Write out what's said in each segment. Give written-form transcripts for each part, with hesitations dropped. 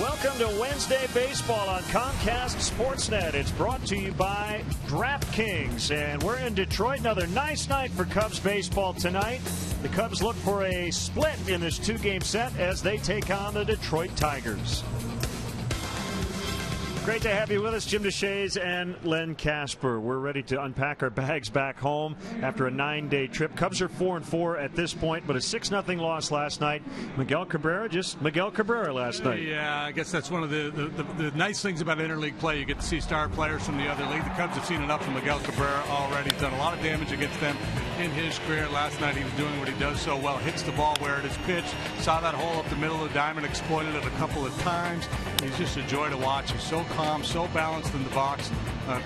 Welcome to Wednesday Baseball on Comcast Sportsnet. It's brought to you by DraftKings, and we're in Detroit. Another nice night for Cubs baseball tonight. The Cubs look for a split in this two-game set as they take on the Detroit Tigers. Great to have you with us, Jim DeShays and Len Casper. We're ready to unpack our bags back home after a 9-day trip. Cubs are 4-4 at this point, but a 6-0 loss last night. Miguel Cabrera, just Miguel Cabrera last night. Yeah, I guess that's one of the nice things about interleague play. You get to see star players from the other league. The Cubs have seen enough from Miguel Cabrera already. He's done a lot of damage against them in his career. Last night he was doing what he does so well. Hits the ball where it is pitched. Saw that hole up the middle of the diamond, exploited it a couple of times. He's just a joy to watch. He's so calm, so balanced in the box.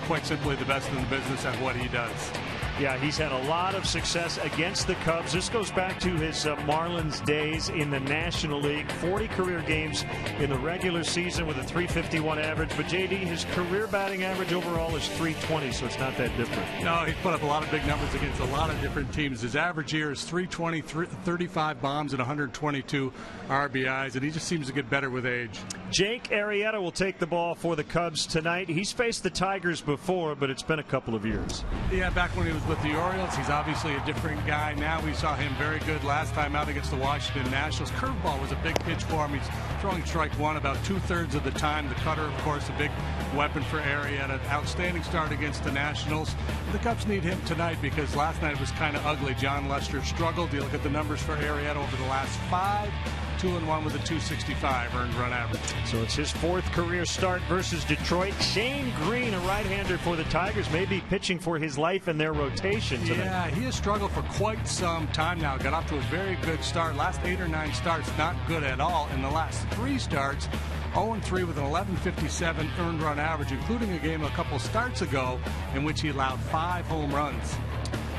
Quite simply the best in the business at what he does. Yeah, he's had a lot of success against the Cubs. This goes back to his Marlins days in the National League. 40 career games in the regular season with a .351 average. But, J.D., his career batting average overall is .320, so it's not that different. No, he's put up a lot of big numbers against a lot of different teams. His average year is .320, 35 bombs, and 122 RBIs, and he just seems to get better with age. Jake Arrieta will take the ball for the Cubs tonight. He's faced the Tigers before, but it's been a couple of years. Yeah, back when he was with the Orioles, he's obviously a different guy now. We saw him very good last time out against the Washington Nationals. Curveball was a big pitch for him. He's throwing strike one about 2/3 of the time. The cutter, of course, a big weapon for Arietta. Outstanding start against the Nationals. The Cubs need him tonight because last night was kind of ugly. John Lester struggled. You look at the numbers for Arietta over the last 5. 2-1 with a .265 earned run average. So it's his 4th career start versus Detroit. Shane Green, a right-hander for the Tigers, may be pitching for his life in their rotation tonight. Yeah, he has struggled for quite some time now. Got off to a very good start. Last 8 or 9 starts, not good at all. In the last 3 starts, 0-3 with an 11.57 earned run average, including a game a couple starts ago in which he allowed 5 home runs.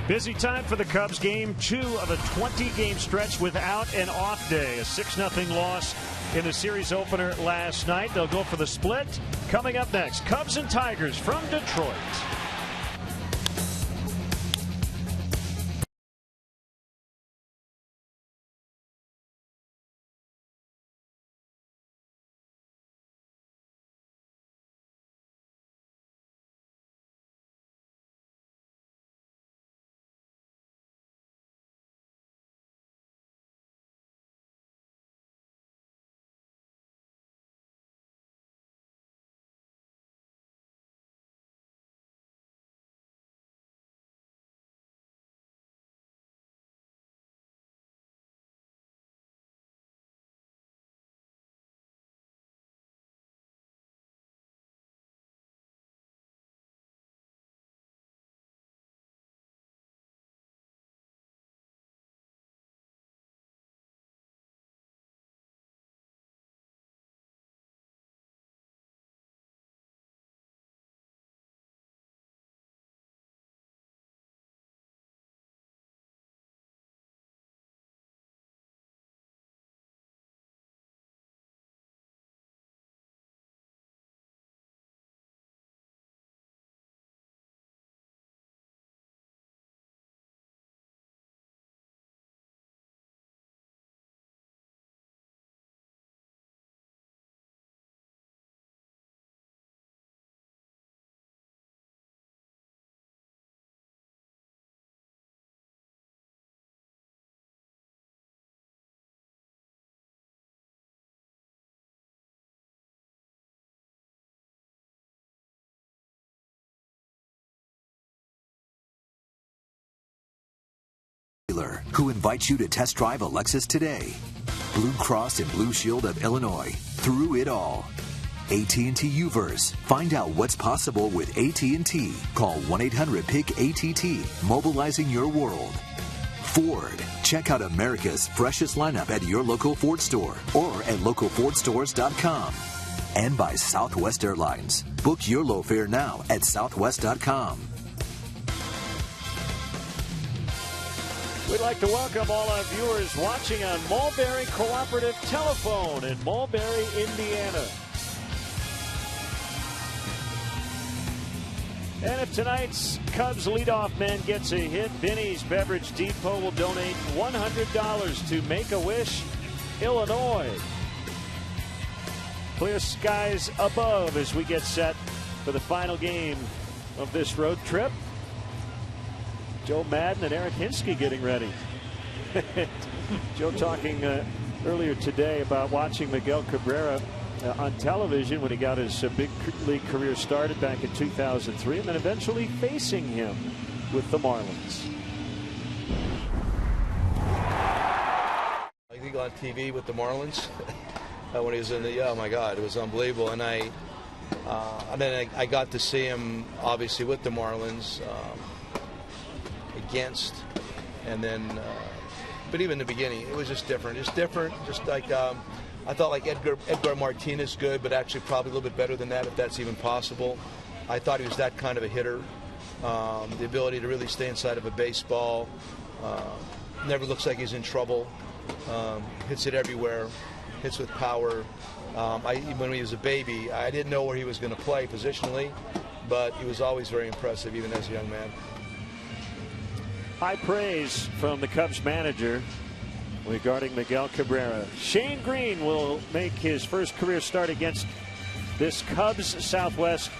Busy time for the Cubs. Game 2 of a 20-game stretch without an off day. A 6-0 loss in the series opener last night. They'll go for the split. Coming up next, Cubs and Tigers from Detroit. Who invites you to test drive a Lexus today. Blue Cross and Blue Shield of Illinois. Through it all. AT&T Uverse. Find out what's possible with AT&T. Call 1-800-PIC-ATT. Mobilizing your world. Ford. Check out America's freshest lineup at your local Ford store or at localfordstores.com. And by Southwest Airlines. Book your low fare now at southwest.com. We'd like to welcome all our viewers watching on Mulberry Cooperative Telephone in Mulberry, Indiana. And if tonight's Cubs leadoff man gets a hit, Vinny's Beverage Depot will donate $100 to Make-A-Wish, Illinois. Clear skies above as we get set for the final game of this road trip. Joe Madden and Eric Hinsky getting ready. Joe talking earlier today about watching Miguel Cabrera on television when he got his big league career started back in 2003, and then eventually facing him with the Marlins. I think on TV with the Marlins when he was in the, oh my God, it was unbelievable. And then I got to see him obviously with the Marlins against, and then but even in the beginning it was just different. Just like I thought like Edgar Martinez good, but actually probably a little bit better than that if that's even possible. I thought he was that kind of a hitter. The ability to really stay inside of a baseball. Never looks like he's in trouble. Hits it everywhere. Hits with power. When he was a baby, I didn't know where he was going to play positionally, but he was always very impressive, even as a young man. High praise from the Cubs manager regarding Miguel Cabrera. Shane Green will make his first career start against this Cubs Southwest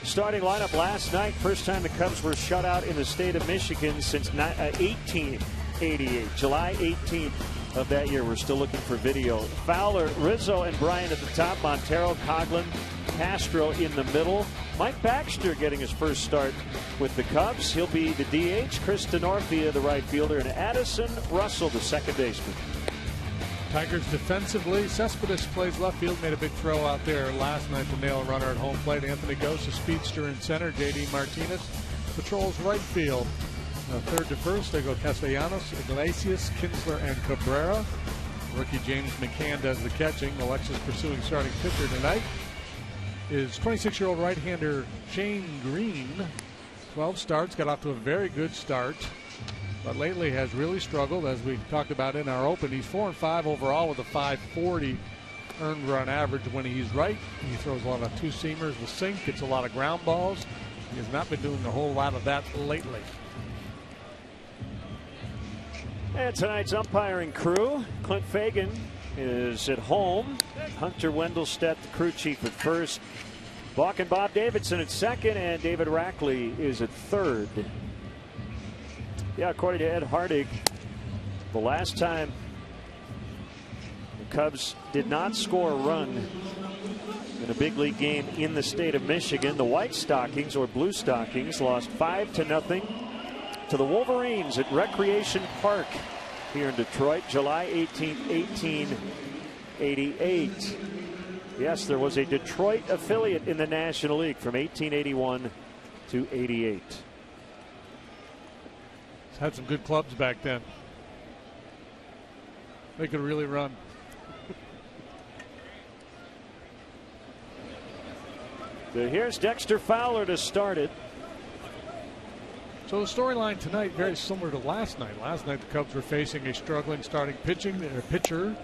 starting lineup last night. First time the Cubs were shut out in the state of Michigan since 1888. July 18th of that year. We're still looking for video. Fowler, Rizzo, and Bryant at the top. Montero, Coughlin, Castro in the middle. Mike Baxter getting his first start with the Cubs. He'll be the DH. Chris Denorfia, the right fielder, and Addison Russell, the second baseman. Tigers defensively. Cespedes plays left field. Made a big throw out there last night to nail a runner at home plate. Anthony Gose, speedster in center. J.D. Martinez patrols right field. Third to first, they go Castellanos, Iglesias, Kinsler, and Cabrera. Rookie James McCann does the catching. Alexis pursuing starting pitcher tonight is 26-year-old right-hander Shane Green. 12 starts, got off to a very good start, but lately has really struggled, as we talked about in our open. He's 4-5 overall with a .540 earned run average when he's right. He throws a lot of two-seamers, the sink, gets a lot of ground balls. He has not been doing a whole lot of that lately. And tonight's umpiring crew, Clint Fagan is at home. Hunter Wendelstedt, the crew chief, at first. Balk and Bob Davidson at second, and David Rackley is at third. Yeah, according to Ed Hardig, the last time the Cubs did not score a run in a big league game in the state of Michigan, the White Stockings, or Blue Stockings, lost 5-0 to the Wolverines at Recreation Park here in Detroit, July 18th, 1888. Yes, there was a Detroit affiliate in the National League from 1881 to 88. It's had some good clubs back then. They could really run. So here's Dexter Fowler to start it. So the storyline tonight very similar to last night. Last night the Cubs were facing a struggling starting pitcher,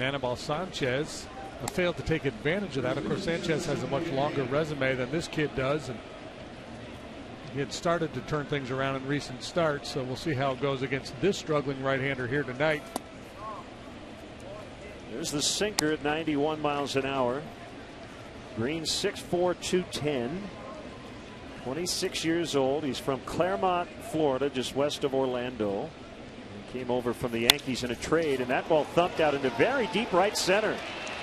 Anibal Sanchez, failed to take advantage of that. Of course, Sanchez has a much longer resume than this kid does, and he had started to turn things around in recent starts. So we'll see how it goes against this struggling right-hander here tonight. There's the sinker at 91 miles an hour. Green 6'4", 210. 26 years old. He's from Claremont, Florida, just west of Orlando. He came over from the Yankees in a trade, and that ball thumped out into very deep right center.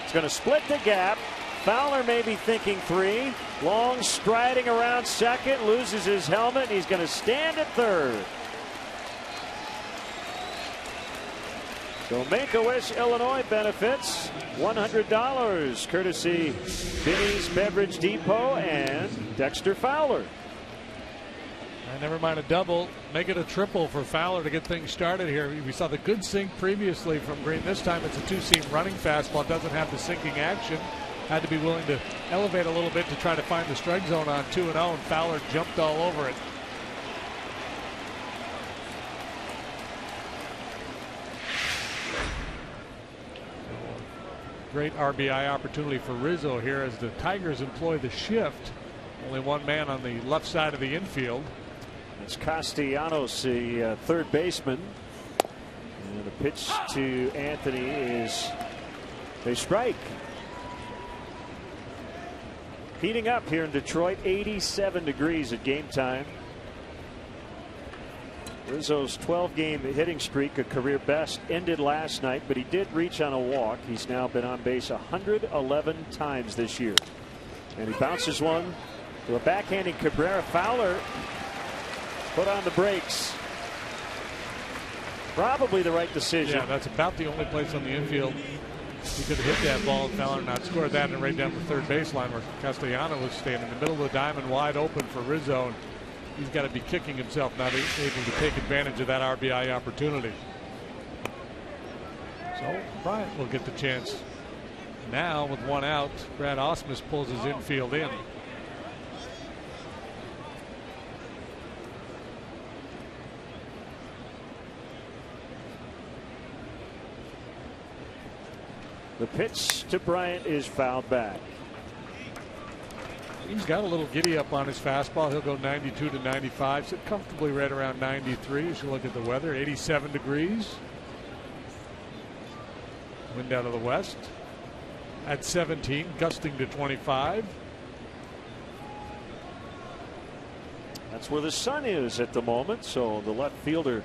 It's going to split the gap. Fowler may be thinking three. Long striding around second, loses his helmet, and he's going to stand at third. So Make-A-Wish Illinois benefits $100 courtesy Binny's Beverage Depot and Dexter Fowler. And never mind a double, make it a triple for Fowler to get things started here. We saw the good sink previously from Green. This time it's a two-seam running fastball. Doesn't have the sinking action. Had to be willing to elevate a little bit to try to find the strike zone on 2-0, and Fowler jumped all over it. Great RBI opportunity for Rizzo here as the Tigers employ the shift. Only one man on the left side of the infield. It's Castellanos, the third baseman. And the pitch to Anthony is a strike. Heating up here in Detroit, 87 degrees at game time. Rizzo's 12-game hitting streak, a career best, ended last night, but he did reach on a walk. He's now been on base 111 times this year. And he bounces one to a backhanding Cabrera. Fowler put on the brakes. Probably the right decision. Yeah, that's about the only place on the infield he could have hit that ball and Fowler not scored that, and right down the third baseline where Castellano was standing in the middle of the diamond, wide open for Rizzo. And he's got to be kicking himself, not able to take advantage of that RBI opportunity. So Bryant will get the chance. Now with one out, Brad Ausmus pulls his infield in. The pitch to Bryant is fouled back. He's got a little giddy up on his fastball. He'll go 92 to 95. Sit comfortably right around 93 as you look at the weather. 87 degrees. Wind out of the west at 17, gusting to 25. That's where the sun is at the moment, so the left fielder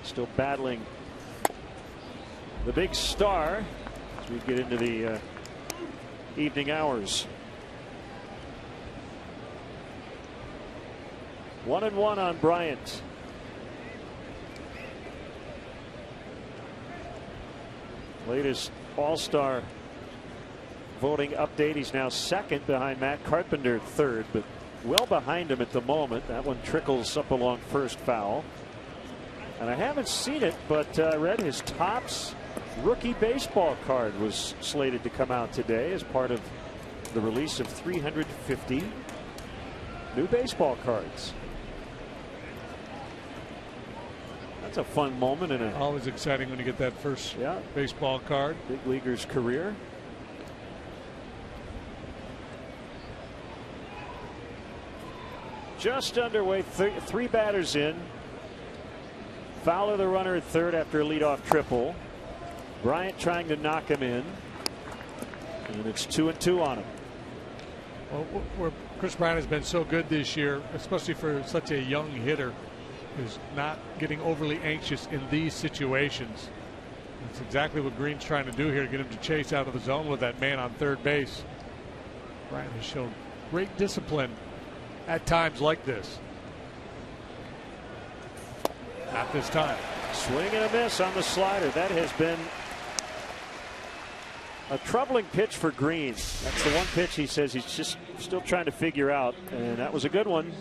still battling the big star as we get into the evening hours. 1-1 on Bryant. Latest All-Star voting update. He's now second behind Matt Carpenter, third, but well behind him at the moment. That one trickles up along first, foul. And I haven't seen it, but I read his Topps rookie baseball card was slated to come out today as part of the release of 350 new baseball cards. That's a fun moment and always exciting when you get that first baseball card. Big leaguer's career. Just underway, three batters in. Fowler the runner at third after a leadoff triple. Bryant trying to knock him in. And it's 2-2 on him. Well, Chris Bryant has been so good this year, especially for such a young hitter, is not getting overly anxious in these situations. That's exactly what Green's trying to do here, to get him to chase out of the zone with that man on third base. Bryant has shown great discipline at times like this. Not this time. Swing and a miss on the slider. That has been a troubling pitch for Green. That's the one pitch he says he's just still trying to figure out, and that was a good one.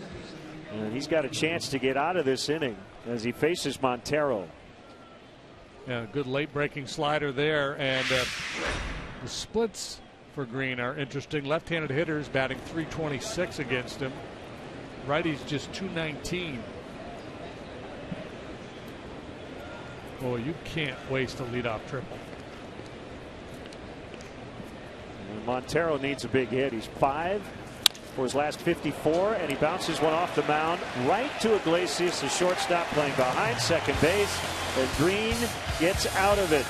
And he's got a chance to get out of this inning as he faces Montero. Yeah, good late breaking slider there, and the splits for Green are interesting. Left-handed hitters batting .326 against him. Righties just .219. Boy, you can't waste a leadoff triple. And Montero needs a big hit. He's 5 for his last 54, and he bounces one off the mound right to Iglesias, the shortstop, playing behind second base, and Green gets out of it.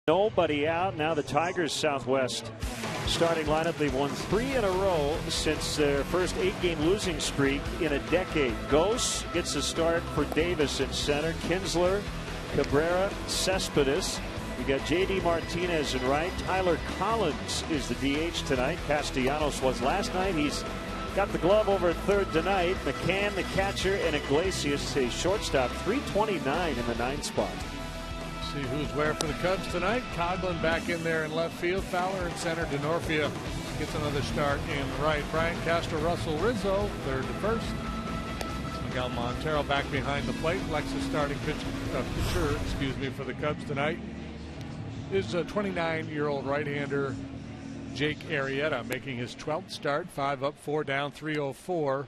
Nobody out. Now the Tigers Southwest starting lineup. They've won 3 in a row since their first 8-game losing streak in a decade. Gose gets a start for Davis in center. Kinsler, Cabrera, Cespedes. We got J.D. Martinez in right. Tyler Collins is the DH tonight. Castellanos was last night. He's got the glove over at third tonight. McCann, the catcher, and Iglesias, a shortstop. 329 in the 9th spot. See who's where for the Cubs tonight. Coghlan back in there in left field. Fowler in center. DeNorfia gets another start in right. Brian Castro, Russell Rizzo, third to first. Miguel Montero back behind the plate. Lexus starting pitcher for the Cubs tonight is a 29-year-old right-hander Jake Arrieta, making his 12th start. 5 up, 4 down, 304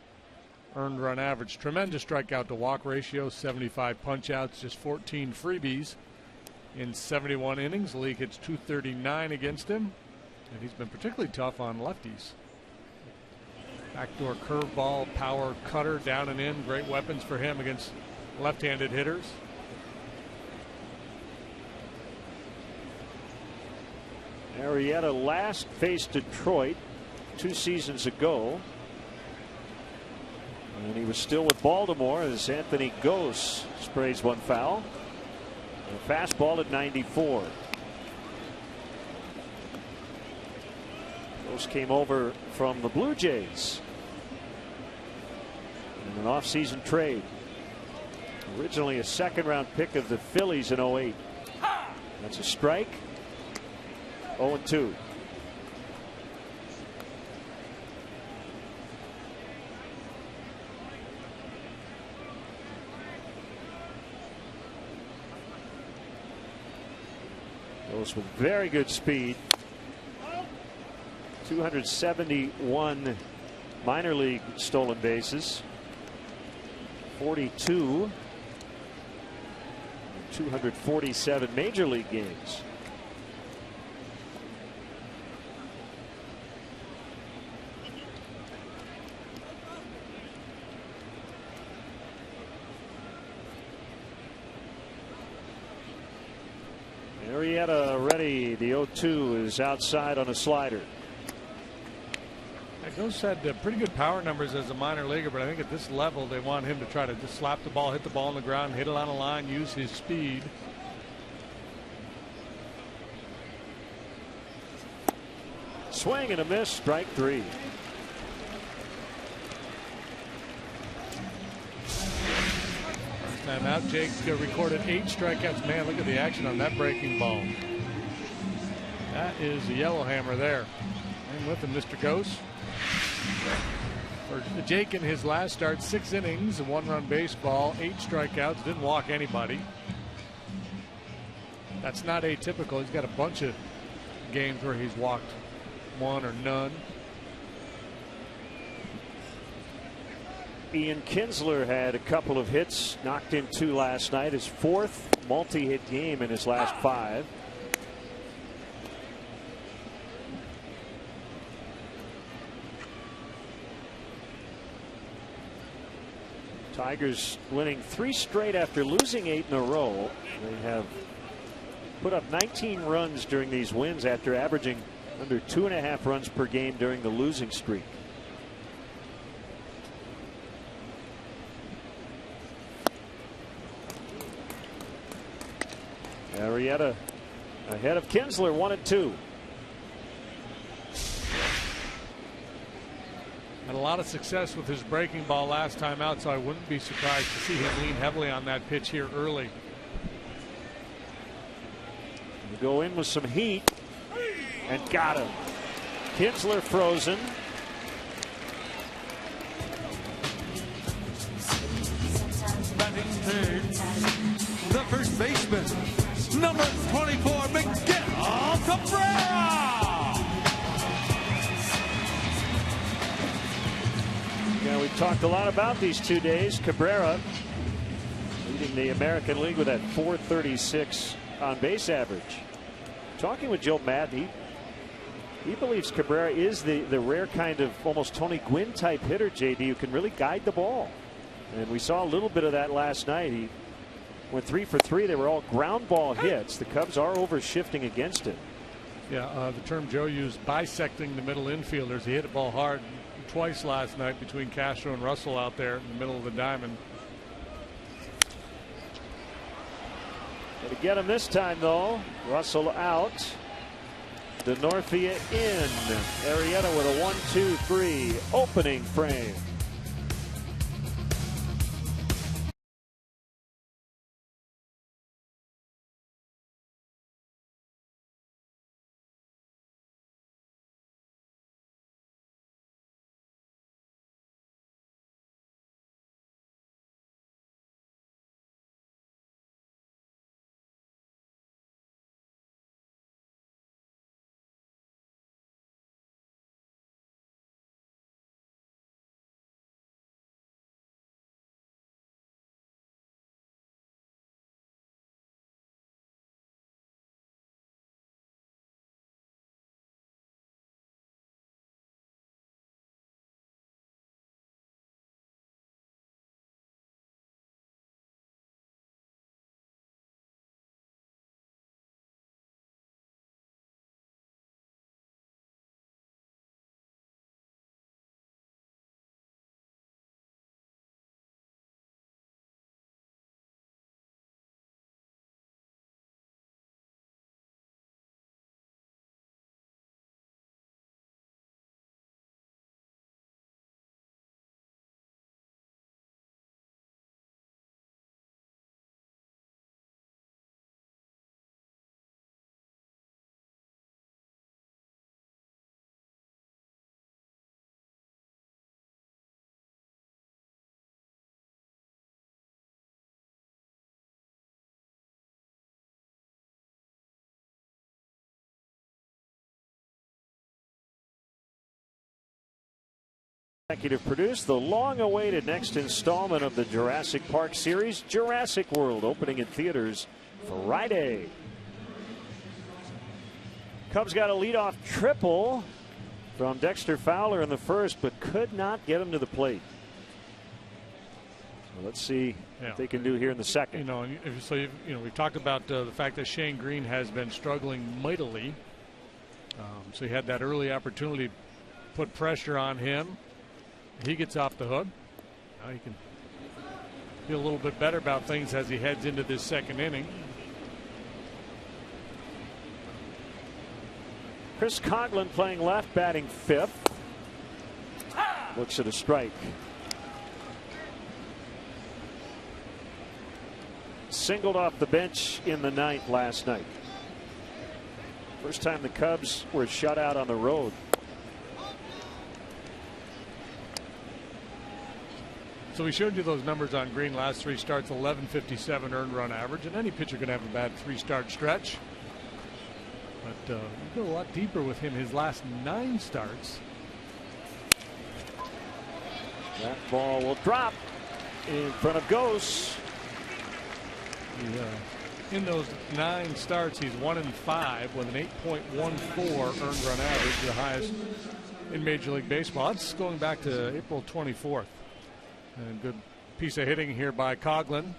earned run average. Tremendous strikeout to walk ratio, 75 punch-outs, just 14 freebies in 71 innings. The league hits .239 against him, and he's been particularly tough on lefties. Backdoor curveball, power cutter, down and in. Great weapons for him against left-handed hitters. Arietta last faced Detroit 2 seasons ago, and he was still with Baltimore as Anthony Gose sprays one foul. A fastball at 94. Gose came over from the Blue Jays in an offseason trade. Originally a second-round pick of the Phillies in 08. That's a strike. 0-2. Goes with very good speed. 271 minor league stolen bases. 42. 247 major league games. Arietta ready. The 0-2 is outside on a slider. Gose had pretty good power numbers as a minor leaguer, but I think at this level they want him to try to just slap the ball, hit the ball on the ground, hit it on a line, use his speed. Swing and a miss. Strike 3. Time out. Jake recorded 8 strikeouts. Man, look at the action on that breaking ball. That is a yellowhammer there. And with him, Mr. Gose. For Jake in his last start, 6 innings, a 1-run baseball, 8 strikeouts, didn't walk anybody. That's not atypical. He's got a bunch of games where he's walked 1 or none. Ian Kinsler had a couple of hits, knocked in 2 last night, his 4th multi-hit game in his last 5. Tigers winning 3 straight after losing 8 in a row. They have put up 19 runs during these wins after averaging under 2.5 runs per game during the losing streak. Arietta ahead of Kinsler, 1-2. Had a lot of success with his breaking ball last time out, so I wouldn't be surprised to see him lean heavily on that pitch here early. We go in with some heat and got him. Kinsler frozen. Batting third, the first baseman, number 24, Miguel Cabrera. Yeah, we've talked a lot about these 2 days. Cabrera leading the American League with that .436 on base average. Talking with Joe Madden, he believes Cabrera is the rare kind of almost Tony Gwynn type hitter, JD, who can really guide the ball. And we saw a little bit of that last night. He went 3 for 3. They were all ground ball hits. The Cubs are over shifting against it. Yeah, the term Joe used, bisecting the middle infielders. He hit the ball hard twice last night between Castro and Russell out there in the middle of the diamond. To get him this time, though. Russell out. DeNorfia in. Arrieta with a 1-2-3 opening frame. Executive produced the long-awaited next installment of the Jurassic Park series, Jurassic World, opening in theaters Friday. Cubs got a leadoff triple from Dexter Fowler in the first, but could not get him to the plate. So let's see what they can do here in the second. We talked about the fact that Shane Green has been struggling mightily. So he had that early opportunity to put pressure on him. He gets off the hook. Now he can feel a little bit better about things as he heads into this second inning. Chris Coghlan playing left, batting fifth. Looks at a strike. Singled off the bench in the ninth last night. First time the Cubs were shut out on the road. So we showed you those numbers on Green. Last 3 starts, 11.57 earned run average, and any pitcher can have a bad 3-start stretch. But we go a lot deeper with him. His last 9 starts. That ball will drop in front of Ghost. In those 9 starts, he's 1-5 with an 8.14 earned run average, the highest in Major League Baseball. That's going back to April 24th. And good piece of hitting here by Coghlan.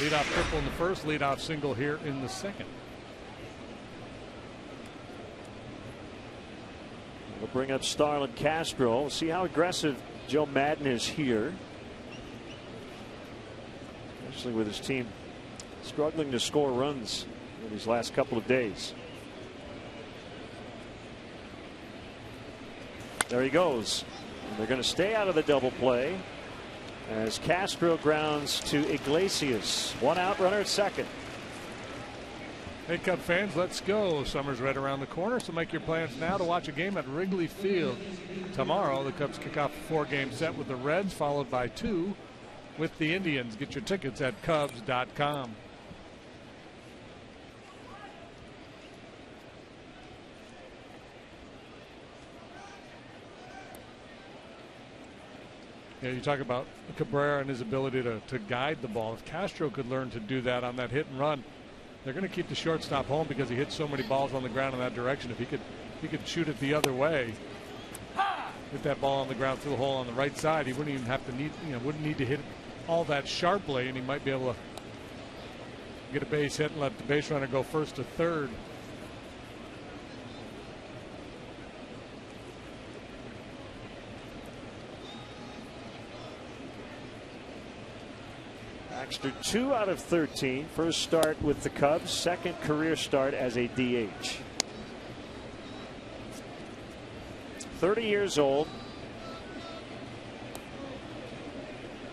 Leadoff triple in the first, leadoff single here in the second. We'll bring up Starlin Castro. We'll see how aggressive Joe Maddon is here. Especially with his team struggling to score runs in these last couple of days. There he goes. And they're going to stay out of the double play as Castro grounds to Iglesias. 1 out, runner at second. Hey, Cub fans, let's go. Summer's right around the corner, so make your plans now to watch a game at Wrigley Field. Tomorrow, the Cubs kick off a 4-game set with the Reds, followed by 2 with the Indians. Get your tickets at Cubs.com. You talk about Cabrera and his ability to guide the ball. If Castro could learn to do that on that hit and run, they're going to keep the shortstop home because he hits so many balls on the ground in that direction. If he could shoot it the other way, hit that ball on the ground through the hole on the right side, he wouldn't even have to wouldn't need to hit all that sharply, and he might be able to get a base hit and let the base runner go first to third. Baxter 2 out of 13. First start with the Cubs, second career start as a DH. 30 years old.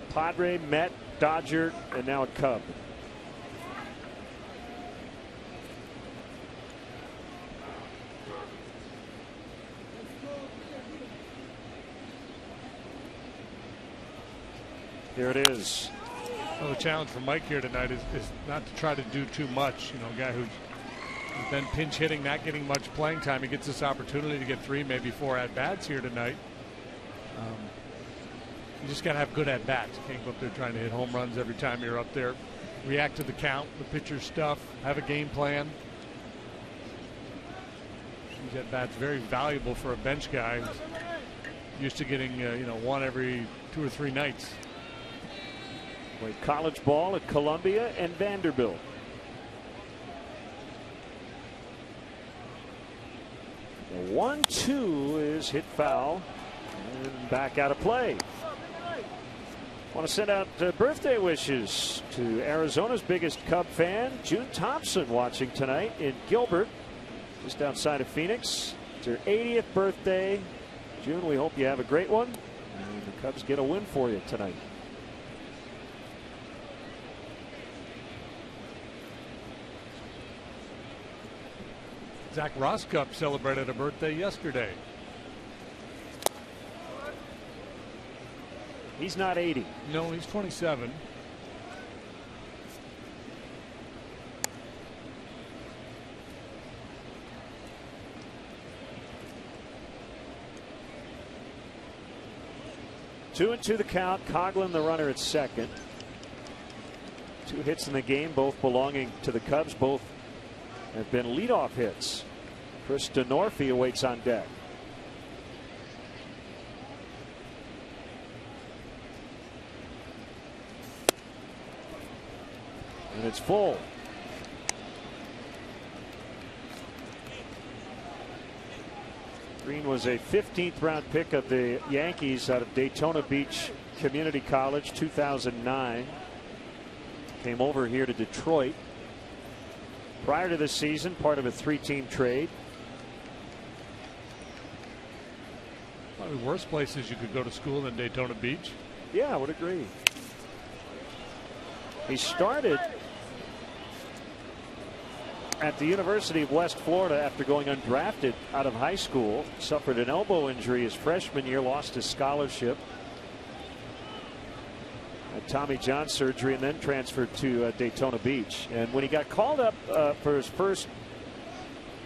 Padre, Met, Dodger, and now a Cub. Here it is. Well, the challenge for Mike here tonight is not to try to do too much. You know, a guy who's been pinch hitting, not getting much playing time. He gets this opportunity to get 3, maybe 4 at-bats here tonight. You just got to have good at-bats. You can't go up there trying to hit home runs every time you're up there. React to the count, the pitcher's stuff, have a game plan. These at-bats very valuable for a bench guy who's used to getting, you know, 1 every 2 or 3 nights. Played college ball at Columbia and Vanderbilt. The 1-2 is hit foul and back out of play. Want to send out birthday wishes to Arizona's biggest Cub fan, June Thompson, watching tonight in Gilbert, just outside of Phoenix. It's her 80th birthday. June, we hope you have a great one, and the Cubs get a win for you tonight. Zach Roskup celebrated a birthday yesterday. He's not 80. No, he's 27. Two and two the count. Coughlin the runner at second. 2 hits in the game, both belonging to the Cubs. Both have been leadoff hits. Chris DeNorfie awaits on deck. And it's full. Green was a 15th round pick of the Yankees out of Daytona Beach Community College, 2009. Came over here to Detroit. Prior to this season, part of a 3-team trade. One of the worst places you could go to school than Daytona Beach. Yeah, I would agree. He started at the University of West Florida after going undrafted out of high school. Suffered an elbow injury his freshman year, lost his scholarship. Had Tommy John surgery and then transferred to Daytona Beach. And when he got called up for his first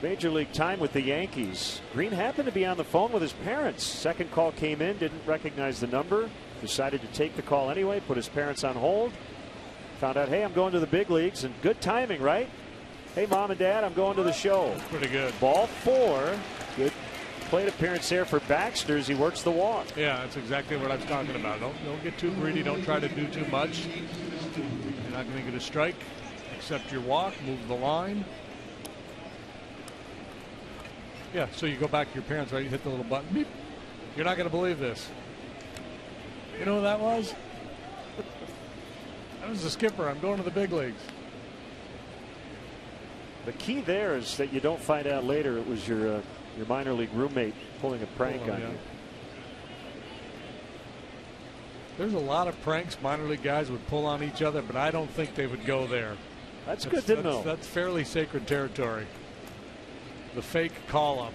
major league time with the Yankees, Green happened to be on the phone with his parents. Second call came in, didn't recognize the number, decided to take the call anyway, put his parents on hold. Found out, hey, I'm going to the big leagues, and good timing, right? Hey, Mom and Dad, I'm going to the show. That's pretty good. Ball 4. Good plate appearance there for Baxter as he works the walk. Yeah, that's exactly what I was talking about. Don't get too greedy. Don't try to do too much. You're not going to get a strike. Accept your walk. Move the line. Yeah, so you go back to your parents, right? You hit the little button. Beep. You're not going to believe this. You know who that was? That was the skipper. I'm going to the big leagues. The key there is that you don't find out later it was your minor league roommate pulling a prank on you. There's a lot of pranks minor league guys would pull on each other, but I don't think they would go there. That's good to know. That's fairly sacred territory. The fake call up.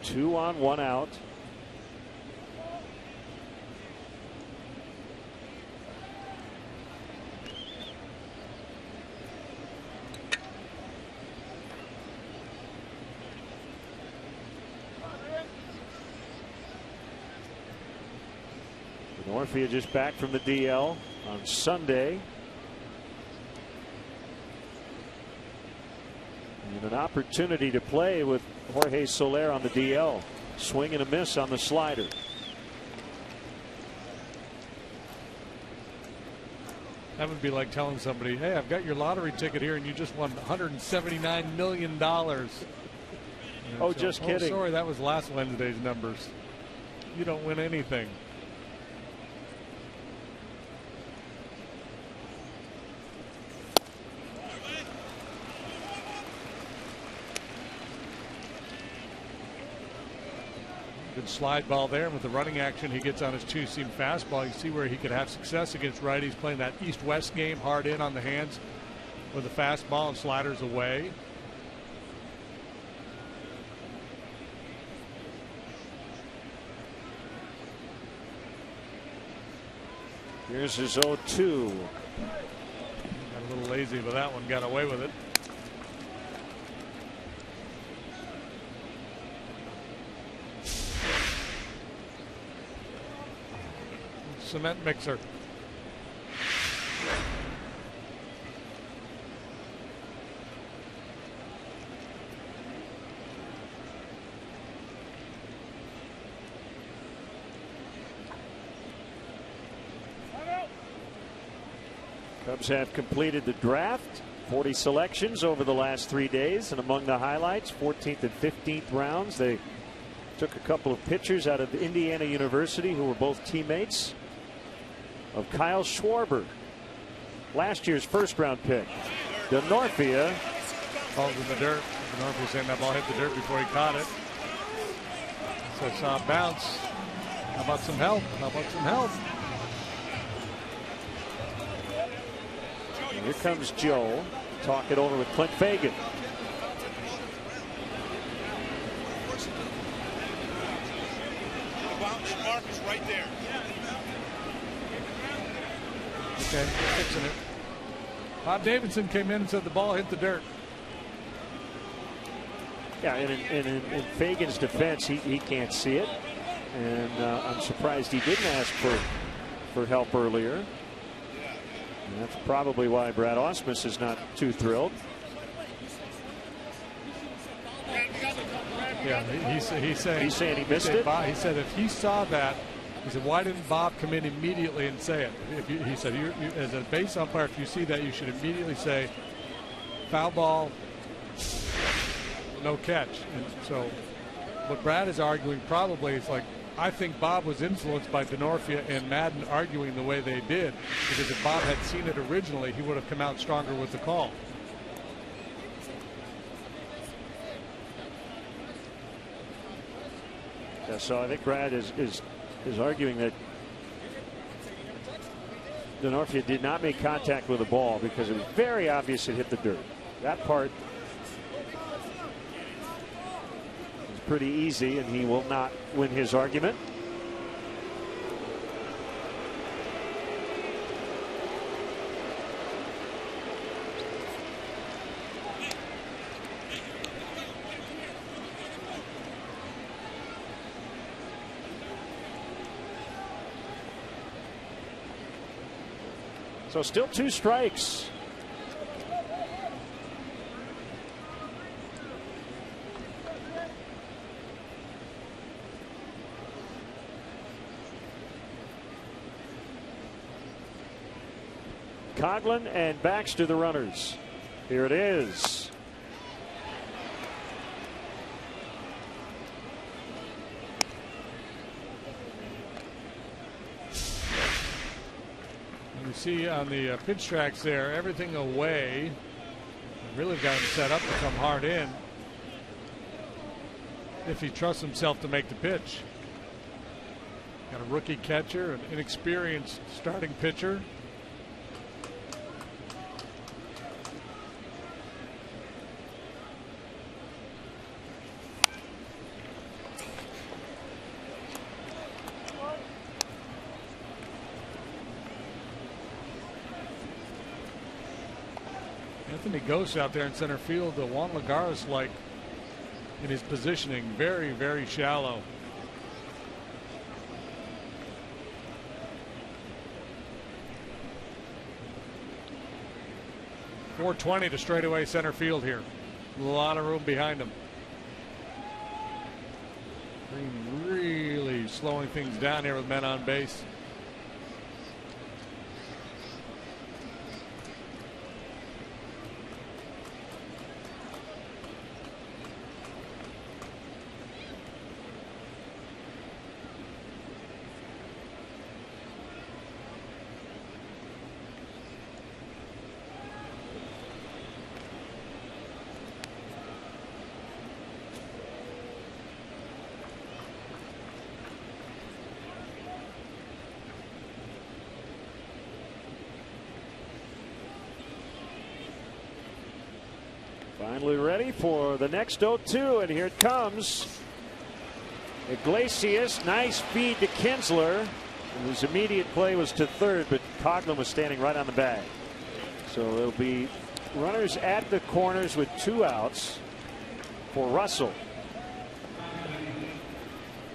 Two on, 1 out. Northfield just back from the DL on Sunday. And an opportunity to play with Jorge Soler on the DL. Swing and a miss on the slider. That would be like telling somebody, hey, I've got your lottery ticket here and you just won $179 million. Oh, so, just kidding. Sorry, that was last Wednesday's numbers. You don't win anything. Good slide ball there, and with the running action he gets on his two-seam fastball, you see where he could have success against righties, playing that east-west game, hard in on the hands with the fastball and sliders away. Here's his 0-2. Got a little lazy with that one, got away with it. Cement mixer. Cubs have completed the draft. 40 selections over the last 3 days, and among the highlights, 14th and 15th rounds, they took a couple of pitchers out of Indiana University who were both teammates of Kyle Schwarber, last year's first-round pick. Denorfia falls in the dirt. Denorfia saying that ball hit the dirt before he caught it. So I saw a bounce. How about some help? How about some help? Here comes Joe. Talk it over with Clint Fagan. The bounce mark is right there. Okay, fixing it. Bob Davidson came in and said the ball hit the dirt. Yeah, and in Fagan's defense, he can't see it. And I'm surprised he didn't ask for help earlier. And that's probably why Brad Ausmus is not too thrilled. Yeah, he's saying he missed it. Bob, he said if he saw that, he said, why didn't Bob come in immediately and say it? He said, as a base umpire, if you see that, you should immediately say, foul ball, no catch. And so what Brad is arguing probably is like, I think Bob was influenced by Denorfia and Madden arguing the way they did, because if Bob had seen it originally, he would have come out stronger with the call. Yeah, so I think Brad is arguing that Denorfia did not make contact with the ball because it was very obvious it hit the dirt. That part is pretty easy, and he will not win his argument. So still 2 strikes. Coughlin and Baxter the runners. Here it is. You see on the pitch tracks there, everything away. Really got him set up to come hard in if he trusts himself to make the pitch. Got a rookie catcher, an inexperienced starting pitcher. Anthony Ghost out there in center field. Juan Lagares like in his positioning, very, very shallow. .420 to straightaway center field here. A lot of room behind him. Green really slowing things down here with men on base. Finally ready for the next 0-2, and here it comes. Iglesias, nice feed to Kinsler. His immediate play was to third, but Coughlin was standing right on the bag. So it'll be runners at the corners with 2 outs for Russell.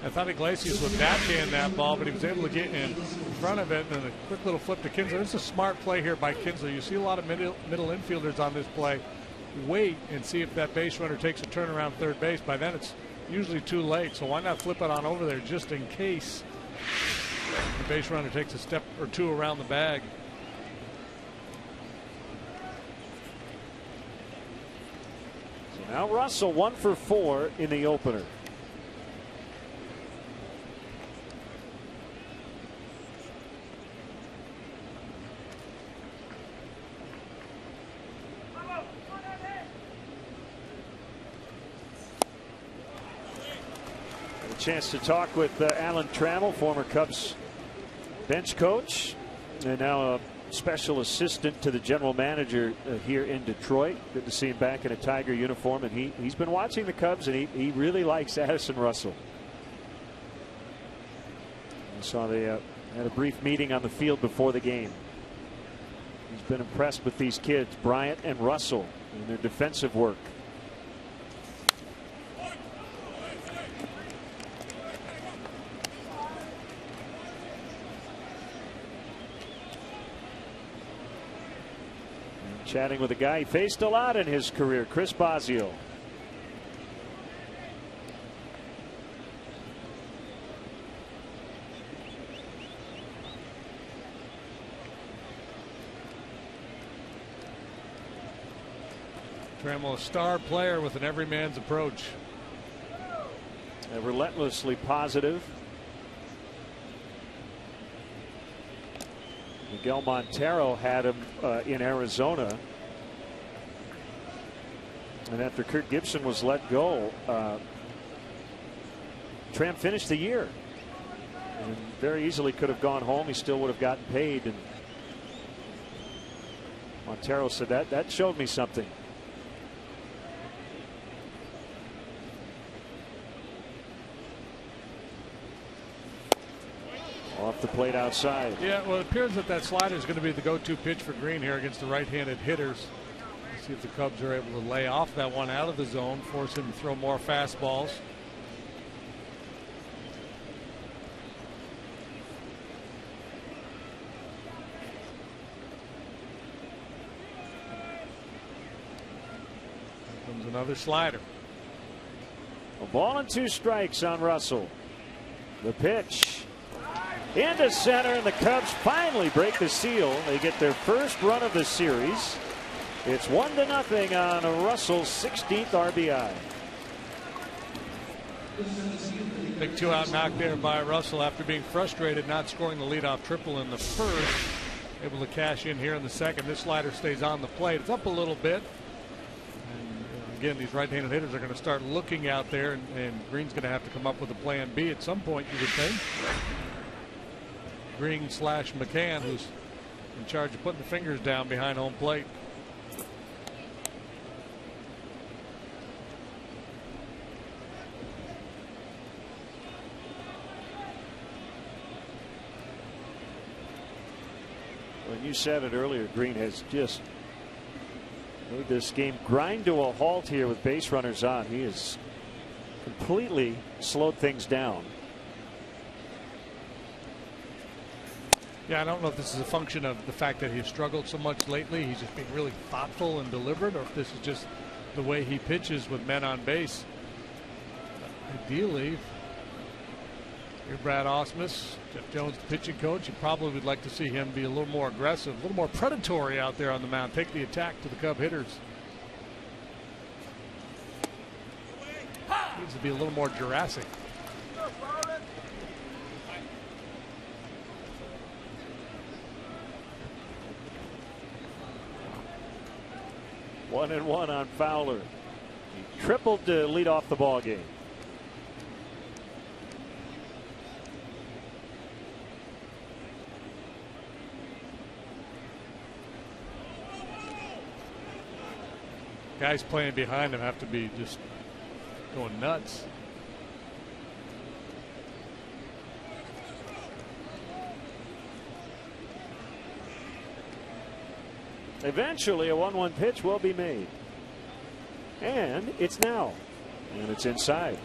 I thought Iglesias would backhand that ball, but he was able to get in front of it, and a quick little flip to Kinsler. This is a smart play here by Kinsler. You see a lot of middle infielders on this play. Wait and see if that base runner takes a turn around third base. By then it's usually too late, so why not flip it on over there just in case the base runner takes a step or 2 around the bag. So now Russell 1 for 4 in the opener. Chance to talk with Alan Trammell, former Cubs bench coach, and now a special assistant to the general manager here in Detroit. Good to see him back in a Tiger uniform, and he's been watching the Cubs, and he really likes Addison Russell. I saw they had a brief meeting on the field before the game. He's been impressed with these kids, Bryant and Russell, and their defensive work. Chatting with a guy he faced a lot in his career, Chris Bosio. Trammell, a star player with an everyman's approach. Relentlessly positive. Miguel Montero had him in Arizona, and after Kirk Gibson was let go, Tram finished the year and very easily could have gone home. He still would have gotten paid, and Montero said that showed me something. Off the plate outside. Yeah, well, it appears that slider is going to be the go-to pitch for Green here against the right-handed hitters. Let's see if the Cubs are able to lay off that one out of the zone, force him to throw more fastballs. Here comes another slider. A ball and 2 strikes on Russell. The pitch into center, and the Cubs finally break the seal. They get their first run of the series. It's 1-0 on Russell's 16th RBI. Big 2-out knock there by Russell after being frustrated not scoring the leadoff triple in the first. Able to cash in here in the second. This slider stays on the plate. It's up a little bit. And again, these right-handed hitters are going to start looking out there, and Green's going to have to come up with a plan B at some point, you would think. Green / McCann, who's in charge of putting the fingers down behind home plate. Well, you said it earlier, Green has just made this game grind to a halt here with base runners on. He has completely slowed things down. Yeah, I don't know if this is a function of the fact that he's struggled so much lately. He's just being really thoughtful and deliberate, or if this is just the way he pitches with men on base. Ideally, You're Brad Ausmus, Jeff Jones, the pitching coach. You probably would like to see him be a little more aggressive, a little more predatory out there on the mound, take the attack to the Cub hitters. Needs to be a little more Jurassic. One and one on Fowler. He tripled to lead off the ball game. Guys playing behind him have to be just going nuts. Eventually, a 1-1 pitch will be made. And it's now. And it's inside.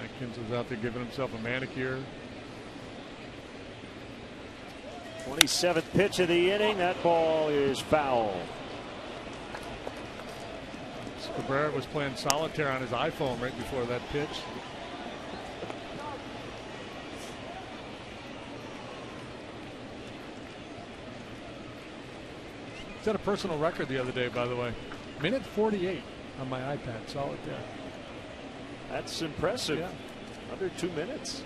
Atkins was out there giving himself a manicure. 27th pitch of the inning. That ball is foul. Cabrera was playing solitaire on his iPhone right before that pitch. Set a personal record the other day, by the way. Minute 48 on my iPad, solitaire. That's impressive. Yeah. Under 2 minutes.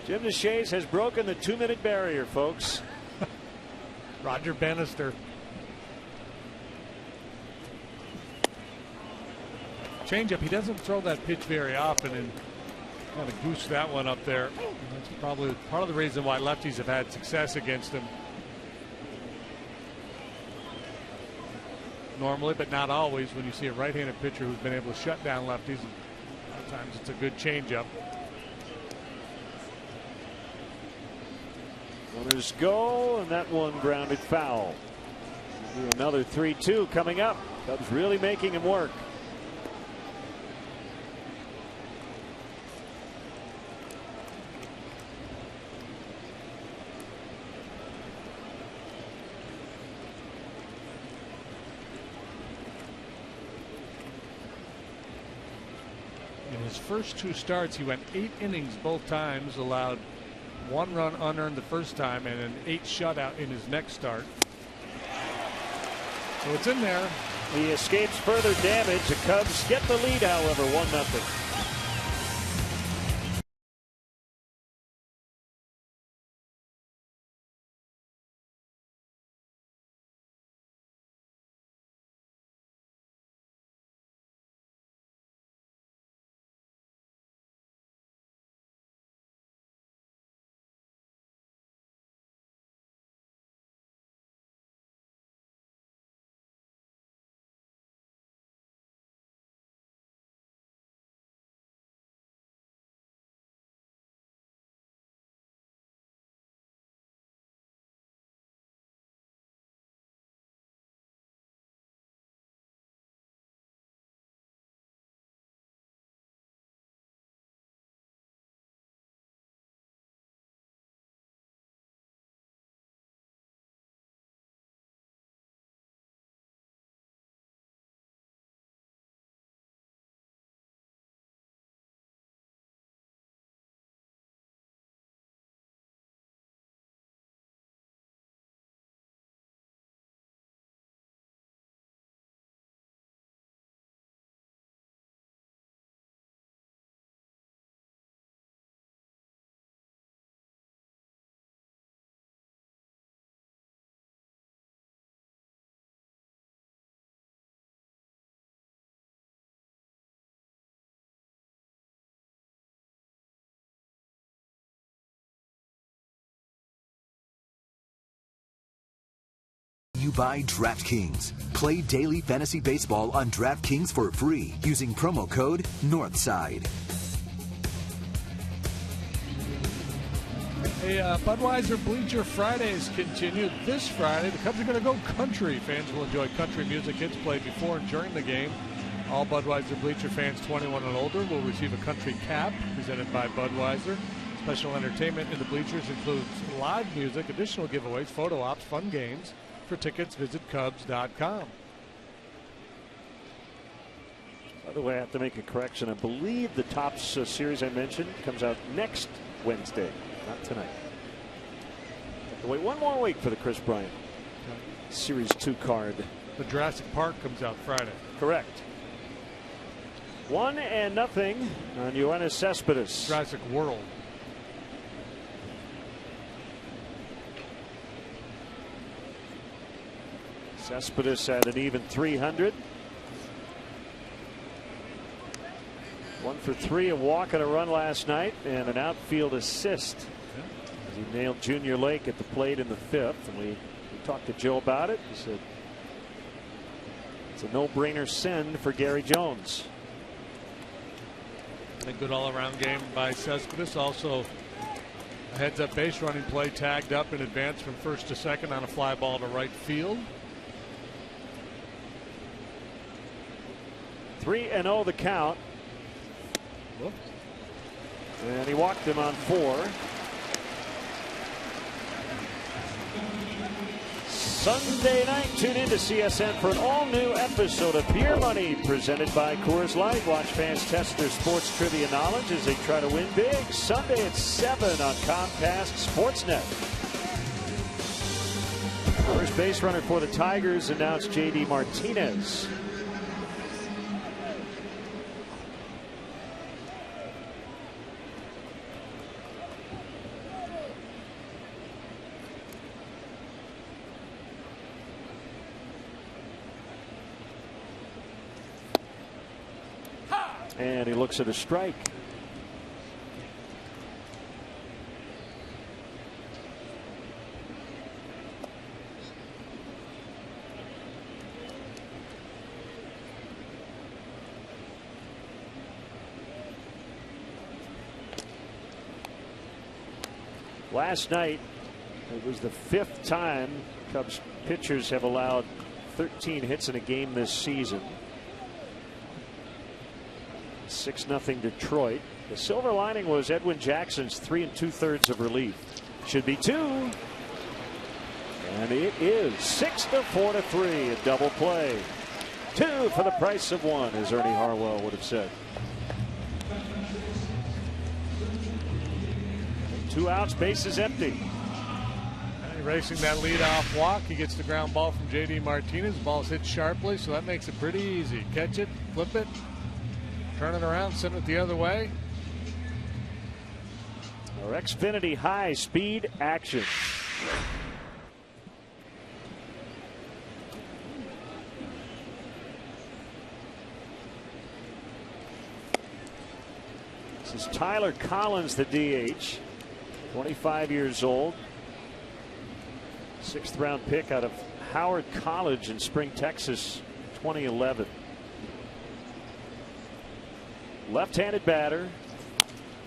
Jim DeShays has broken the 2-minute barrier, folks. Roger Bannister. Changeup. He doesn't throw that pitch very often, and kind of goosed that one up there. That's probably part of the reason why lefties have had success against him. Normally, but not always, when you see a right-handed pitcher who's been able to shut down lefties. Sometimes it's a good changeup. Runners go, and that one grounded foul. Another 3-2 coming up. Cubs really making him work. In his first 2 starts, he went 8 innings both times, allowed 1 run unearned the first time, and an 8 shutout in his next start. So it's in there. He escapes further damage. The Cubs get the lead, however, 1-0. You buy DraftKings. Play daily fantasy baseball on DraftKings for free using promo code Northside. Hey, Budweiser Bleacher Fridays continue this Friday. The Cubs are going to go country. Fans will enjoy country music hits played before and during the game. All Budweiser bleacher fans 21 and older will receive a country cap presented by Budweiser. Special entertainment in the bleachers includes live music, additional giveaways, photo ops, fun games. For tickets, visit Cubs.com. By the way, I have to make a correction. I believe the Topps series I mentioned comes out next Wednesday, not tonight. Have to wait one more week for the Chris Bryant Series 2 card. The Jurassic Park comes out Friday. Correct. 1-0 on Yoenis Cespedes. Jurassic World. Cespedes at an even 300. 1 for 3, a walk and a run last night, and an outfield assist. As he nailed Junior Lake at the plate in the 5th. And we talked to Joe about it. He said it's a no-brainer send for Gary Jones. A good all-around game by Cespedes. Also a heads-up base running play tagged up in advance from first to second on a fly ball to right field. 3-0 the count. Whoops. And he walked him on 4. Sunday night, tune in to CSN for an all-new episode of Beer Money presented by Coors Light. Watch fans test their sports trivia knowledge as they try to win big. Sunday at 7 on Comcast Sportsnet. First base runner for the Tigers announced J.D. Martinez. And he looks at a strike. Last night, it was the 5th time Cubs pitchers have allowed 13 hits in a game this season. 6-0 Detroit. The silver lining was Edwin Jackson's 3 2/3 of relief. Should be 2. And it is 6-4-3, a double play. 2 for the price of 1, as Ernie Harwell would have said. 2 outs, bases empty. Racing that leadoff walk. He gets the ground ball from J.D. Martinez. Ball's hit sharply, so that makes it pretty easy. Catch it, flip it, turn it around, send it the other way. Our Xfinity high speed action. This is Tyler Collins, the DH, 25 years old. 6th round pick out of Howard College in Spring, Texas, 2011. Left-handed batter.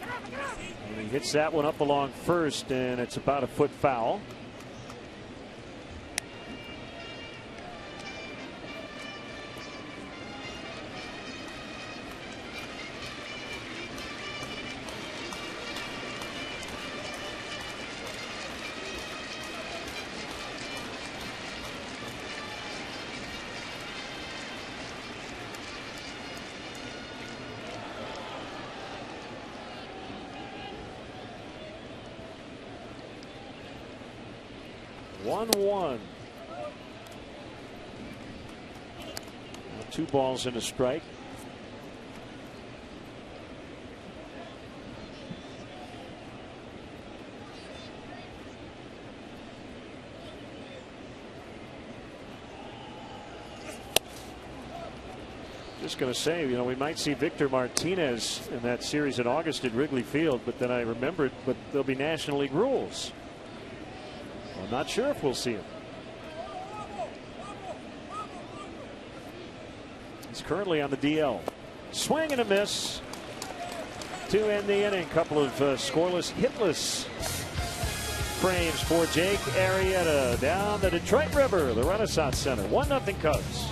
And he hits that one up along first, and it's about a foot foul. One. 2 balls and a strike. Just going to say, we might see Victor Martinez in that series in August at Wrigley Field, but then I remembered, but there'll be National League rules. I'm not sure if we'll see him. He's currently on the DL. Swing and a miss to end the inning. Couple of scoreless, hitless frames for Jake Arrieta down the Detroit River, the Renaissance Center. 1-0 Cubs.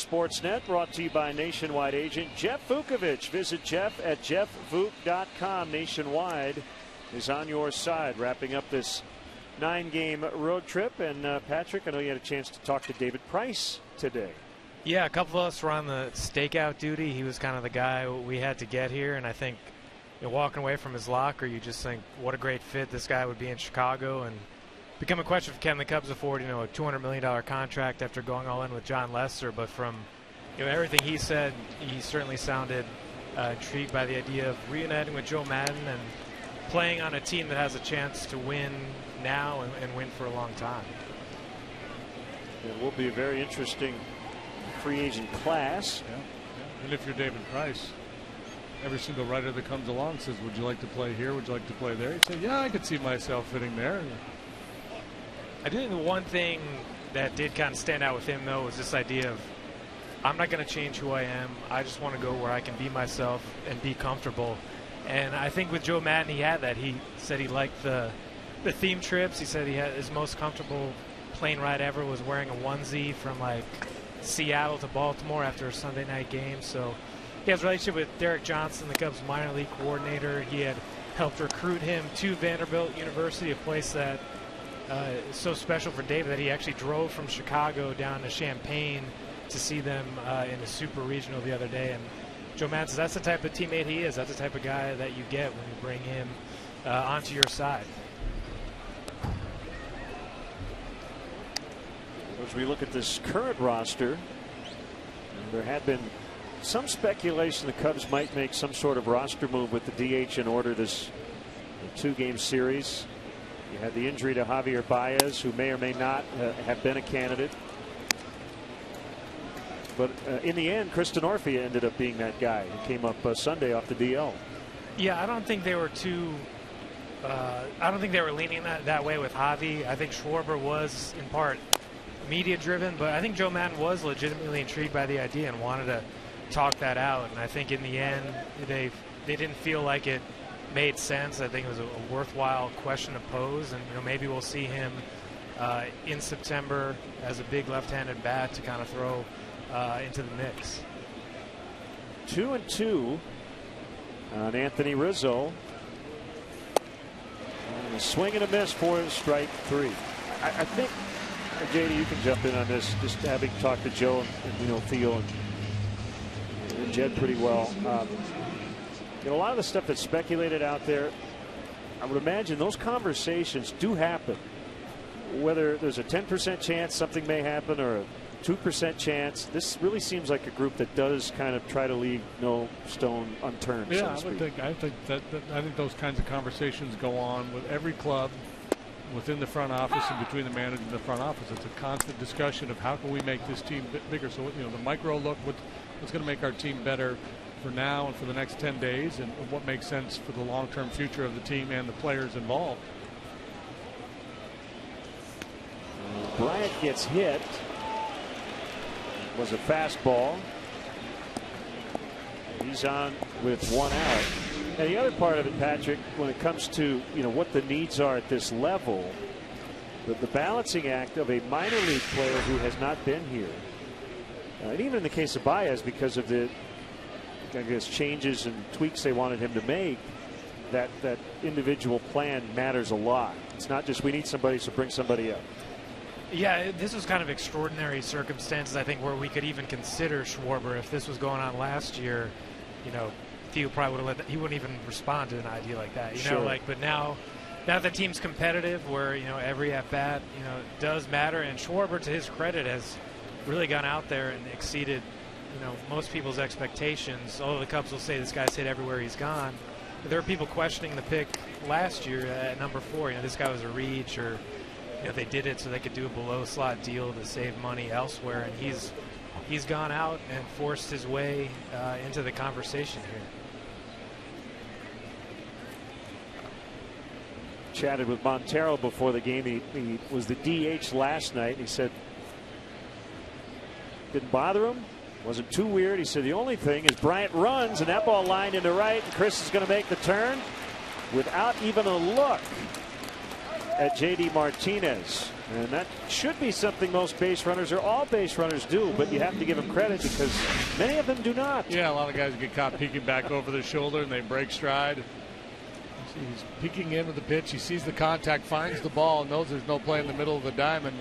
Sportsnet, brought to you by Nationwide agent Jeff Vukovich. Visit Jeff at jeffvuk.com. Nationwide is on your side, wrapping up this 9-game road trip. And Patrick, I know you had a chance to talk to David Price today. Yeah, a couple of us were on the stakeout duty. He was kind of the guy we had to get here, and I think walking away from his locker, you just think what a great fit this guy would be in Chicago. And become a question of can the Cubs afford a $200 million contract after going all in with John Lester. But from everything he said, he certainly sounded intrigued by the idea of reuniting with Joe Maddon and playing on a team that has a chance to win now and win for a long time. It will be a very interesting free agent class. Yeah. And if you're David Price, every single writer that comes along says, would you like to play here? Would you like to play there? You say, yeah, I could see myself fitting there. I think the one thing that did kind of stand out with him, though, was this idea of I'm not going to change who I am. I just want to go where I can be myself and be comfortable. And I think with Joe Maddon, he had that. He said he liked the theme trips. He said his most comfortable plane ride ever was wearing a onesie from like Seattle to Baltimore after a Sunday night game. So he has a relationship with Derek Johnson, the Cubs minor league coordinator. He had helped recruit him to Vanderbilt University, a place that is so special for David that he actually drove from Chicago down to Champaign to see them in the Super Regional the other day. And Joe Maddon says that's the type of teammate he is. That's the type of guy that you get when you bring him onto your side. As we look at this current roster, there had been some speculation the Cubs might make some sort of roster move with the DH in order this 2-game series. You had the injury to Javier Baez, who may or may not have been a candidate. But in the end, Chris Denorfia ended up being that guy who came up Sunday off the DL. Yeah, I don't think they were I don't think they were leaning that way with Javi. I think Schwarber was in part media driven, but I think Joe Maddon was legitimately intrigued by the idea and wanted to talk that out. And I think in the end, they didn't feel like it made sense. I think it was a worthwhile question to pose, and maybe we'll see him in September as a big left-handed bat to kind of throw into the mix. 2-2 on Anthony Rizzo. And a swing and a miss for strike 3. I think, JD, you can jump in on this, just having talked to Joe and Theo and Jed pretty well. A lot of the stuff that's speculated out there, I would imagine those conversations do happen. Whether there's a 10% chance something may happen or a 2% chance, this really seems like a group that does kind of try to leave no stone unturned. Yeah, so I think those kinds of conversations go on with every club, within the front office and between the manager and the front office. It's a constant discussion of how can we make this team bigger. So the micro look, what's going to make our team better for now and for the next 10 days, and what makes sense for the long-term future of the team and the players involved. Bryant gets hit. Was a fastball. He's on with 1 out. And the other part of it, Patrick, when it comes to what the needs are at this level, the balancing act of a minor league player who has not been here, and even in the case of Baez, because of the changes and tweaks they wanted him to make, that individual plan matters a lot. It's not just we need somebody, so bring somebody up. Yeah, this was kind of extraordinary circumstances, I think, where we could even consider Schwarber. If this was going on last year, Theo probably would have he wouldn't even respond to an idea like that. Sure. But now the team's competitive, where every at bat does matter, and Schwarber, to his credit, has really gone out there and exceeded most people's expectations. Although the Cubs will say this guy's hit everywhere he's gone, but there are people questioning the pick last year at number 4. This guy was a reach, or they did it so they could do a below slot deal to save money elsewhere, and he's gone out and forced his way into the conversation here. Chatted with Montero before the game. He was the DH last night. He said didn't bother him, wasn't too weird. He said the only thing is Bryant runs and that ball lined into right, and Chris is going to make the turn without even a look. at J.D. Martinez. And that should be something most base runners or all base runners do, but you have to give them credit because many of them do not. Yeah, a lot of guys get caught peeking back over their shoulder and they break stride. He's peeking into the pitch. He sees the contact, finds the ball, knows there's no play in the middle of the diamond.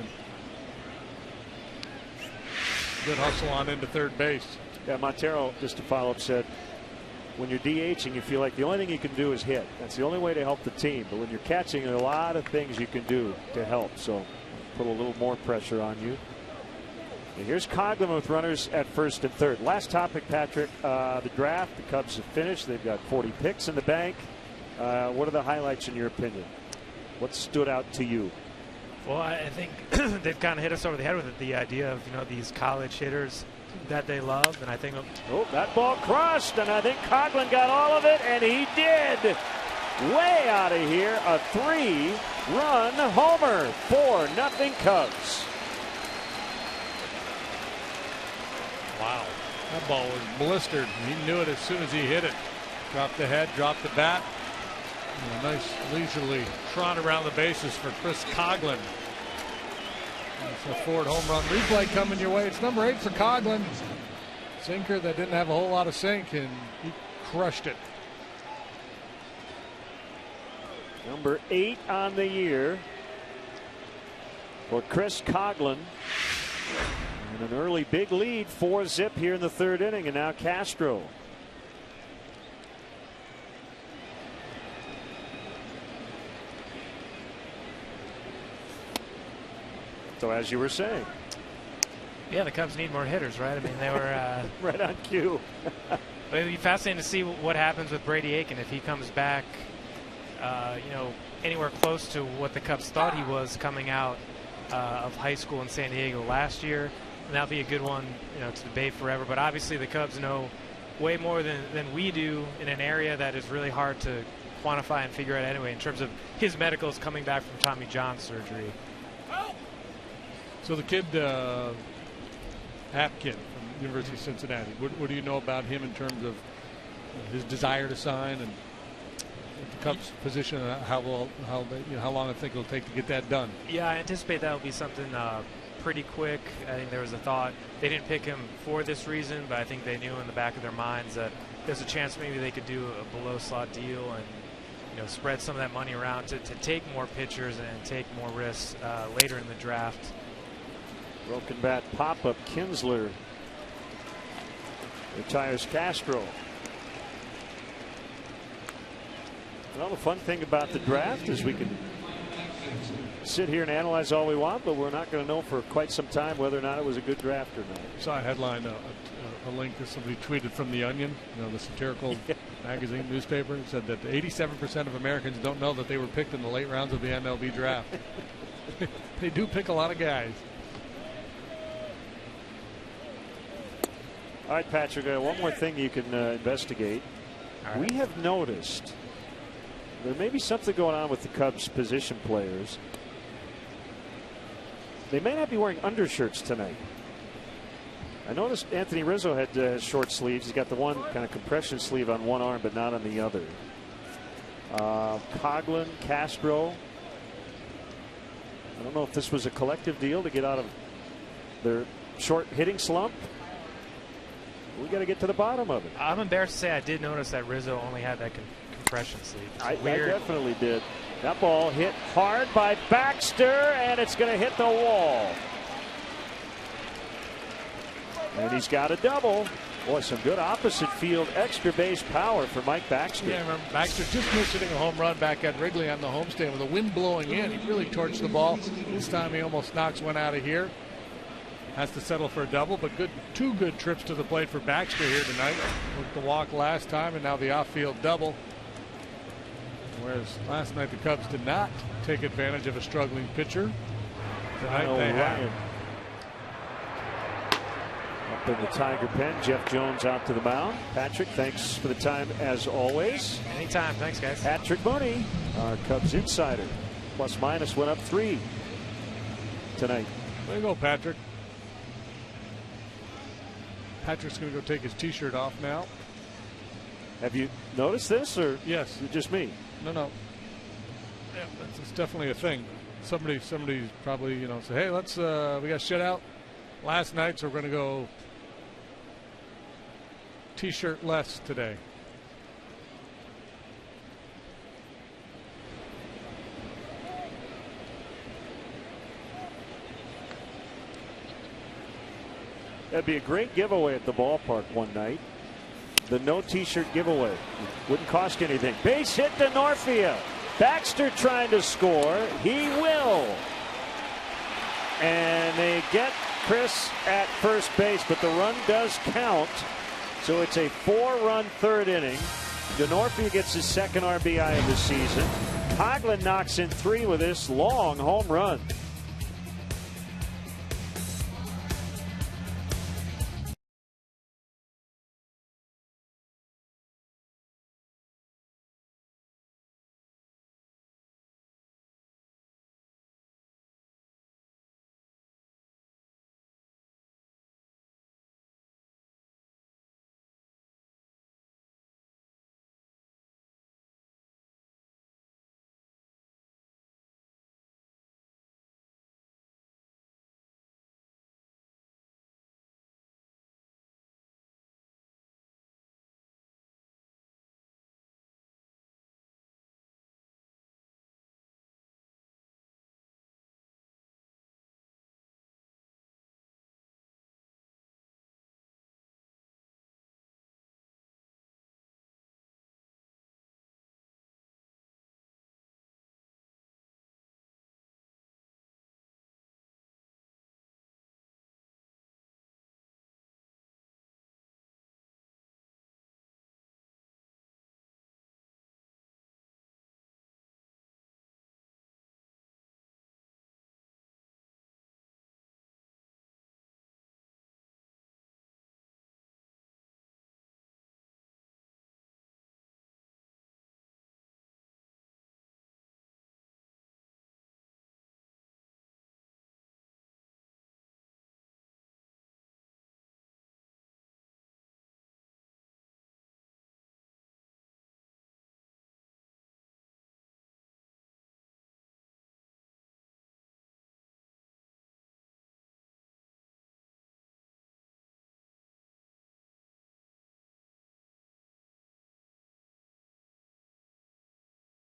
Good hustle on into third base. Yeah, Montero, just to follow up, said when you're DHing, you feel like the only thing you can do is hit. That's the only way to help the team. But when you're catching, there are a lot of things you can do to help. So put a little more pressure on you. And here's Coghlan with runners at first and third. Last topic, Patrick, the draft. The Cubs have finished. They've got 40 picks in the bank. What are the highlights in your opinion? What stood out to you? Well, I think they've kind of hit us over the head with it, the idea of, you know, these college hitters that they love, and I think that ball crushed, and I think Coghlan got all of it, and he did. Way out of here, a 3-run homer, 4-0 Cubs. Wow, that ball was blistered. He knew it as soon as he hit it. Dropped the head, dropped the bat. A nice leisurely trot around the bases for Chris Coghlan. It's a Ford home run replay coming your way. It's number 8 for Coghlan. Sinker that didn't have a whole lot of sink, and he crushed it. Number 8 on the year for Chris Coghlan. And an early big lead, 4-zip here in the third inning, and now Castro. So as you were saying. Yeah, the Cubs need more hitters, right? I mean, they were right on cue. It'll be fascinating to see what happens with Brady Aiken if he comes back, you know, anywhere close to what the Cubs thought he was coming out of high school in San Diego last year. And that'll be a good one, you know, to debate forever. But obviously the Cubs know way more than we do in an area that is really hard to quantify and figure out anyway in terms of his medicals coming back from Tommy John surgery. So the kid, Hapkin from University of Cincinnati, what do you know about him in terms of his desire to sign and the Cubs' position? How long I think it'll take to get that done? Yeah, I anticipate that will be something pretty quick. I think there was a thought they didn't pick him for this reason, but I think they knew in the back of their minds that there's a chance maybe they could do a below slot deal and, you know, spread some of that money around to take more pitchers and take more risks later in the draft. Broken bat pop-up. Kinsler retires Castro. Well, the fun thing about the draft is we can sit here and analyze all we want, but we're not going to know for quite some time whether or not it was a good draft or not. I saw a headline, a link that somebody tweeted from The Onion, you know, the satirical magazine newspaper. It said that 87% of Americans don't know that they were picked in the late rounds of the MLB draft. They do pick a lot of guys. All right, Patrick, one more thing you can investigate. Right. We have noticed there may be something going on with the Cubs position players. They may not be wearing undershirts tonight. I noticed Anthony Rizzo had short sleeves. He's got the one kind of compression sleeve on one arm, but not on the other. Coghlan, Castro. I don't know if this was a collective deal to get out of their short hitting slump. We got to get to the bottom of it. I'm embarrassed to say I did notice that Rizzo only had that compression sleeve. I definitely did. That ball hit hard by Baxter, and it's going to hit the wall. And he's got a double. Boy, some good opposite field extra base power for Mike Baxter. Yeah, I remember Baxter just missed hitting a home run back at Wrigley on the homestand with the wind blowing in. He really torched the ball. This time he almost knocks one out of here. Has to settle for a double, but two good trips to the plate for Baxter here tonight. With the walk last time and now the off-field double. Whereas last night the Cubs did not take advantage of a struggling pitcher. Tonight they have. Up in the Tiger pen, Jeff Jones out to the mound. Patrick, thanks for the time as always. Anytime, thanks guys. Patrick Mooney, our Cubs insider. Plus minus went up 3 tonight. There you go, Patrick. Patrick's going to go take his t-shirt off now. Have you noticed this, or yes, just me? No. Yeah, it's definitely a thing. Somebody's probably, you know, say, hey, let's we got shut out last night, so we're going to go T-shirt less today. That'd be a great giveaway at the ballpark one night. The no T-shirt giveaway. Wouldn't cost anything. Base hit to Norfia. Baxter trying to score. He will. And they get Chris at first base, but the run does count. So it's a 4-run third inning. Denorfia gets his second RBI of the season. Coghlan knocks in 3 with this long home run.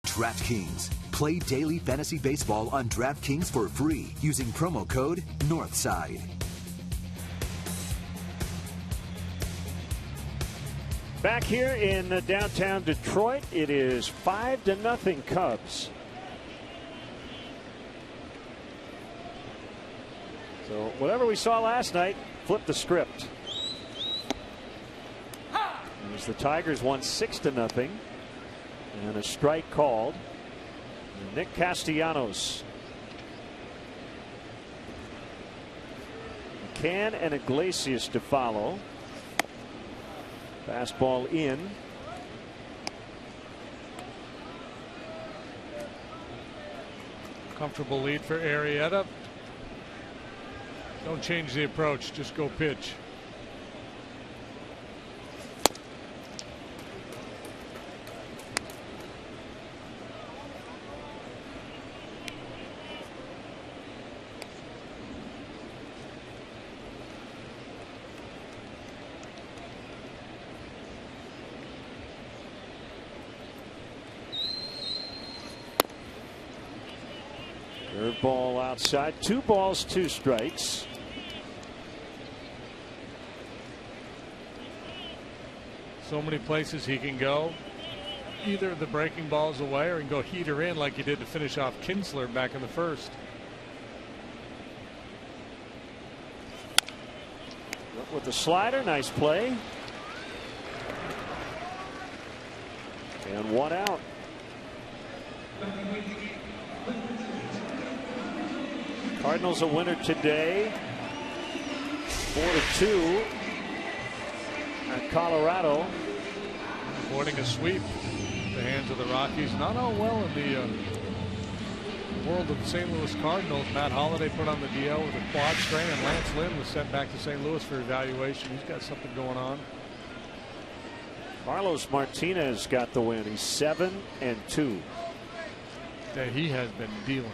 DraftKings. Play daily fantasy baseball on DraftKings for free using promo code Northside. Back here in downtown Detroit, it is 5-0 Cubs. So whatever we saw last night, flip the script. As the Tigers won 6-0. And a strike called. Nick Castellanos. McCann and Iglesias to follow. Fastball in. Comfortable lead for Arrieta. Don't change the approach, just go pitch. Ball outside. 2 balls, 2 strikes. So many places he can go. Either the breaking balls away or he can go heater in like he did to finish off Kinsler back in the first. With the slider, nice play. And 1 out. Cardinals a winner today, 4-2 at Colorado. Avoiding a sweep at the hands of the Rockies. Not all well in the world of the St. Louis Cardinals. Matt Holliday put on the DL with a quad strain, and Lance Lynn was sent back to St. Louis for evaluation. He's got something going on. Carlos Martinez got the win. He's 7-2. that he has been dealing.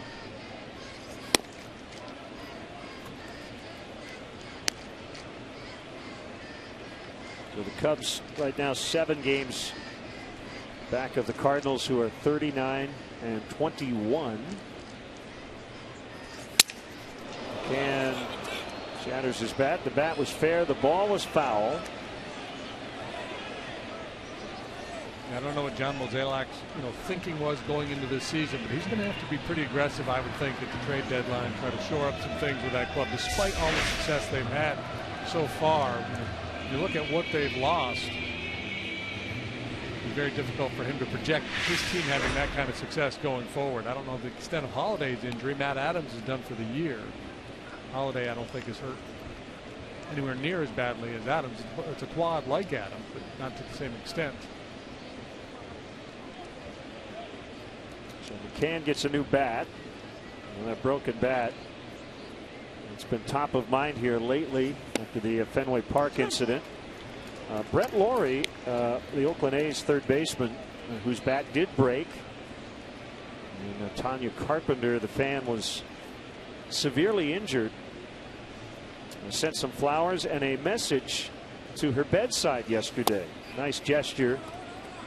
So the Cubs right now 7 games back of the Cardinals, who are 39 and 21. McCann shatters his bat. The bat was fair. The ball was foul. I don't know what John Mozeliak's thinking was going into this season, but he's going to have to be pretty aggressive, I would think, at the trade deadline, try to shore up some things with that club, despite all the success they've had so far. You look at what they've lost, it's very difficult for him to project his team having that kind of success going forward. I don't know the extent of Holiday's injury. Matt Adams is done for the year. Holiday, I don't think, is hurt anywhere near as badly as Adams. It's a quad like Adams, but not to the same extent. So McCann gets a new bat. And that broken bat, it's been top of mind here lately after the Fenway Park incident. Brett Laurie, the Oakland A's third baseman, whose bat did break. And Tanya Carpenter, the fan, was severely injured. Sent some flowers and a message to her bedside yesterday. Nice gesture.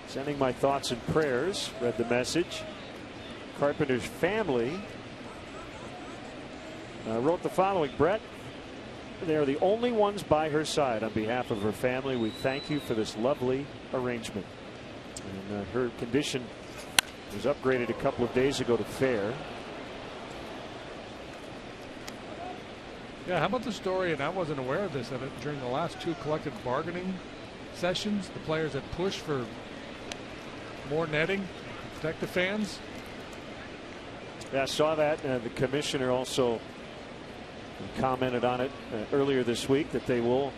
Sending my thoughts and prayers, read the message. Carpenter's family wrote the following: Brett, they are the only ones by her side. On behalf of her family, we thank you for this lovely arrangement. And her condition was upgraded a couple of days ago to fair. Yeah, how about the story, and I wasn't aware of this, during the last 2 collective bargaining sessions, the players had pushed for more netting to protect the fans. Yeah, I saw that. The commissioner also commented on it earlier this week, that they will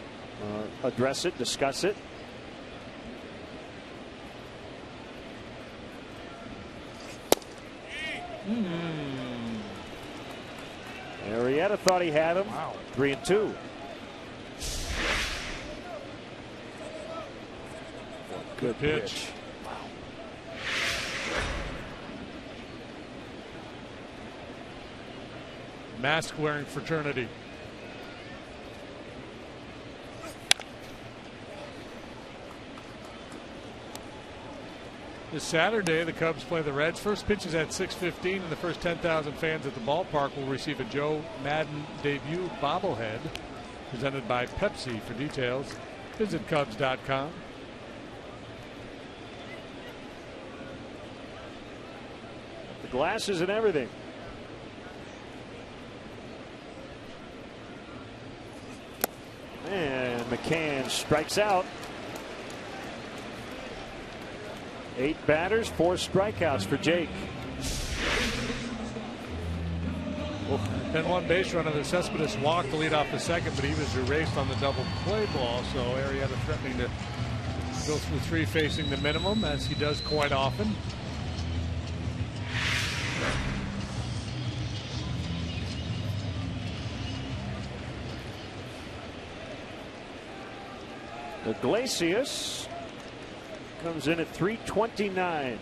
address it, discuss it. Arietta thought he had him. Wow. 3-2. Good pitch. Wow. Mask wearing fraternity. This Saturday, the Cubs play the Reds. First pitch is at 6:15, and the first 10,000 fans at the ballpark will receive a Joe Madden debut bobblehead presented by Pepsi. For details, visit Cubs.com. The glasses and everything. And McCann strikes out. 8 batters, 4 strikeouts for Jake. Then 1 base runner. The Cespedes walked to lead off the second, but he was erased on the double play ball. So Arietta threatening to go through 3 facing the minimum, as he does quite often. Iglesias comes in at 329.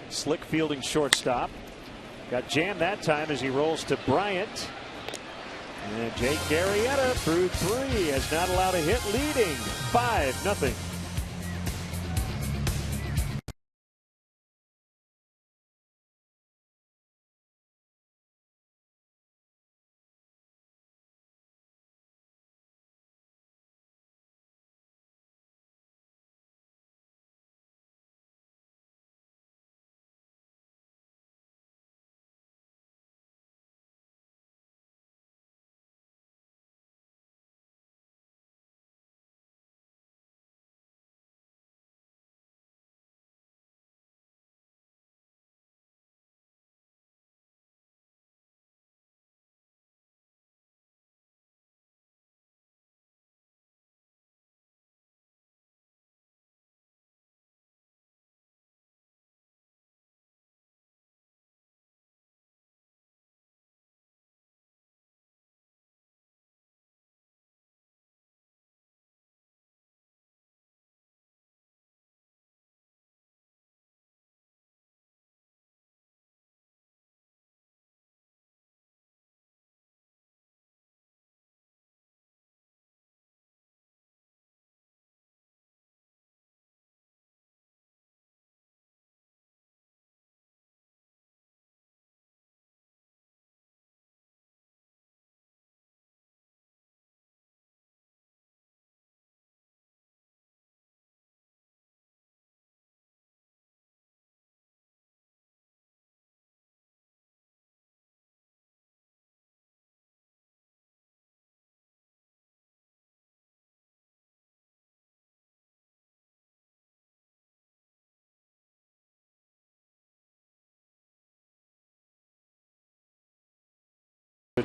Slick fielding shortstop. Got jammed that time as he rolls to Bryant. And Jake Arrieta through 3 has not allowed a hit, leading 5-0.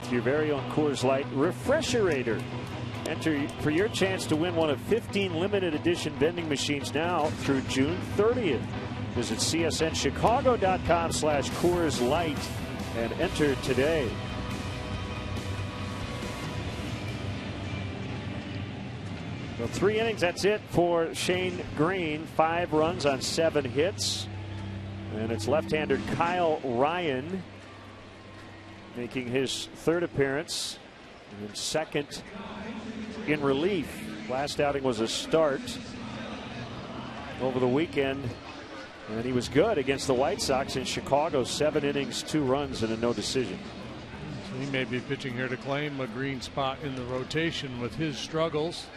with your very own Coors Light Refresherator. Enter for your chance to win one of 15 limited edition vending machines now through June 30th. Visit csnchicago.com/Coors Light and enter today. So 3 innings, that's it for Shane Green. 5 runs on 7 hits. And it's left-hander Kyle Ryan making his 3rd appearance and 2nd in relief. Last outing was a start over the weekend, and he was good against the White Sox in Chicago. 7 innings, 2 runs, and a no decision. So he may be pitching here to claim a green spot in the rotation with his struggles.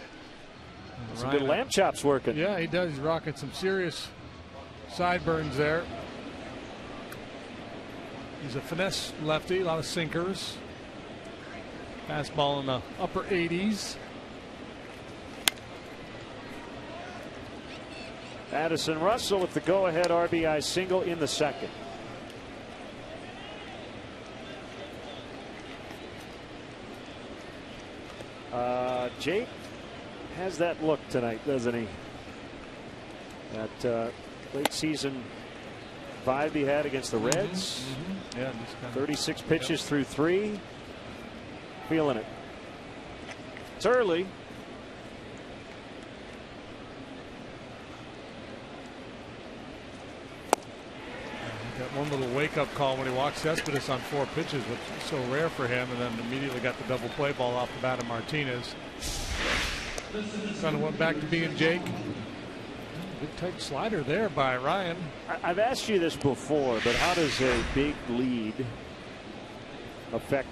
Some good lamb chops working. Yeah, he does. He's rocking some serious sideburns there. He's a finesse lefty, a lot of sinkers. Fastball in the upper 80s. Addison Russell with the go-ahead RBI single in the 2nd. Jake has that look tonight, doesn't he? That late season vibe he had against the Reds. Yeah, 36 pitches through 3. Feeling it. It's early. Got one little wake-up call when he walked Cespedes on 4 pitches, which is so rare for him, and then immediately got the double play ball off the bat of Martinez. Kind of went back to being Jake. Good tight slider there by Ryan. I've asked you this before, but how does a big lead affect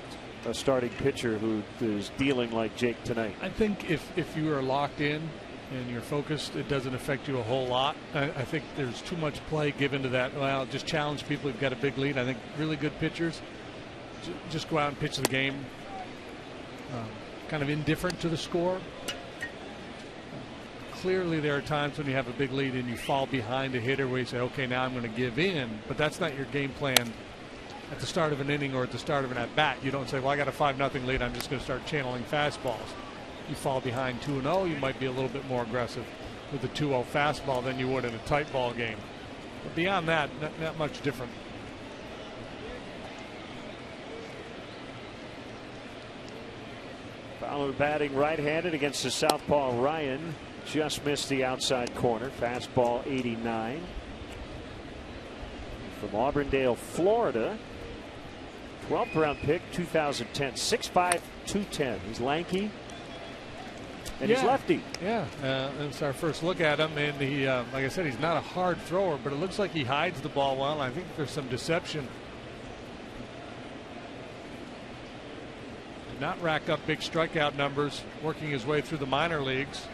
a starting pitcher who is dealing like Jake tonight? I think if you are locked in and you're focused, it doesn't affect you a whole lot. I think there's too much play given to that. Well, just challenge people who've got a big lead. I think really good pitchers just go out and pitch the game kind of indifferent to the score. Clearly there are times when you have a big lead and you fall behind a hitter where you say, okay, now I'm going to give in, but that's not your game plan at the start of an inning or at the start of an at-bat. You don't say, well, I got a 5-0 lead, I'm just going to start channeling fastballs. You fall behind 2-0, you might be a little bit more aggressive with a 2-0 fastball than you would in a tight ball game. But beyond that, not much different. Fowler batting right-handed against the southpaw Ryan. Just missed the outside corner. Fastball 89. From Auburndale, Florida. 12th round pick, 2010. 6'5", 210. He's lanky. And he's lefty. Yeah, that's our first look at him. And he, like I said, he's not a hard thrower, but it looks like he hides the ball well. I think there's some deception. Did not rack up big strikeout numbers working his way through the minor leagues.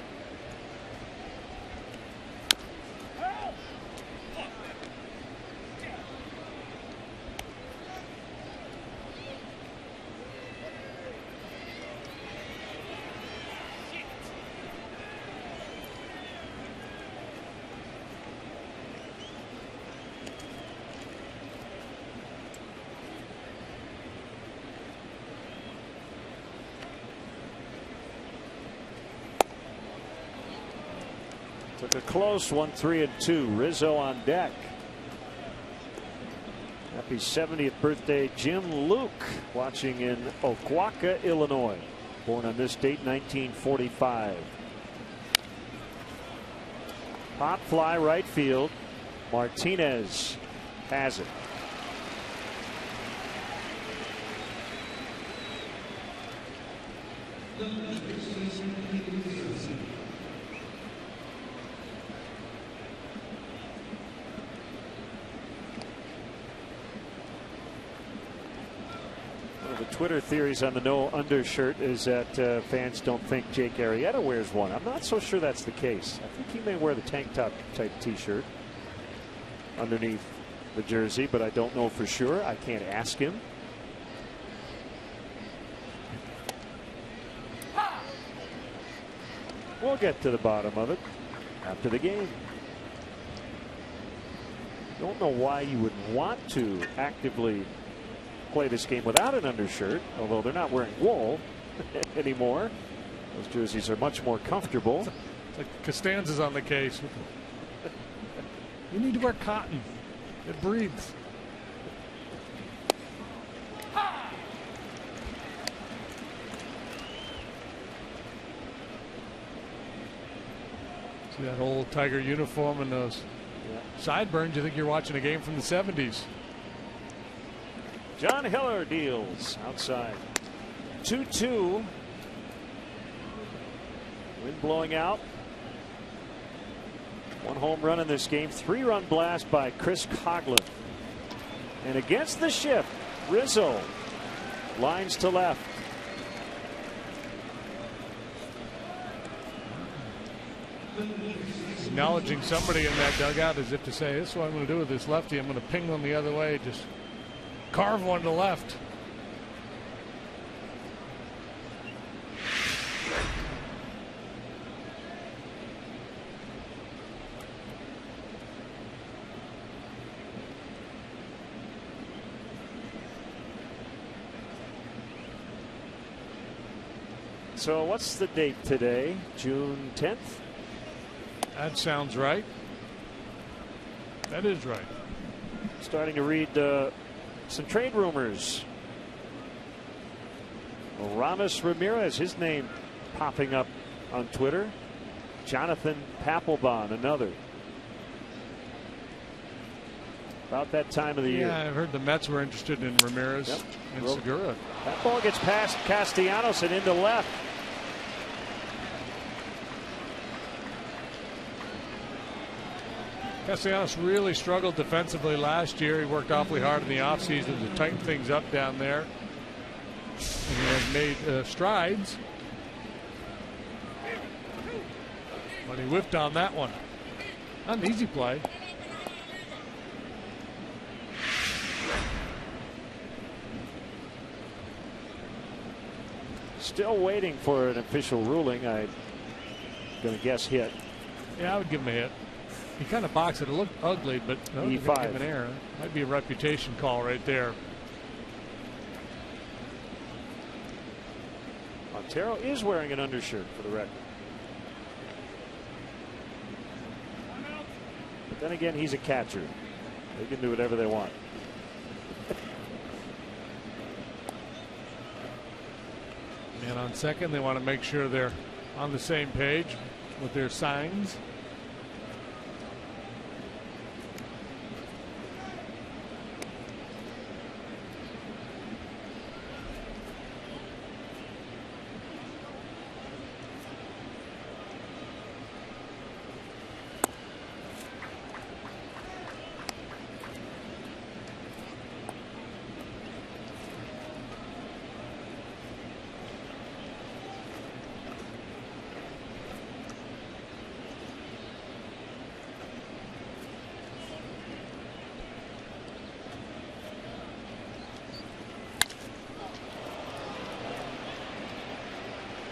Took a close 1-3-2. Rizzo on deck. Happy 70th birthday, Jim Luke, watching in Oquawka, Illinois. Born on this date, 1945. Pop fly right field. Martinez has it. Twitter theories on the no undershirt is that fans don't think Jake Arrieta wears one. I'm not so sure that's the case. I think he may wear the tank top type t-shirt underneath the jersey, but I don't know for sure. I can't ask him. We'll get to the bottom of it after the game. Don't know why you would want to actively play this game without an undershirt, although they're not wearing wool anymore. Those jerseys are much more comfortable. It's like Costanza's on the case. You need to wear cotton. It breathes. See that old Tiger uniform and those sideburns? You think you're watching a game from the 70s. John Hiller deals outside. 2-2. Wind blowing out. 1 home run in this game. 3-run blast by Chris Coughlin. And against the shift, Rizzo lines to left. Acknowledging somebody in that dugout as if to say, this is what I'm going to do with this lefty. I'm going to ping one the other way. Just carve one to left. So what's the date today? June 10th? That sounds right. That is right. Starting to read some trade rumors. Aramis Ramirez, his name popping up on Twitter. Jonathan Papelbon, another. About that time of the year. Yeah, I've heard the Mets were interested in Ramirez and Segura. That ball gets past Castellanos and into left. Castellanos really struggled defensively last year. He worked awfully hard in the offseason to tighten things up down there. And he has made strides. But he whiffed on that one. Not an easy play. Still waiting for an official ruling. I'm going to guess hit. Yeah, I would give him a hit. He kind of boxed it. It looked ugly, but no, E5. give him an error. Might be a reputation call right there. Montero is wearing an undershirt for the record. But then again, he's a catcher. They can do whatever they want. And on second, they want to make sure they're on the same page with their signs.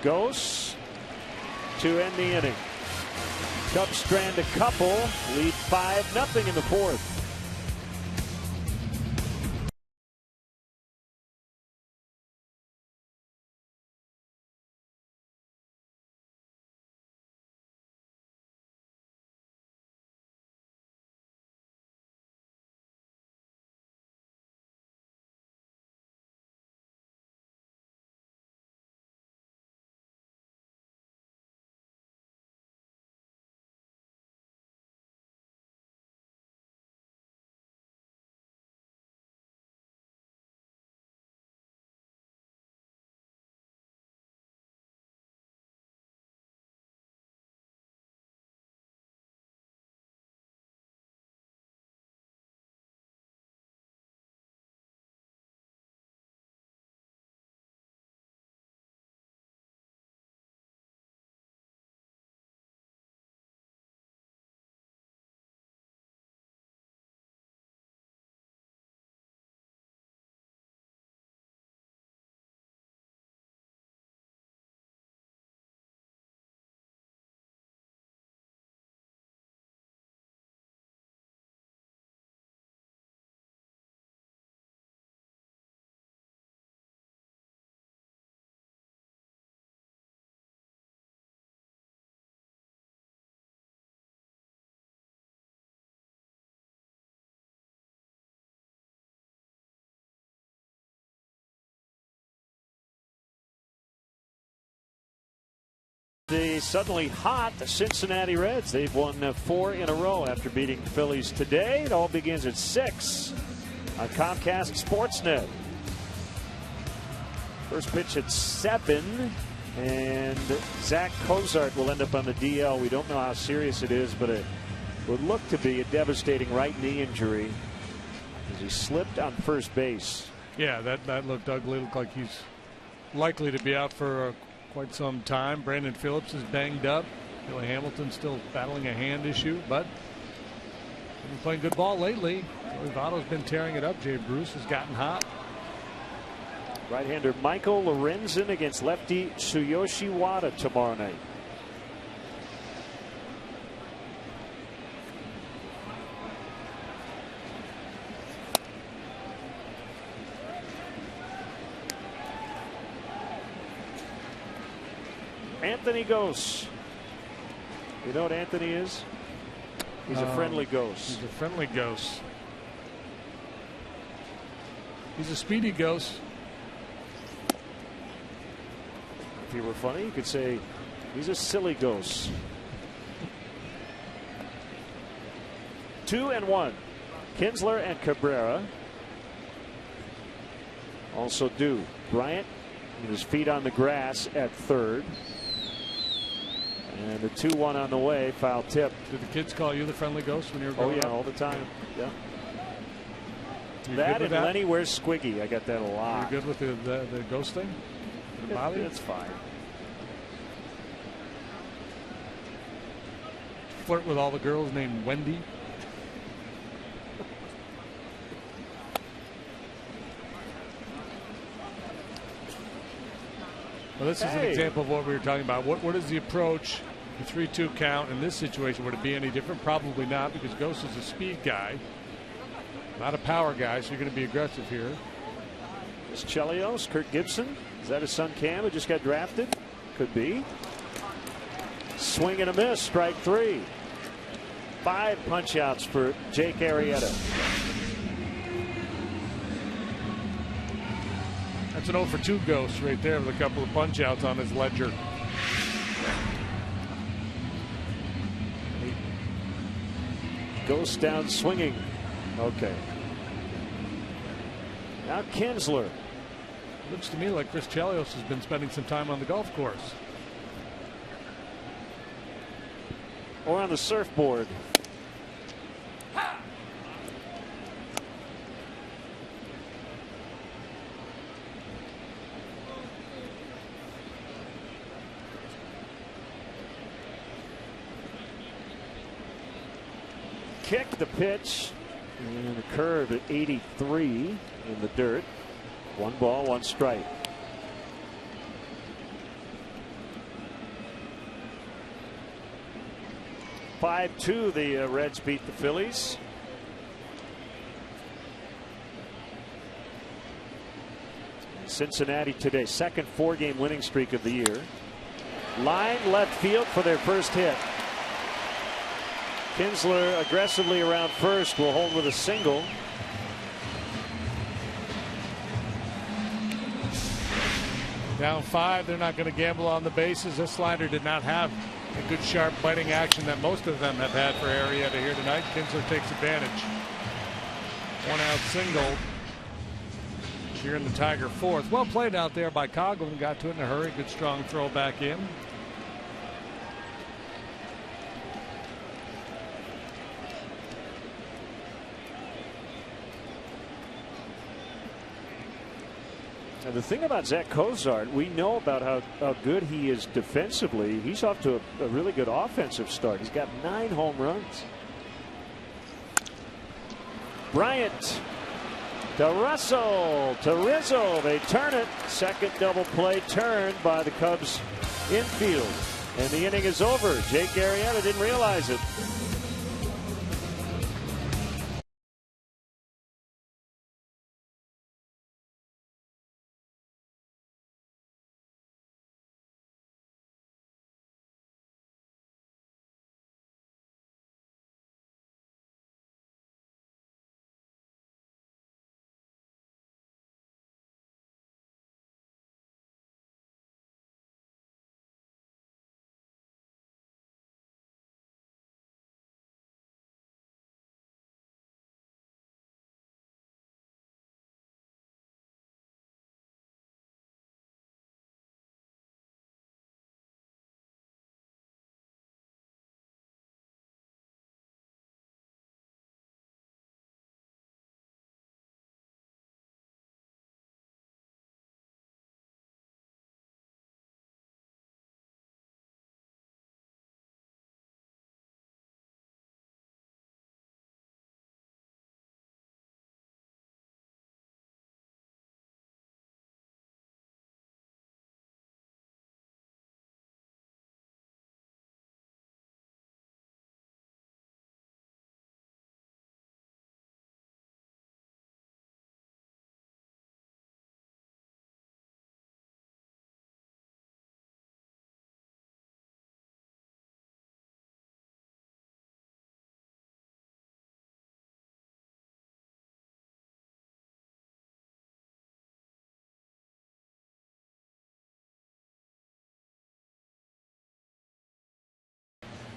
Goes to end the inning. Cubs strand a couple, lead 5-0 in the fourth. the suddenly hot Cincinnati Reds. They've won 4 in a row after beating the Phillies today. It all begins at 6 on Comcast Sportsnet. First pitch at 7, and Zach Cozart will end up on the DL. We don't know how serious it is, but it would look to be a devastating right knee injury as he slipped on first base. Yeah, that looked ugly. Looked like he's likely to be out for quite some time. Brandon Phillips is banged up. Billy Hamilton's still battling a hand issue, but he's been playing good ball lately. Votto's been tearing it up. Jay Bruce has gotten hot. Right-hander Michael Lorenzen against lefty Tsuyoshi Wada tomorrow night. Anthony Gose. You know what Anthony is? He's a friendly ghost. He's a friendly ghost. He's a speedy ghost. If he were funny, you could say he's a silly ghost. 2-1. Kinsler and Cabrera. Also due. Bryant with his feet on the grass at third. And the 2-1 on the way. Foul tip. Did the kids call you the friendly ghost when you were growing up? Oh, yeah, all the time. Yeah. You that and Lenny, where's Squiggy? I got that a lot. You're good with the ghost thing? Did it bother you? That's fine. Flirt with all the girls named Wendy? Well, this is an example of what we were talking about. What is the approach? The 3-2 count in this situation, would it be any different? Probably not, because Ghost is a speed guy, not a power guy, so you're going to be aggressive here. Is Chelios, Kirk Gibson? Is that his son Cam who just got drafted? Could be. Swing and a miss, strike 3. 5 punch outs for Jake Arrieta. That's an 0 for 2 Ghost right there with a couple of punch outs on his ledger. Ghost down swinging. Okay. Now Kinsler. Looks to me like Chris Chelios has been spending some time on the golf course. Or on the surfboard. Kick the pitch and a curve at 83 in the dirt. 1 ball, 1 strike. (5-2) the Reds beat the Phillies. Cincinnati today, second 4-game winning streak of the year. Line left field for their first hit. Kinsler aggressively around first, will hold with a single. Down 5, they're not going to gamble on the bases. This slider did not have a good sharp biting action that most of them have had for Arietta here tonight. Kinsler takes advantage. 1 out single here in the Tiger 4th. Well played out there by Coughlin. Got to it in a hurry. Good strong throw back in. And the thing about Zach Cozart, we know about how good he is defensively. He's off to a really good offensive start. He's got 9 home runs. Bryant to Russell to Rizzo. They turn it. Second double play turned by the Cubs infield. And the inning is over. Jake Arrieta didn't realize it.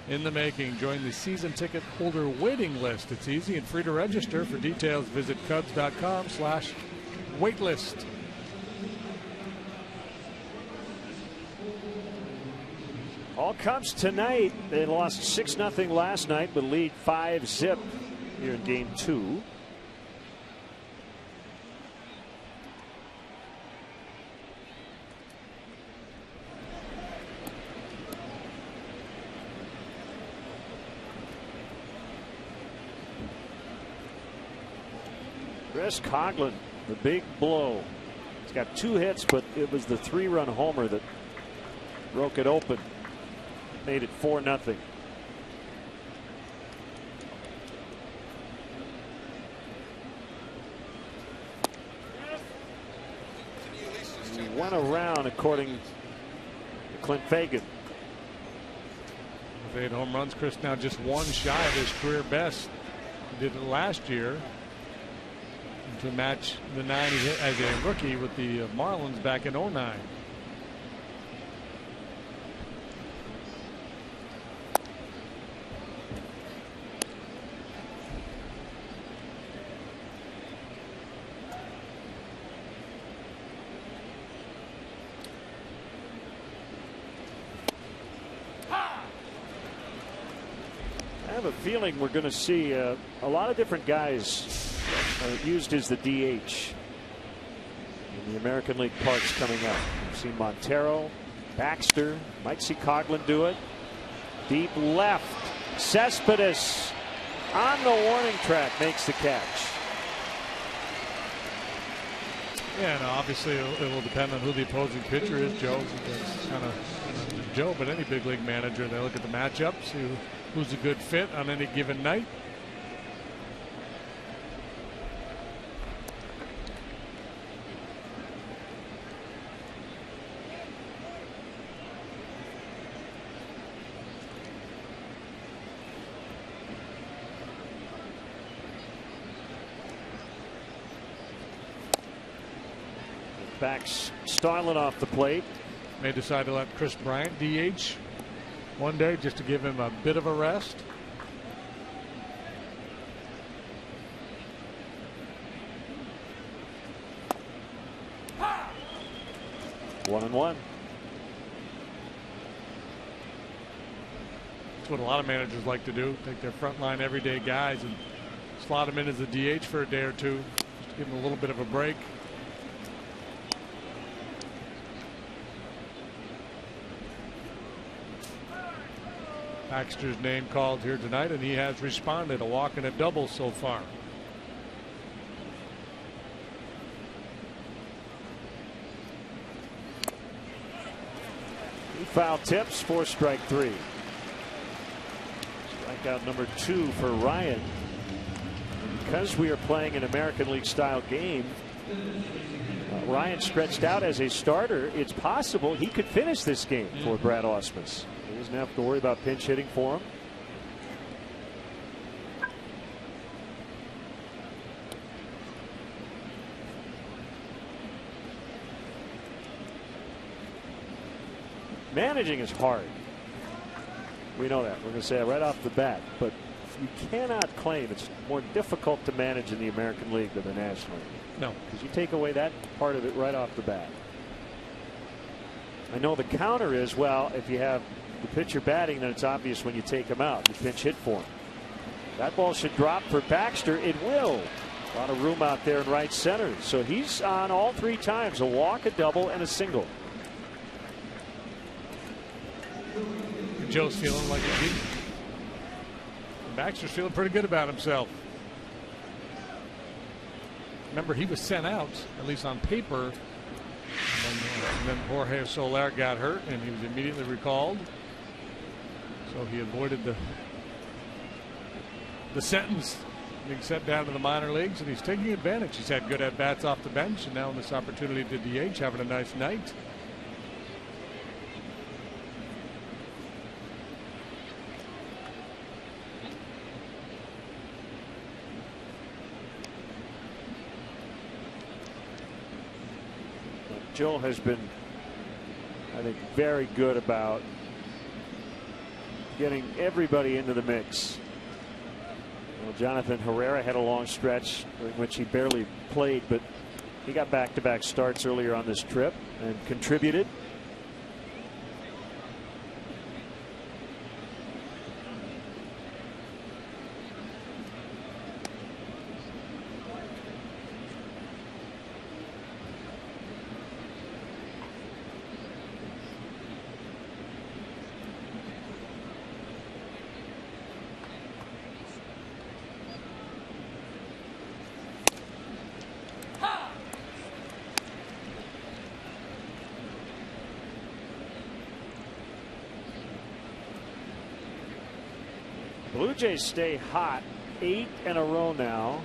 in the making. Join the season ticket holder waiting list. It's easy and free to register. For details, visit Cubs.com/waitlist. All Cubs tonight. They lost 6-0 last night, but lead 5-zip here in Game 2. Chris Coghlan, the big blow. He's got 2 hits, but it was the 3-run homer that broke it open. Made it 4-0. He went around, according to Clint Fagan. With 8 home runs, Chris now just 1 shy of his career best. He did it last year to match the 9 he hit as a rookie with the Marlins back in 2009. I have a feeling we're going to see a lot of different guys used as the DH in the American League parks coming up. We've seen Montero, Baxter, might see Coghlan do it. Deep left, Cespedes on the warning track makes the catch. Yeah, and obviously it will depend on who the opposing pitcher is, Joe. That's kind of Joe, but any big league manager, they look at the matchups, see who's a good fit on any given night. Backs Starlin off the plate. May decide to let Chris Bryant DH one day just to give him a bit of a rest. One and one. That's what a lot of managers like to do. Take their frontline everyday guys and slot them in as a DH for a day or two. Just to give them a little bit of a break. Baxter's name called here tonight, and he has responded. A walk and a double so far. Foul tips, 4 strike 3. Strikeout number 2 for Ryan. And because we are playing an American League style game, Ryan stretched out as a starter. It's possible he could finish this game for Brad Ausmus. He doesn't have to worry about pinch hitting for him. Managing is hard. We know that. We're going to say it right off the bat. But you cannot claim it's more difficult to manage in the American League than the National League. No. Because you take away that part of it right off the bat. I know the counter is, well, if you have the pitcher batting, then it's obvious when you take him out. You pinch hit for him. That ball should drop for Baxter. It will. A lot of room out there in right center. So he's on all 3 times. A walk, a double, and a single. Joe's feeling like a beat. Baxter's feeling pretty good about himself. Remember, he was sent out, at least on paper. And then Jorge Soler got hurt, and he was immediately recalled. So he avoided the sentence, being sent down to the minor leagues, and he's taking advantage. He's had good at-bats off the bench, and now in this opportunity to DH, having a nice night. Joe has been, I think, very good about getting everybody into the mix. Well, Jonathan Herrera had a long stretch during which he barely played, but he got back-to-back starts earlier on this trip and contributed. Blue Jays stay hot, 8 in a row now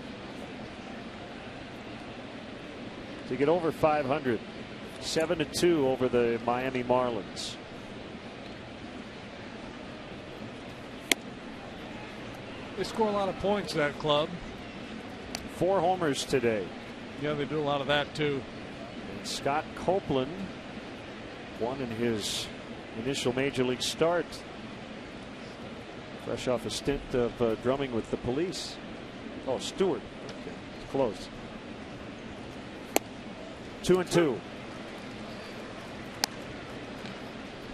to get over 500. 7-2 over the Miami Marlins. They score a lot of points, that club. 4 homers today. Yeah, they do a lot of that too. And Scott Copeland won in his initial major league start. Fresh off a stint of drumming with the police. Oh, Stewart. Okay. Close. 2-2.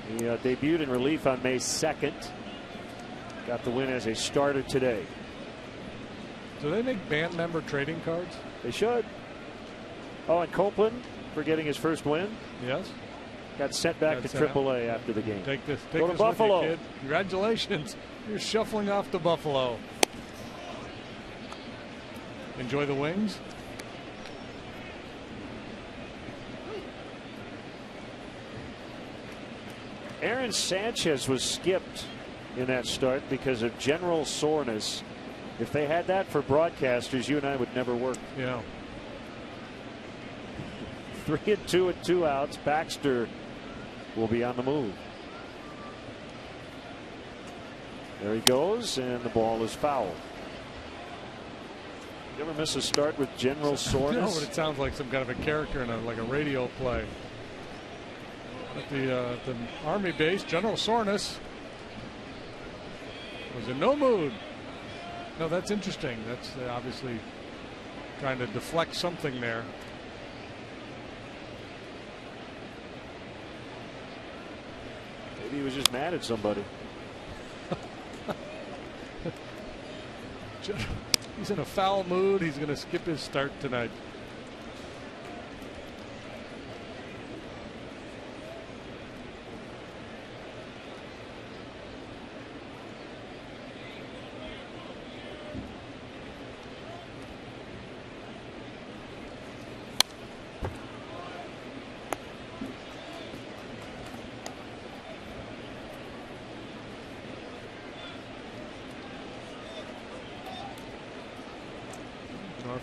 He debuted in relief on May 2nd. Got the win as a starter today. Do they make band member trading cards? They should. Oh, and Copeland for getting his first win. Yes. Got sent back to AAA after the game. Take this. Go to Buffalo. With you, kid. Congratulations. You're shuffling off to Buffalo. Enjoy the wings. Aaron Sanchez was skipped in that start because of general soreness. If they had that for broadcasters, you and I would never work. Yeah. 3-2 with 2 outs. Baxter will be on the move. There he goes, and the ball is fouled. You ever miss a start with general soreness? No, but it sounds like some kind of a character in like a radio play. At the Army base, General Soreness was in no mood. No, that's interesting. That's obviously trying to deflect something there. Maybe he was just mad at somebody. He's in a foul mood. He's going to skip his start tonight.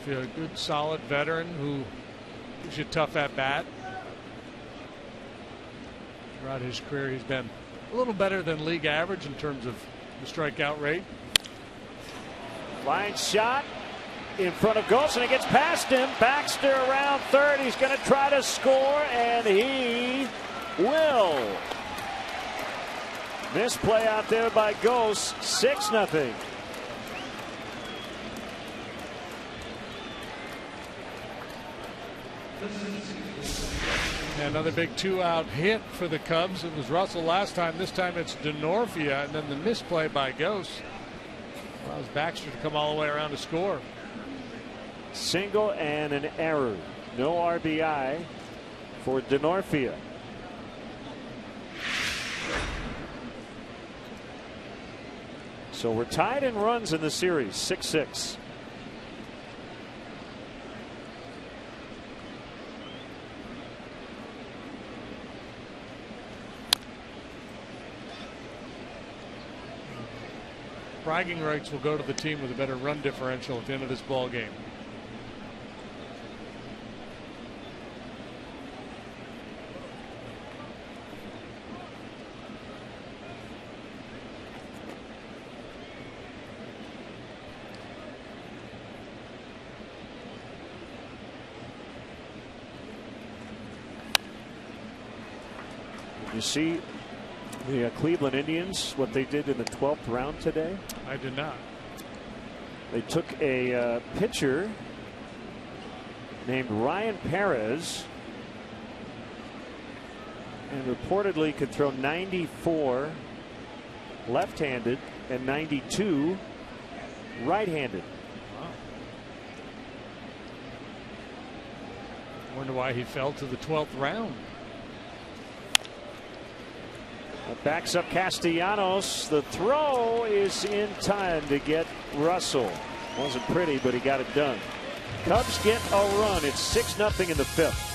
A good solid veteran who gives you a tough at bat. Throughout his career he's been a little better than league average in terms of the strikeout rate. Line shot in front of Ghost, and it gets past him. Baxter around third. He's going to try to score, and he will. Misplay out there by Ghost. 6-0. Another big 2-out hit for the Cubs. It was Russell last time. This time it's Denorfia, and then the misplay by Ghost allows Baxter to come all the way around to score. Single and an error. No RBI for Denorfia. So we're tied in runs in the series, 6-6. Bragging rights will go to the team with a better run differential at the end of this ball game. You see the Cleveland Indians, what they did in the 12th round today? I did not. They took a pitcher named Ryan Perez, and reportedly could throw 94 left-handed and 92 right-handed. Wow. Wonder why he fell to the 12th round. Backs up Castellanos. The throw is in time to get Russell. Wasn't pretty, but he got it done. Cubs get a run. It's 6-0 in the 5th.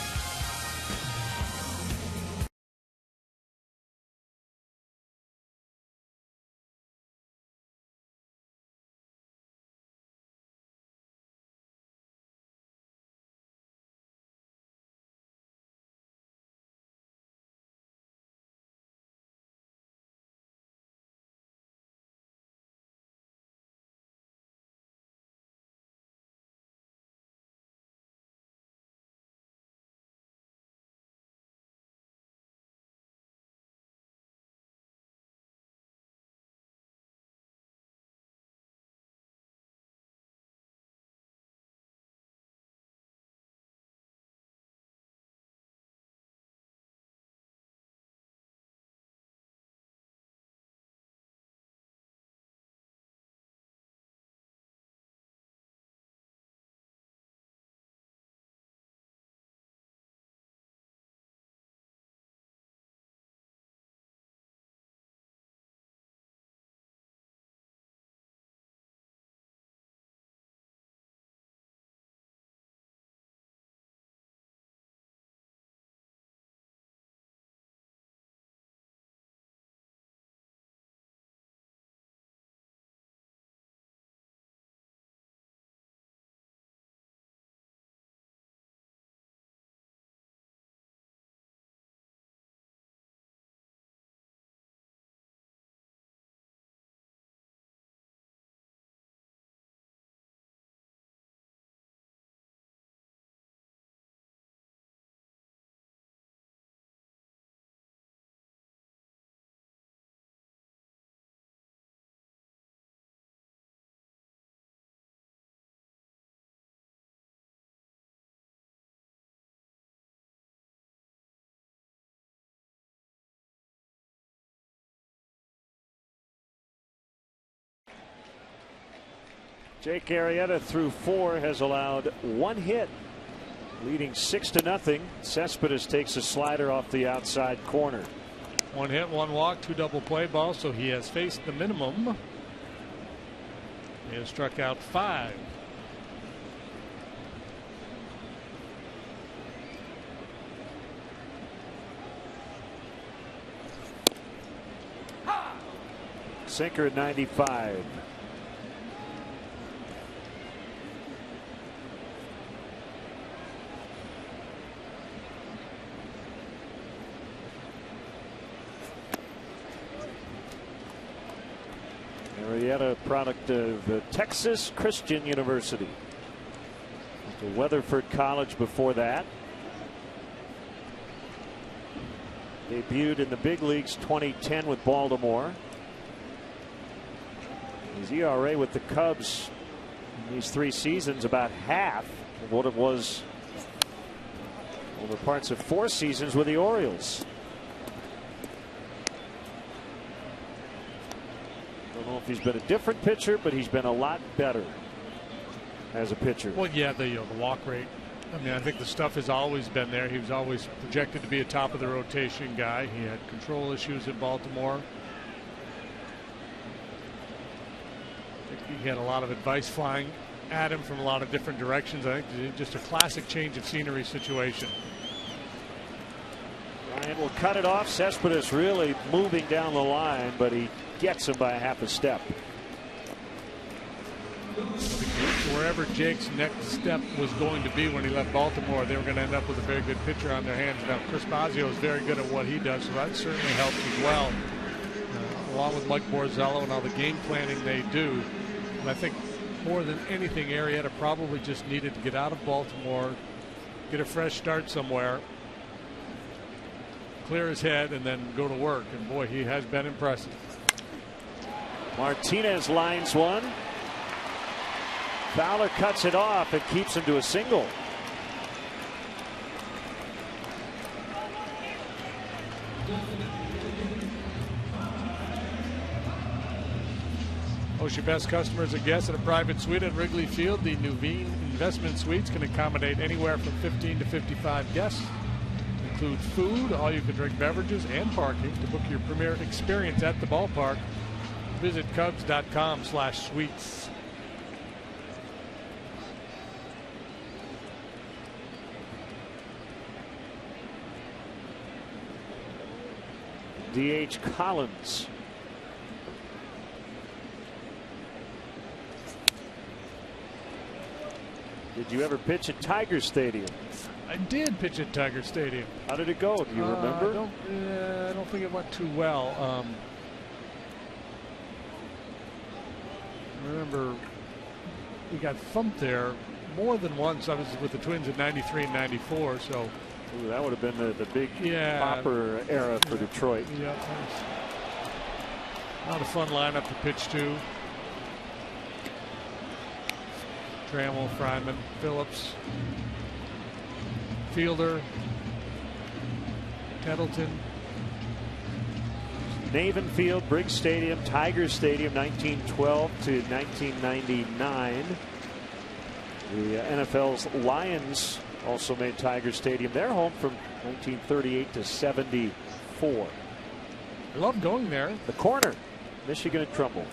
Jake Arrieta through 4 has allowed 1 hit, leading 6-0. Cespedes takes a slider off the outside corner. 1 hit, 1 walk, 2 double play balls, so he has faced the minimum. He has struck out 5. Sinker at 95. Arietta, product of Texas Christian University. Went to Weatherford College before that. Debuted in the big leagues 2010 with Baltimore. His ERA with the Cubs in these 3 seasons about half of what it was over parts of 4 seasons with the Orioles. I don't know if he's been a different pitcher, but he's been a lot better as a pitcher. Well, yeah, the walk rate. I mean, I think the stuff has always been there. He was always projected to be a top of the rotation guy. He had control issues in Baltimore. He had a lot of advice flying at him from a lot of different directions. I think just a classic change of scenery situation. Ryan will cut it off. Cespedes really moving down the line, but he gets him by a half a step. Wherever Jake's next step was going to be when he left Baltimore, they were going to end up with a very good pitcher on their hands. Now, Chris Bosio is very good at what he does, so that certainly helps as well. Along with Mike Borzello and all the game planning they do. And I think more than anything, Arietta probably just needed to get out of Baltimore, get a fresh start somewhere. clear his head, and then go to work. And boy, he has been impressive. Martinez lines one. Fowler cuts it off and keeps him to a single. Oshie Best customers and guests at a private suite at Wrigley Field. The Nuveen Investment Suites can accommodate anywhere from 15 to 55 guests. Include food, all you can drink beverages, and parking. To book your premier experience at the ballpark, visit Cubs.com/suites. DH Collins. Did you ever pitch at Tiger Stadium? I did pitch at Tiger Stadium. How did it go? Do you remember? I don't think it went too well. I remember we got thumped there more than once. I was with the Twins in '93 and '94, so. Ooh, that would have been the big popper era for Detroit. Yeah, not a fun lineup to pitch to. Trammell, Fryman, Phillips, Fielder, Kettleton. Navin Field, Briggs Stadium, Tiger Stadium, 1912 to 1999. The NFL's Lions also made Tiger Stadium their home from 1938 to 74. I love going there. The corner, Michigan and Trumbull.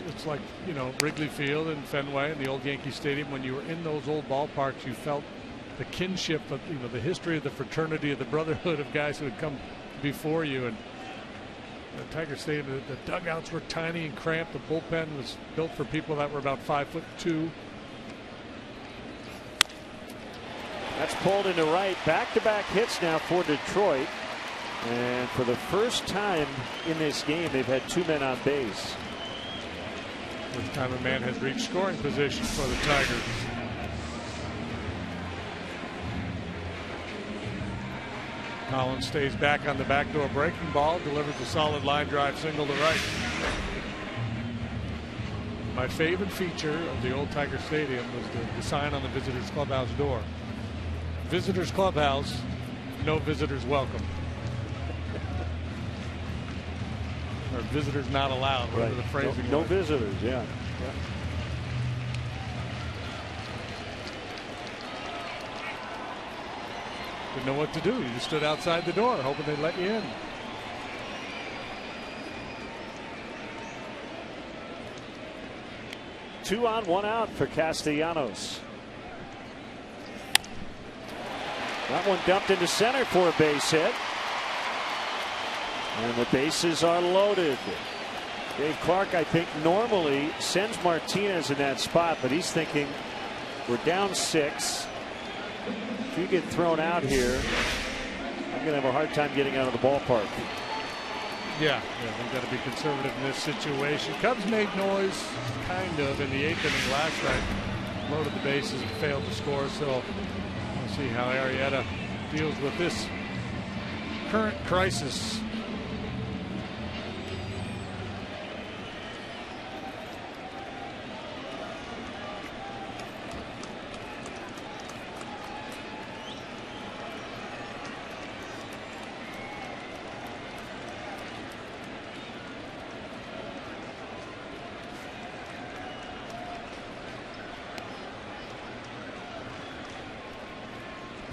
It's like, you know, Wrigley Field and Fenway and the old Yankee Stadium. When you were in those old ballparks, you felt the kinship of, you know, the history of the fraternity, of the brotherhood of guys who had come before you. And Tiger Stadium, the dugouts were tiny and cramped. The bullpen was built for people that were about 5'2". That's pulled into right. Back-to-back hits now for Detroit. And for the first time in this game, they've had two men on base. First time a man has reached scoring position for the Tigers. Collins stays back on the backdoor breaking ball, delivers a solid line drive single to right. My favorite feature of the old Tiger Stadium was the sign on the visitors clubhouse door. Visitors clubhouse, no visitors welcome. Or visitors not allowed, whatever the phrasing no was. visitors, yeah. Didn't know what to do. You just stood outside the door hoping they'd let you in. Two on, one out for Castellanos. That one dumped into center for a base hit. And the bases are loaded. Dave Clark, I think, normally sends Martinez in that spot, but he's thinking, we're down 6. If you get thrown out here, I'm going to have a hard time getting out of the ballpark. Yeah, they've got to be conservative in this situation. Cubs made noise, kind of, in the 8th inning last night. Loaded the bases and failed to score, so we'll see how Arrieta deals with this current crisis.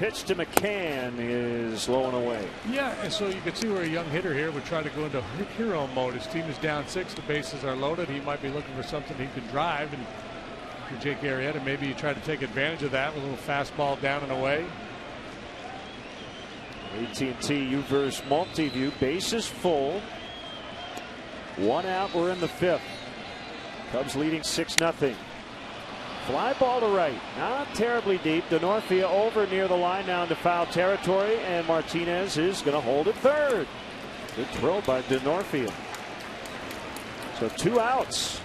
Pitch to McCann is low and away. Yeah, and so you can see where a young hitter here would try to go into hero mode. His team is down 6. The bases are loaded. He might be looking for something he can drive. And for Jake Arrieta, maybe you try to take advantage of that with a little fastball down and away. AT&T U-verse multi-view. Bases full. One out. We're in the 5th. Cubs leading 6-0. Fly ball to right, not terribly deep. Denorfia over near the line now into foul territory, and Martinez is going to hold at third. Good throw by Denorfia. So 2 outs.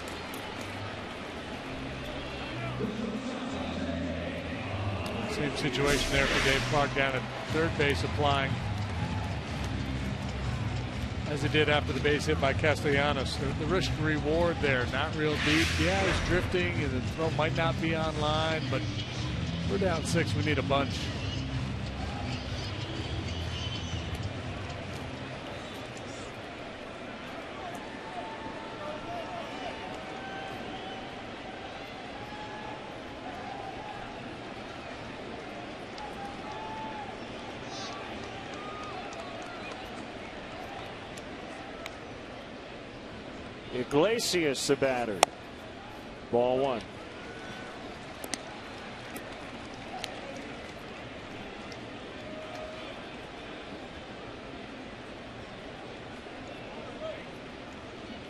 Same situation there for Dave Clark down at third base, applying as it did after the base hit by Castellanos. The risk reward there, not real deep. Yeah, he's drifting and the throw might not be on line, but we're down 6. We need a bunch. Iglesias, the batter. Ball 1.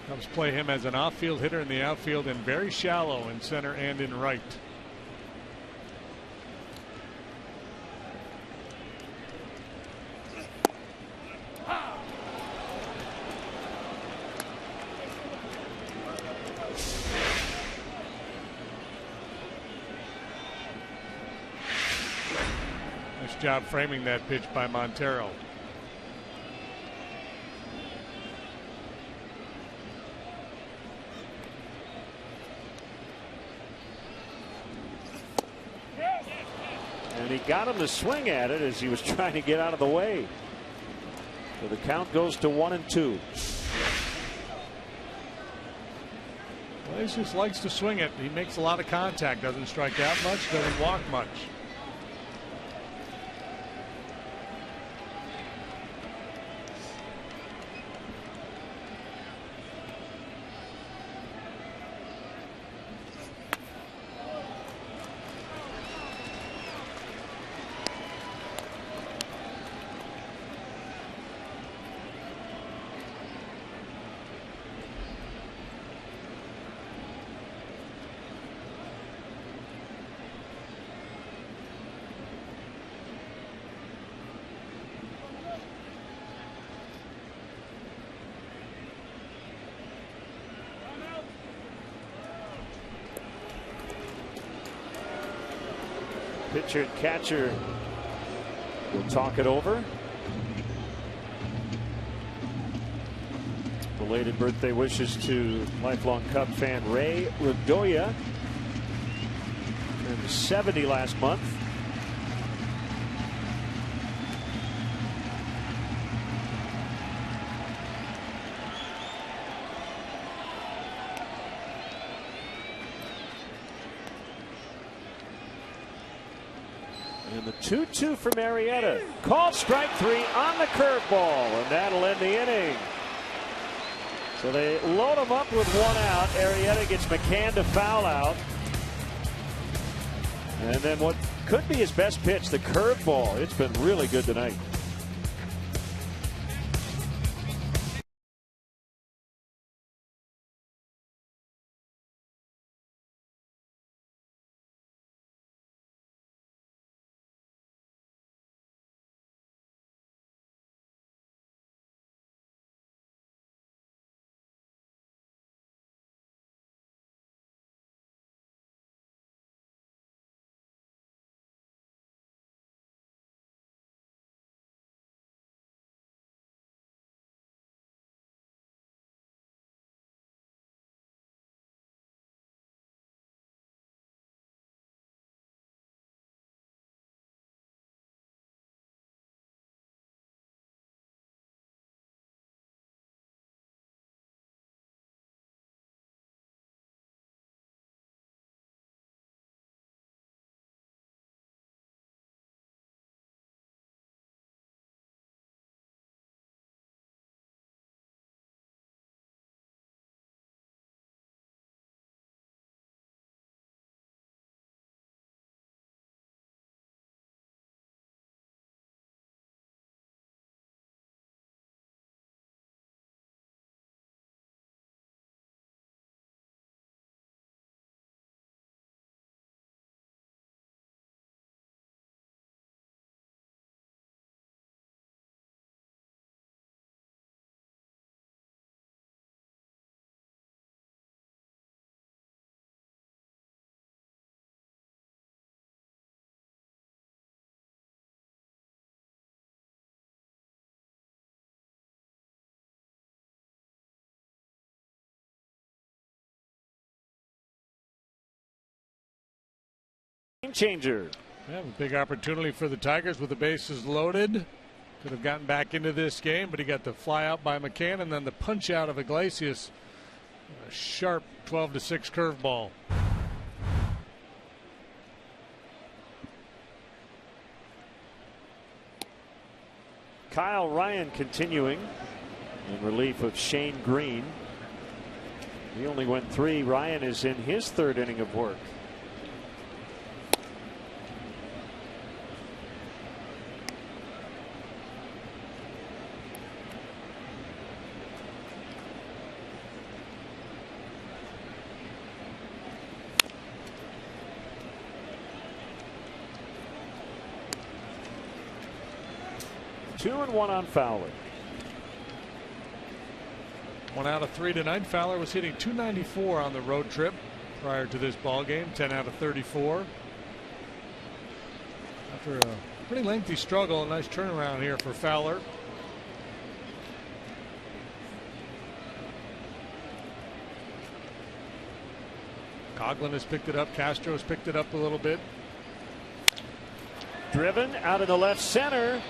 Cubs play him as an outfield hitter in the outfield and very shallow in center and in right. Job framing that pitch by Montero. And he got him to swing at it as he was trying to get out of the way. So the count goes to 1-2. Well, he just likes to swing it. He makes a lot of contact, doesn't strike out much, doesn't walk much. Pitcher and catcher will talk it over. Belated birthday wishes to lifelong Cub fan Ray Redoya. Turned 70 last month. And the 2-2 from Arietta. Called strike 3 on the curveball, and that'll end the inning. So they load him up with 1 out. Arietta gets McCann to foul out. And then what could be his best pitch, the curveball. It's been really good tonight. Changer. Yeah, a big opportunity for the Tigers with the bases loaded. Could have gotten back into this game, but he got the fly out by McCann and then the punch out of Iglesias. A sharp 12-6 curveball. Kyle Ryan continuing in relief of Shane Green. He only went 3. Ryan is in his 3rd inning of work. Two and 1 on Fowler. 1 out of 3 tonight. Fowler was hitting .294 on the road trip prior to this ball game. 10 out of 34. After a pretty lengthy struggle, a nice turnaround here for Fowler. Coughlin has picked it up. Castro has picked it up a little bit. Driven out of the left center.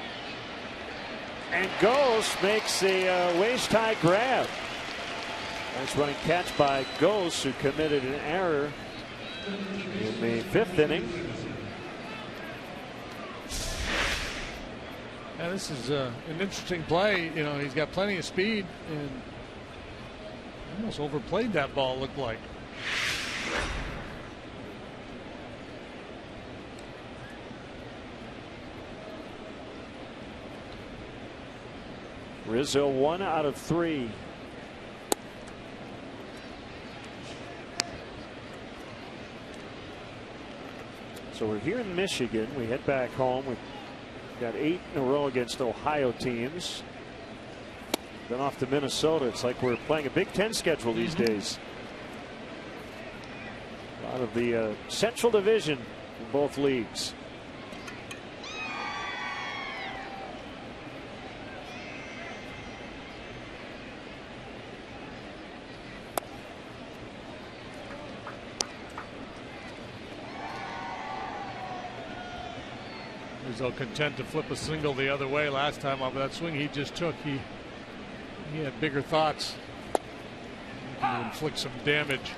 And Gose makes a waist-high grab. Nice running catch by Gose, who committed an error in the 5th inning. Yeah, this is an interesting play. You know, he's got plenty of speed and almost overplayed that ball, looked like. Rizzo 1 out of 3. So we're here in Michigan. We head back home. We've got 8 in a row against Ohio teams. Then off to Minnesota. It's like we're playing a Big Ten schedule these days. A lot of the Central Division in both leagues. Rizzo content to flip a single the other way last time off of that swing he just took. He had bigger thoughts. He can inflict some damage.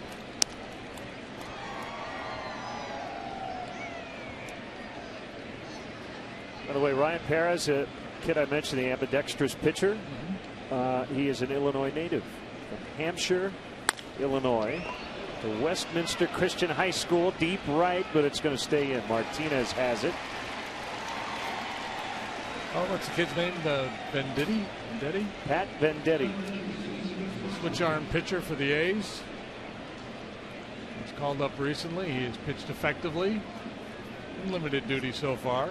By the way, Ryan Perez, a kid I mentioned, the ambidextrous pitcher. He is an Illinois native from Hampshire, Illinois. To Westminster Christian High School, deep right, but it's going to stay in. Martinez has it. Oh, what's the kid's name? Venditti? Pat Venditti. Switch arm pitcher for the A's. He's called up recently. He has pitched effectively. In limited duty so far.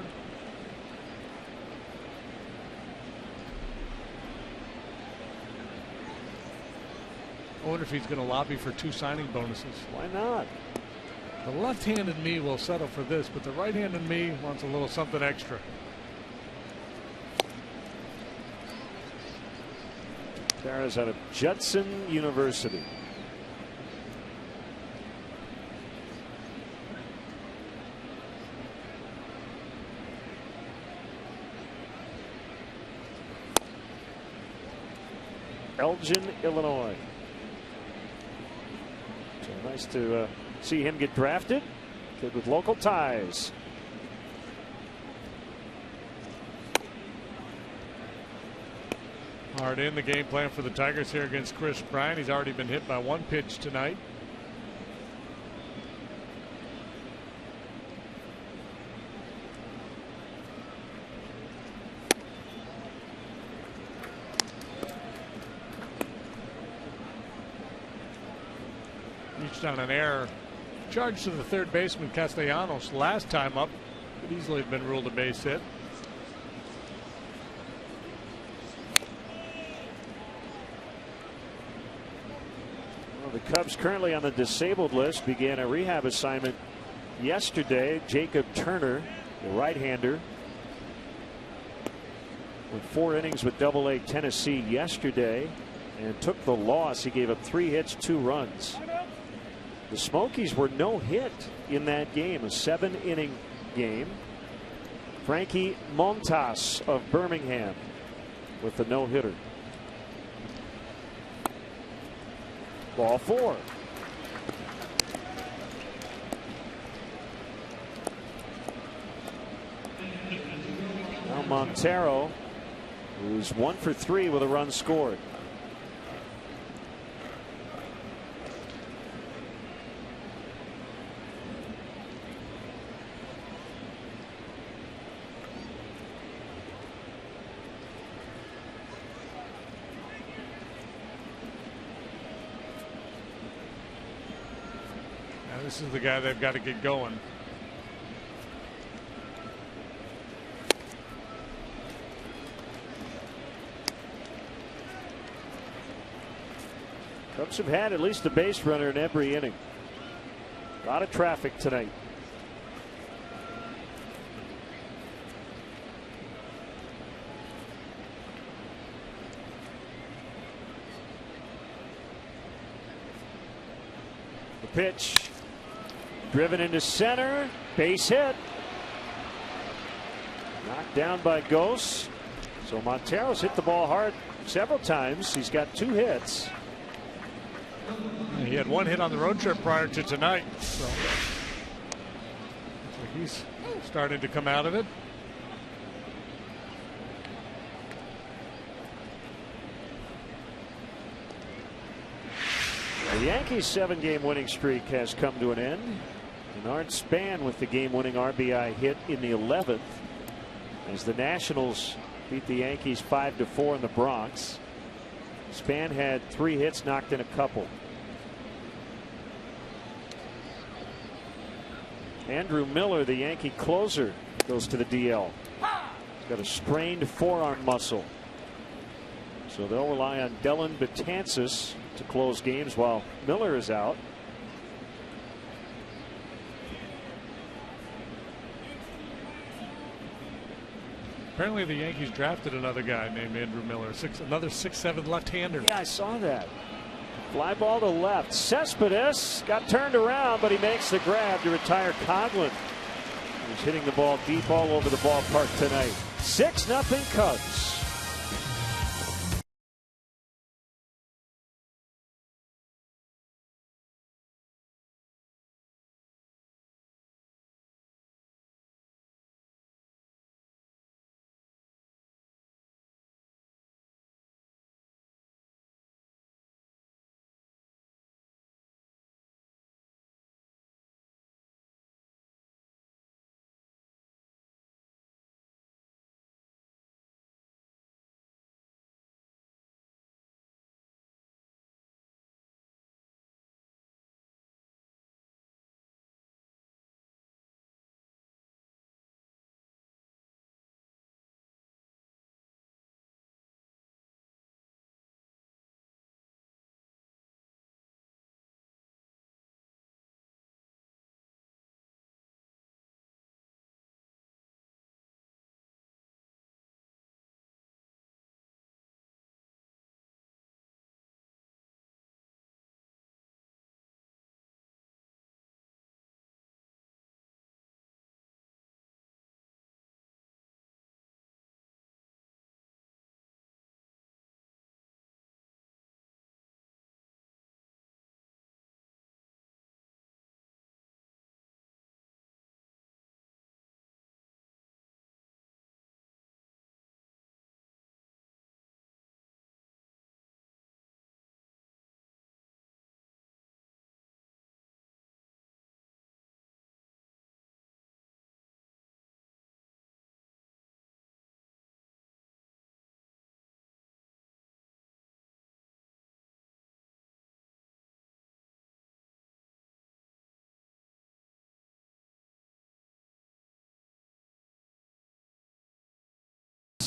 I wonder if he's going to lobby for 2 signing bonuses. Why not? The left-handed me will settle for this, but the right-handed me wants a little something extra. Perez out of Judson University. Elgin, Illinois. So nice to see him get drafted. Kid with local ties. Hard in the game plan for the Tigers here against Chris Bryant. He's already been hit by 1 pitch tonight. Reached on an error. Charge to the third baseman Castellanos last time up. Could easily have been ruled a base hit. The Cubs currently on the disabled list began a rehab assignment yesterday. Jacob Turner, the right-hander, with 4 innings with Double-A Tennessee yesterday and took the loss. He gave up 3 hits, 2 runs. The Smokies were no hit in that game, a 7-inning game. Frankie Montas of Birmingham with the no-hitter. Ball 4. Now Montero, who's 1 for 3 with a run scored. This is the guy they've got to get going. Cubs have had at least a base runner in every inning. A lot of traffic tonight. The pitch. Driven into center. Base hit. Knocked down by Gose. So Montero's hit the ball hard several times. He's got 2 hits. He had 1 hit on the road trip prior to tonight. So he's starting to come out of it. The Yankees' 7-game winning streak has come to an end. Bernard Span with the game-winning RBI hit in the 11th as the Nationals beat the Yankees 5-4 in the Bronx. Span had 3 hits, knocked in a couple. Andrew Miller, the Yankee closer, goes to the DL. He's got a strained forearm muscle. So they'll rely on Dellin Betances to close games while Miller is out. Apparently the Yankees drafted another guy named Andrew Miller, another 6'7" left-hander. Yeah, I saw that. Fly ball to left. Cespedes got turned around, but he makes the grab to retire Coghlan. He's hitting the ball deep all over the ballpark tonight. 6-0 Cubs.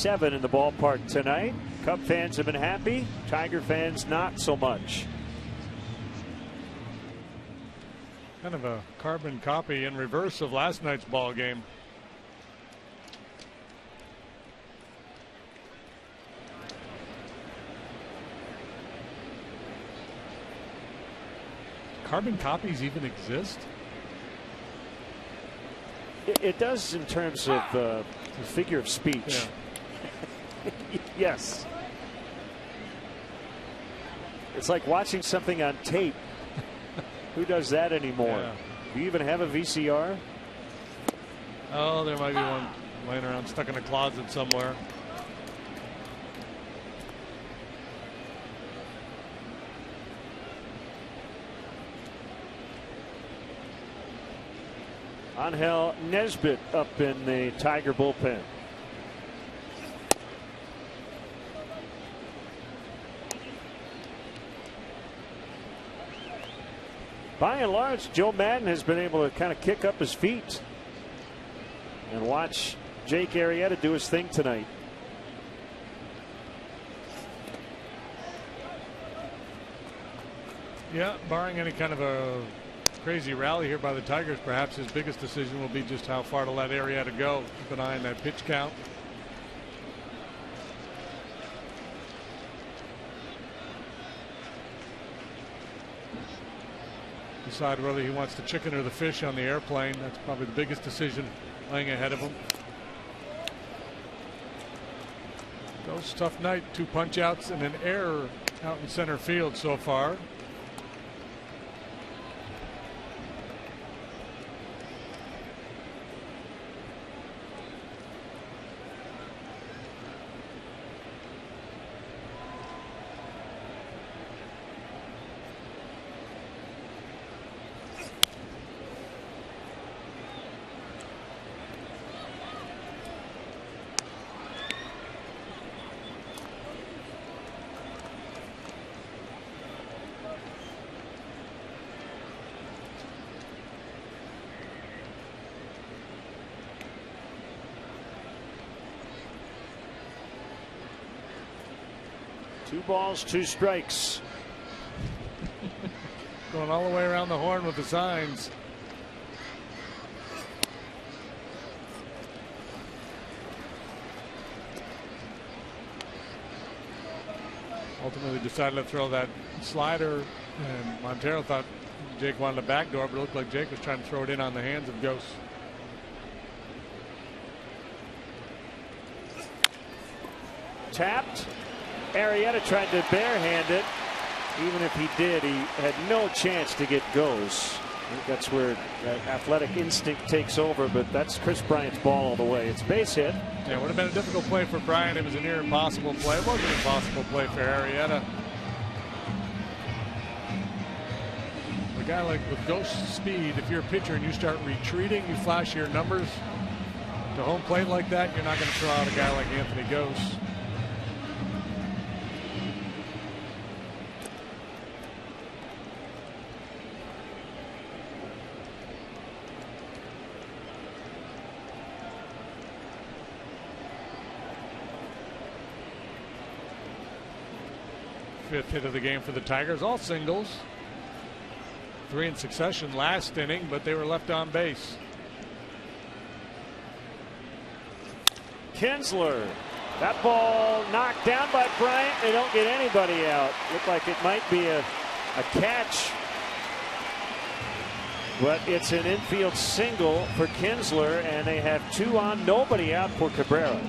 In the ballpark tonight. Cub fans have been happy. Tiger fans not so much. Kind of a carbon copy in reverse of last night's ball game. carbon copies even exist? It does in terms of the figure of speech. Yeah. Yes. It's like watching something on tape. Who does that anymore? Yeah. Do you even have a VCR? Oh, there might be one laying around stuck in a closet somewhere. Angel Nesbitt up in the Tiger bullpen. By and large, Joe Maddon has been able to kind of kick up his feet and watch Jake Arrieta do his thing tonight. Yeah, barring any kind of a crazy rally here by the Tigers, perhaps his biggest decision will be just how far to let Arietta go. Keep an eye on that pitch count. Decide whether he wants the chicken or the fish on the airplane. That's probably the biggest decision laying ahead of him. Goes tough night. 2 punch outs and an error out in center field so far. Two balls, 2 strikes. Going all the way around the horn with the signs. Ultimately decided to throw that slider, and Montero thought Jake wanted a backdoor, but it looked like Jake was trying to throw it in on the hands of Ghost. Tapped. Arietta tried to barehand it. Even if he did, he had no chance to get goes. I think that's where that athletic instinct takes over, but that's Chris Bryant's ball all the way. It's base hit. Yeah, it would have been a difficult play for Bryant. It was a near impossible play. It wasn't an impossible play for Arietta. A guy like with Ghost speed, if you're a pitcher and you start retreating, you flash your numbers to home plate like that, you're not going to throw out a guy like Anthony Ghost. Fifth hit of the game for the Tigers, all singles. 3 in succession last inning, but they were left on base. Kinsler. That ball knocked down by Bryant. They don't get anybody out. Looked like it might be a catch. But it's an infield single for Kinsler, and they have 2 on, nobody out for Cabrera.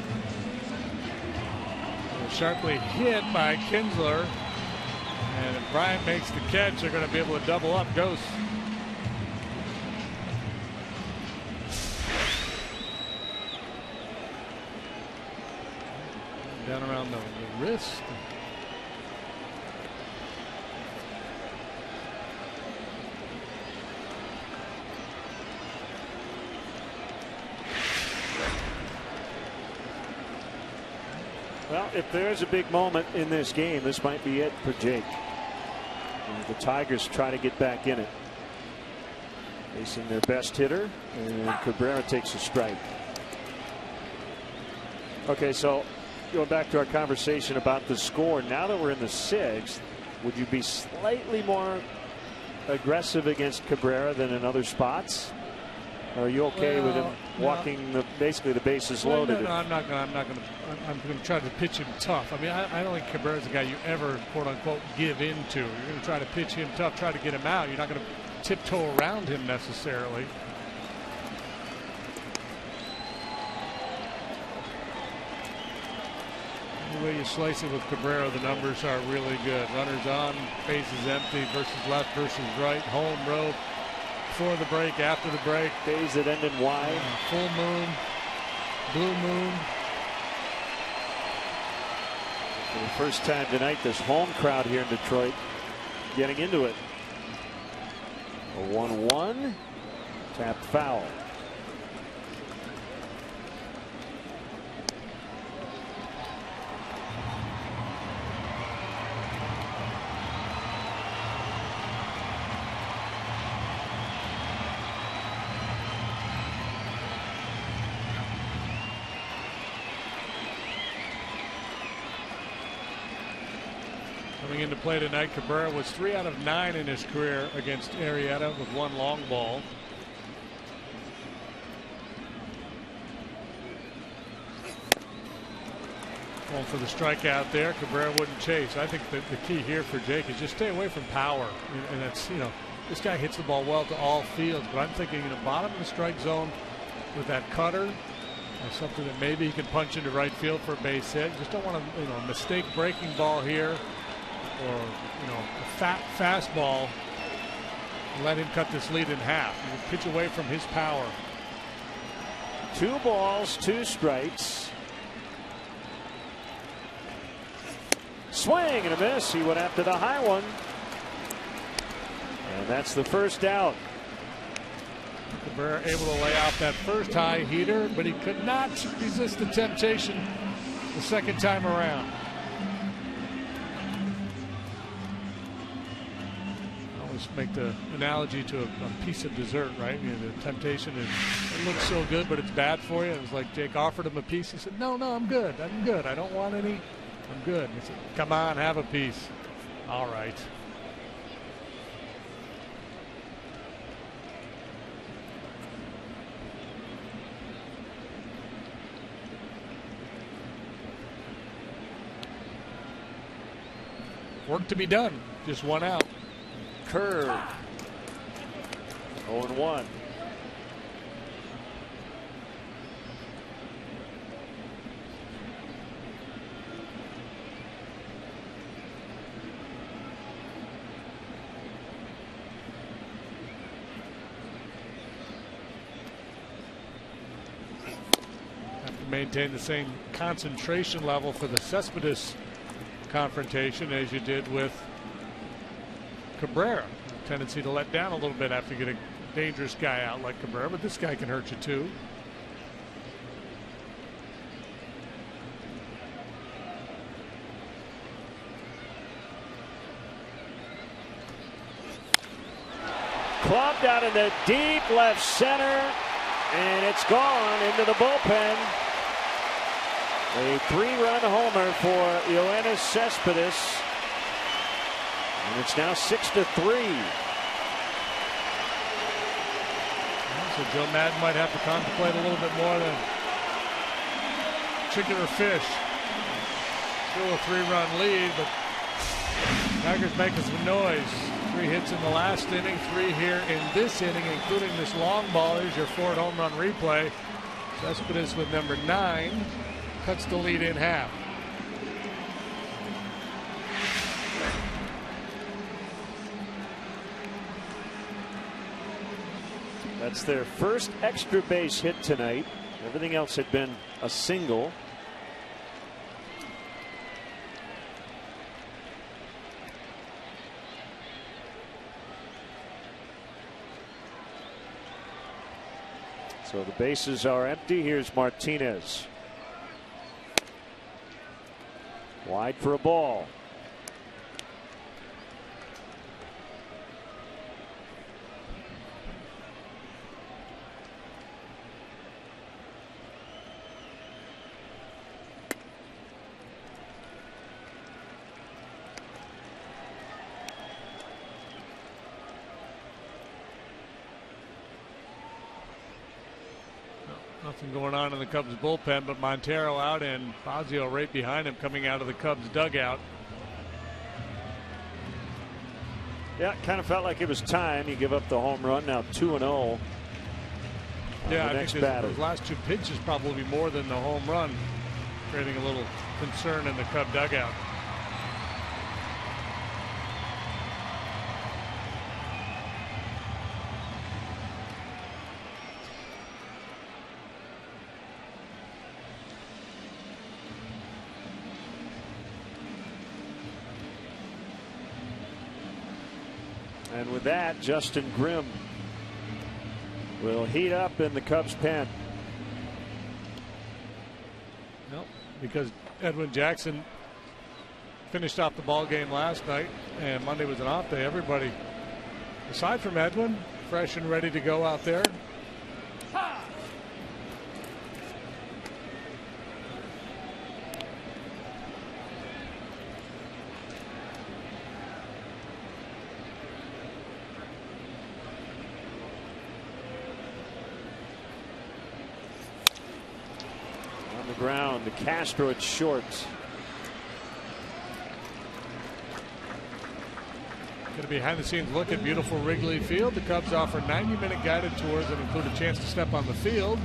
Sharply hit by Kinsler. And if Bryant makes the catch, they're going to be able to double up Ghost. Down around the wrist. Well, if there's a big moment in this game, this might be it for Jake. And the Tigers try to get back in it. Facing their best hitter, and Cabrera takes a strike. Okay, so going back to our conversation about the score, now that we're in the 6th, would you be slightly more aggressive against Cabrera than in other spots? Are you okay with him walking basically the bases loaded? No, I'm not going to. I'm going to try to pitch him tough. I mean, I don't think Cabrera's a guy you ever quote unquote give into. You're going to try to pitch him tough, try to get him out. You're not going to tiptoe around him necessarily. The way you slice it with Cabrera, the numbers are really good. Runners on, bases empty versus left versus right, home, road, before the break, after the break. Days that end in wide. Full moon, blue moon. For the first time tonight, this home crowd here in Detroit getting into it. A 1-1, tapped foul. Coming into play tonight, Cabrera was 3 out of 9 in his career against Arrieta with 1 long ball. Going for the strikeout there. Cabrera wouldn't chase. I think the key here for Jake is just stay away from power. And that's, you know, this guy hits the ball well to all fields, but I'm thinking, you know, bottom of the strike zone with that cutter. Something that maybe he can punch into right field for a base hit. Just don't want to, you know, mistake breaking ball here. Or, you know, a fastball, let him cut this lead in half. You pitch away from his power. 2 balls, 2 strikes. Swing and a miss. He went after the high one. And that's the first out. Cabrera able to lay out that first high heater, but he could not resist the temptation the second time around. Make the analogy to a piece of dessert, right? You know, the temptation is, it looks so good, but it's bad for you. It was like Jake offered him a piece. He said, no, I'm good. I'm good. I don't want any. I'm good. He said, come on, have a piece. All right. Work to be done. Just 1 out. Curve. 0-1. Have to maintain the same concentration level for the Cespedes confrontation as you did with Cabrera. Tendency to let down a little bit after you get a dangerous guy out like Cabrera, but this guy can hurt you too. Clubbed out in the deep left center, and it's gone into the bullpen. A 3-run homer for Yoenis Cespedes. And it's now 6-3. So Joe Madden might have to contemplate a little bit more than chicken or fish. Still a 3-run lead, but Tigers making some noise. 3 hits in the last inning, 3 here in this inning, including this long ball. Here's your 4th home run replay. Cespedes with number 9 cuts the lead in half. That's their first extra base hit tonight. Everything else had been a single. So the bases are empty. Here's Martinez. Wide for a ball. Nothing going on in the Cubs bullpen, but Montero out and Fazio right behind him coming out of the Cubs dugout. Yeah, it kind of felt like it was time. You give up the home run, now 2-0. Yeah, I think those last two pitches probably more than the home run, creating a little concern in the Cub dugout. And with that, Justin Grimm will heat up in the Cubs pen. Nope, because Edwin Jackson finished off the ball game last night, and Monday was an off day. Everybody, aside from Edwin, fresh and ready to go out there. Ground to Castro at short. Get a behind the scenes look at beautiful Wrigley Field. The Cubs offer 90-minute guided tours that include a chance to step on the field.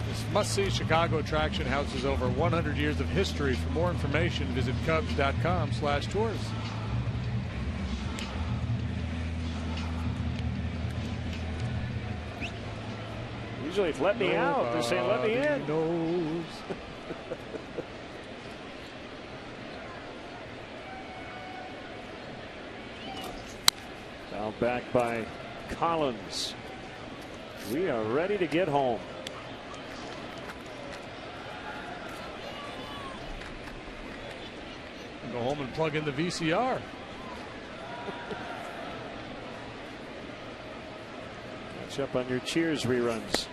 This must-see Chicago attraction houses over 100 years of history. For more information, visit Cubs.com/tours. Usually it's let me out. They're saying let me in. Knows. Fouled back by Collins. We are ready to get home. Go home and plug in the VCR. Catch up on your Cheers reruns.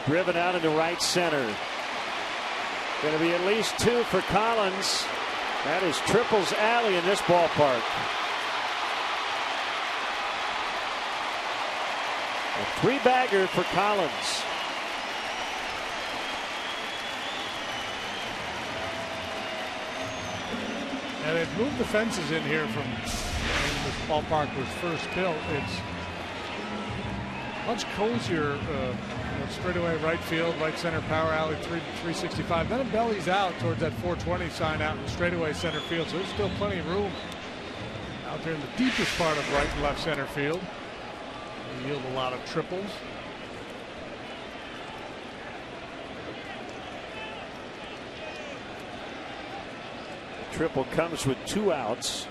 Driven out into right center. Going to be at least 2 for Collins. That is triples alley in this ballpark. A 3-bagger for Collins. And they've moved the fences in here from when this ballpark was first built. It's much cozier. Straightaway right field, right center power alley 365. Then it bellies out towards that 420 sign out in straightaway center field. So there's still plenty of room out there in the deepest part of right and left center field. They yield a lot of triples. The triple comes with 2 outs.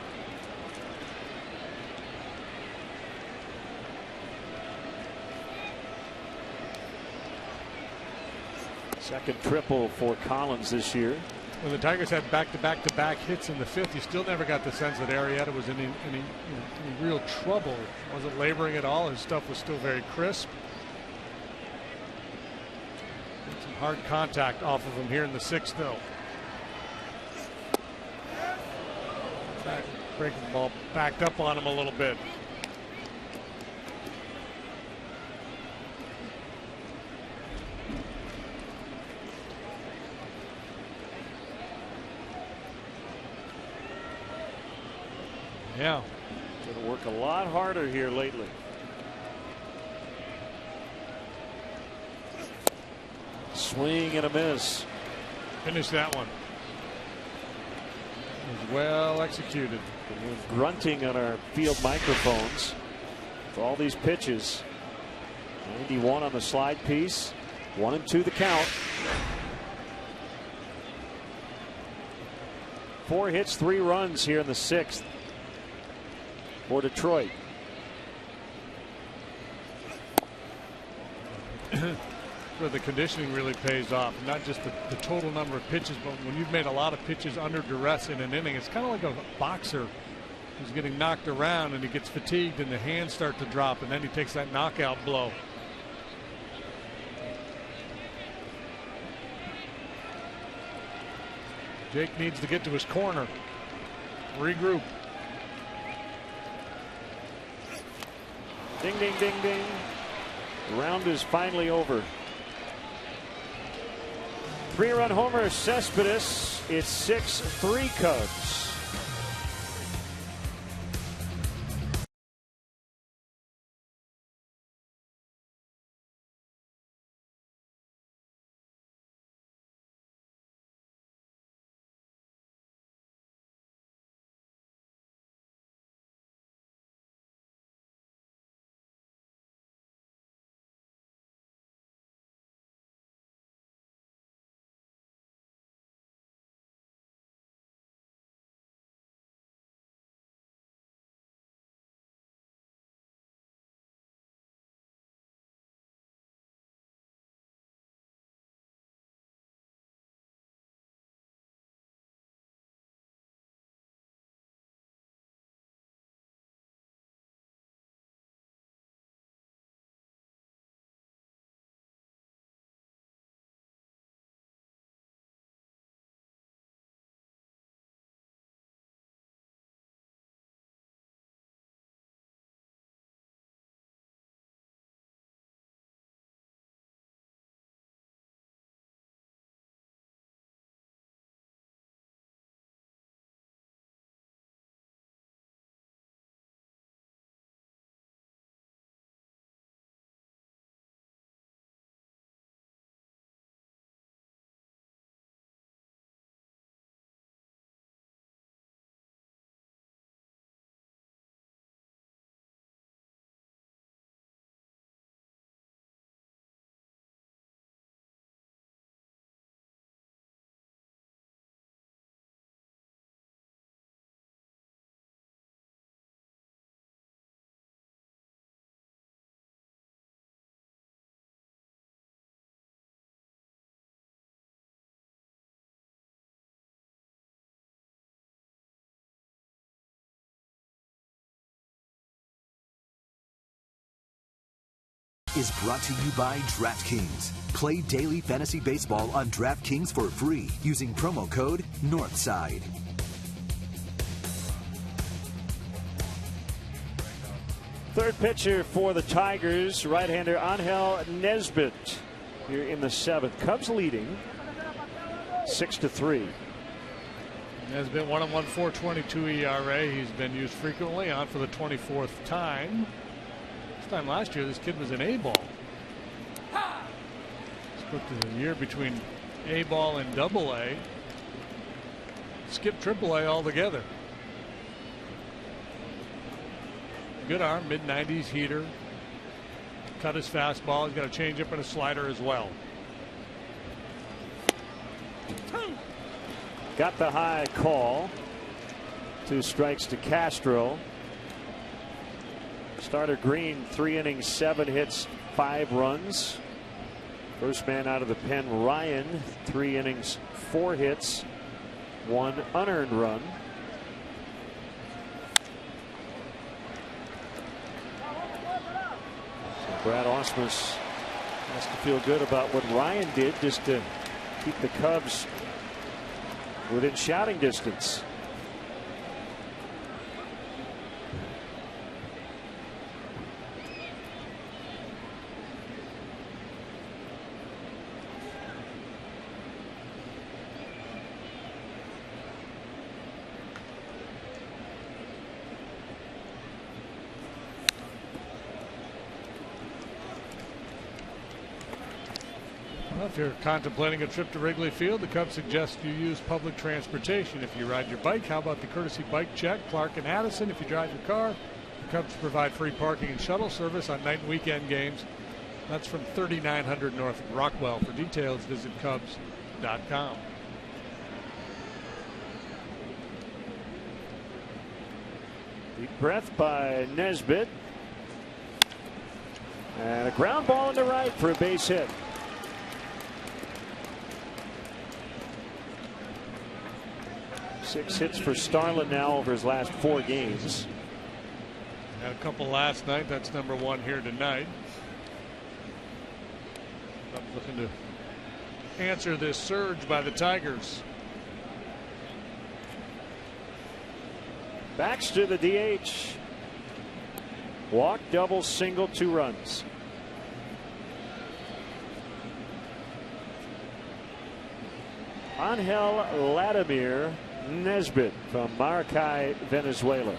Second triple for Collins this year. When the Tigers had back-to-back hits in the 5th, you still never got the sense that Arrieta was in any real trouble. Wasn't laboring at all. His stuff was still very crisp. Some hard contact off of him here in the 6th, though. Breaking the ball backed up on him a little bit. Yeah. Going to work a lot harder here lately. Swing and a miss. Finish that one. It was well executed. We're grunting on our field microphones with all these pitches. 91 on the slide piece. 1-2 the count. 4 hits, 3 runs here in the 6th. For Detroit. Where the conditioning really pays off, not just the total number of pitches, but when you've made a lot of pitches under duress in an inning, it's kind of like a boxer He's getting knocked around and he gets fatigued and the hands start to drop, and then he takes that knockout blow. Jake needs to get to his corner. Regroup. Ding, ding, ding, ding. The round is finally over. 3-run homer, Cespedes. It's 6-3 Cubs. Is brought to you by DraftKings. Play daily fantasy baseball on DraftKings for free using promo code Northside. Third pitcher for the Tigers, right-hander Angel Nesbitt here in the 7th. Cubs leading 6-3. Nesbitt 1-on-1, 4.22 ERA. He's been used frequently, on for the 24th time. Time last year, this kid was an A-ball. Split the year between A-ball and Double-A. Skipped Triple-A altogether. Good arm, mid-90s heater. Cut his fastball. He's got a changeup and a slider as well. Got the high call. 2 strikes to Castro. Starter Green, 3 innings, 7 hits, 5 runs. First man out of the pen, Ryan, 3 innings, 4 hits, 1 unearned run. So Brad Ausmus has to feel good about what Ryan did just to keep the Cubs within shouting distance. If you're contemplating a trip to Wrigley Field, the Cubs suggest you use public transportation. If you ride your bike, how about the courtesy bike check? Clark and Addison. If you drive your car, the Cubs provide free parking and shuttle service on night and weekend games. That's from 3900 North Rockwell. For details, visit Cubs.com. Deep breath by Nesbitt. And a ground ball in the right for a base hit. 6 hits for Starlin now over his last 4 games. Had a couple last night. That's number 1 here tonight. I'm looking to answer this surge by the Tigers. Baxter, the DH. Walk, double, single, 2 runs. Angel Vladimir Nesbitt from Maracay, Venezuela.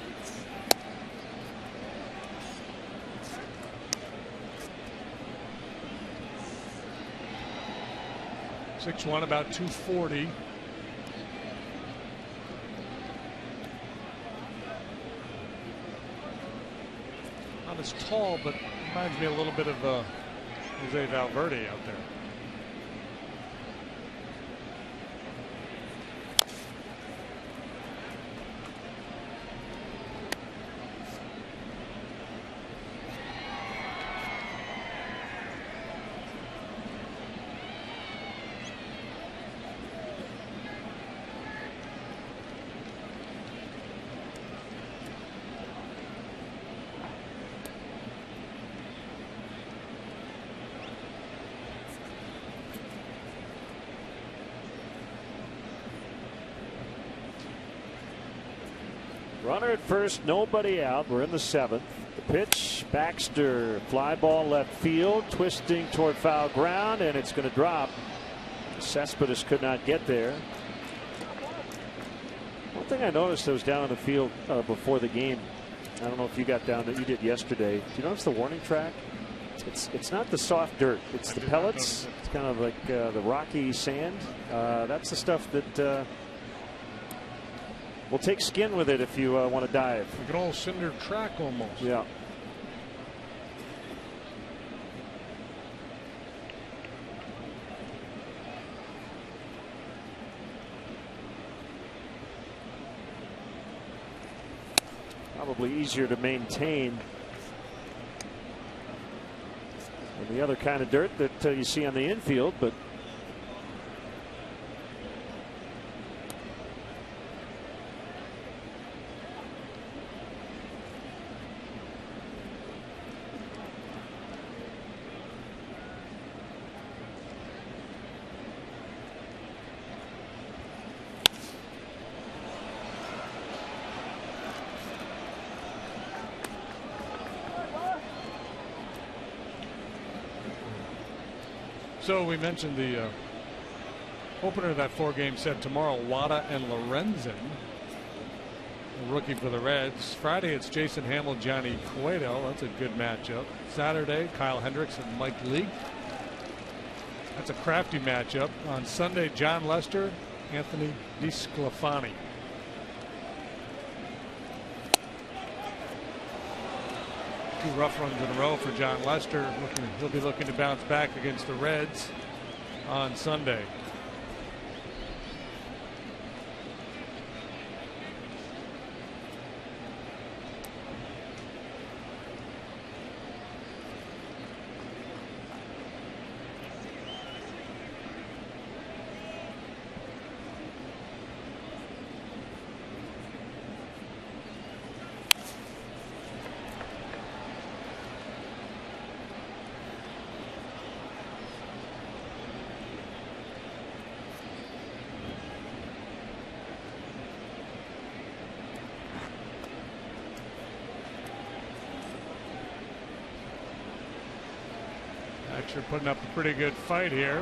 .6'1", about 240. Not as tall, but reminds me a little bit of Jose Valverde out there. Runner at first, nobody out. We're in the 7th. The pitch, Baxter, fly ball left field, twisting toward foul ground, and it's going to drop. Cespedes could not get there. One thing I noticed, I was down in the field before the game. I don't know if you got down that you did yesterday. Do you notice the warning track? It's not the soft dirt. It's the pellets. It's kind of like the rocky sand. That's the stuff that will take skin with it if you want to dive. Like an old cinder track almost. Yeah. Probably easier to maintain than the other kind of dirt that you see on the infield, but so we mentioned the opener of that 4-game set tomorrow, Wada and Lorenzen, a rookie for the Reds. Friday it's Jason Hamill, Johnny Cueto. That's a good matchup. Saturday, Kyle Hendricks and Mike Leake. That's a crafty matchup. On Sunday, John Lester, Anthony DeSclafani. Two rough runs in a row for John Lester. He'll be looking to bounce back against the Reds on Sunday. You're putting up a pretty good fight here.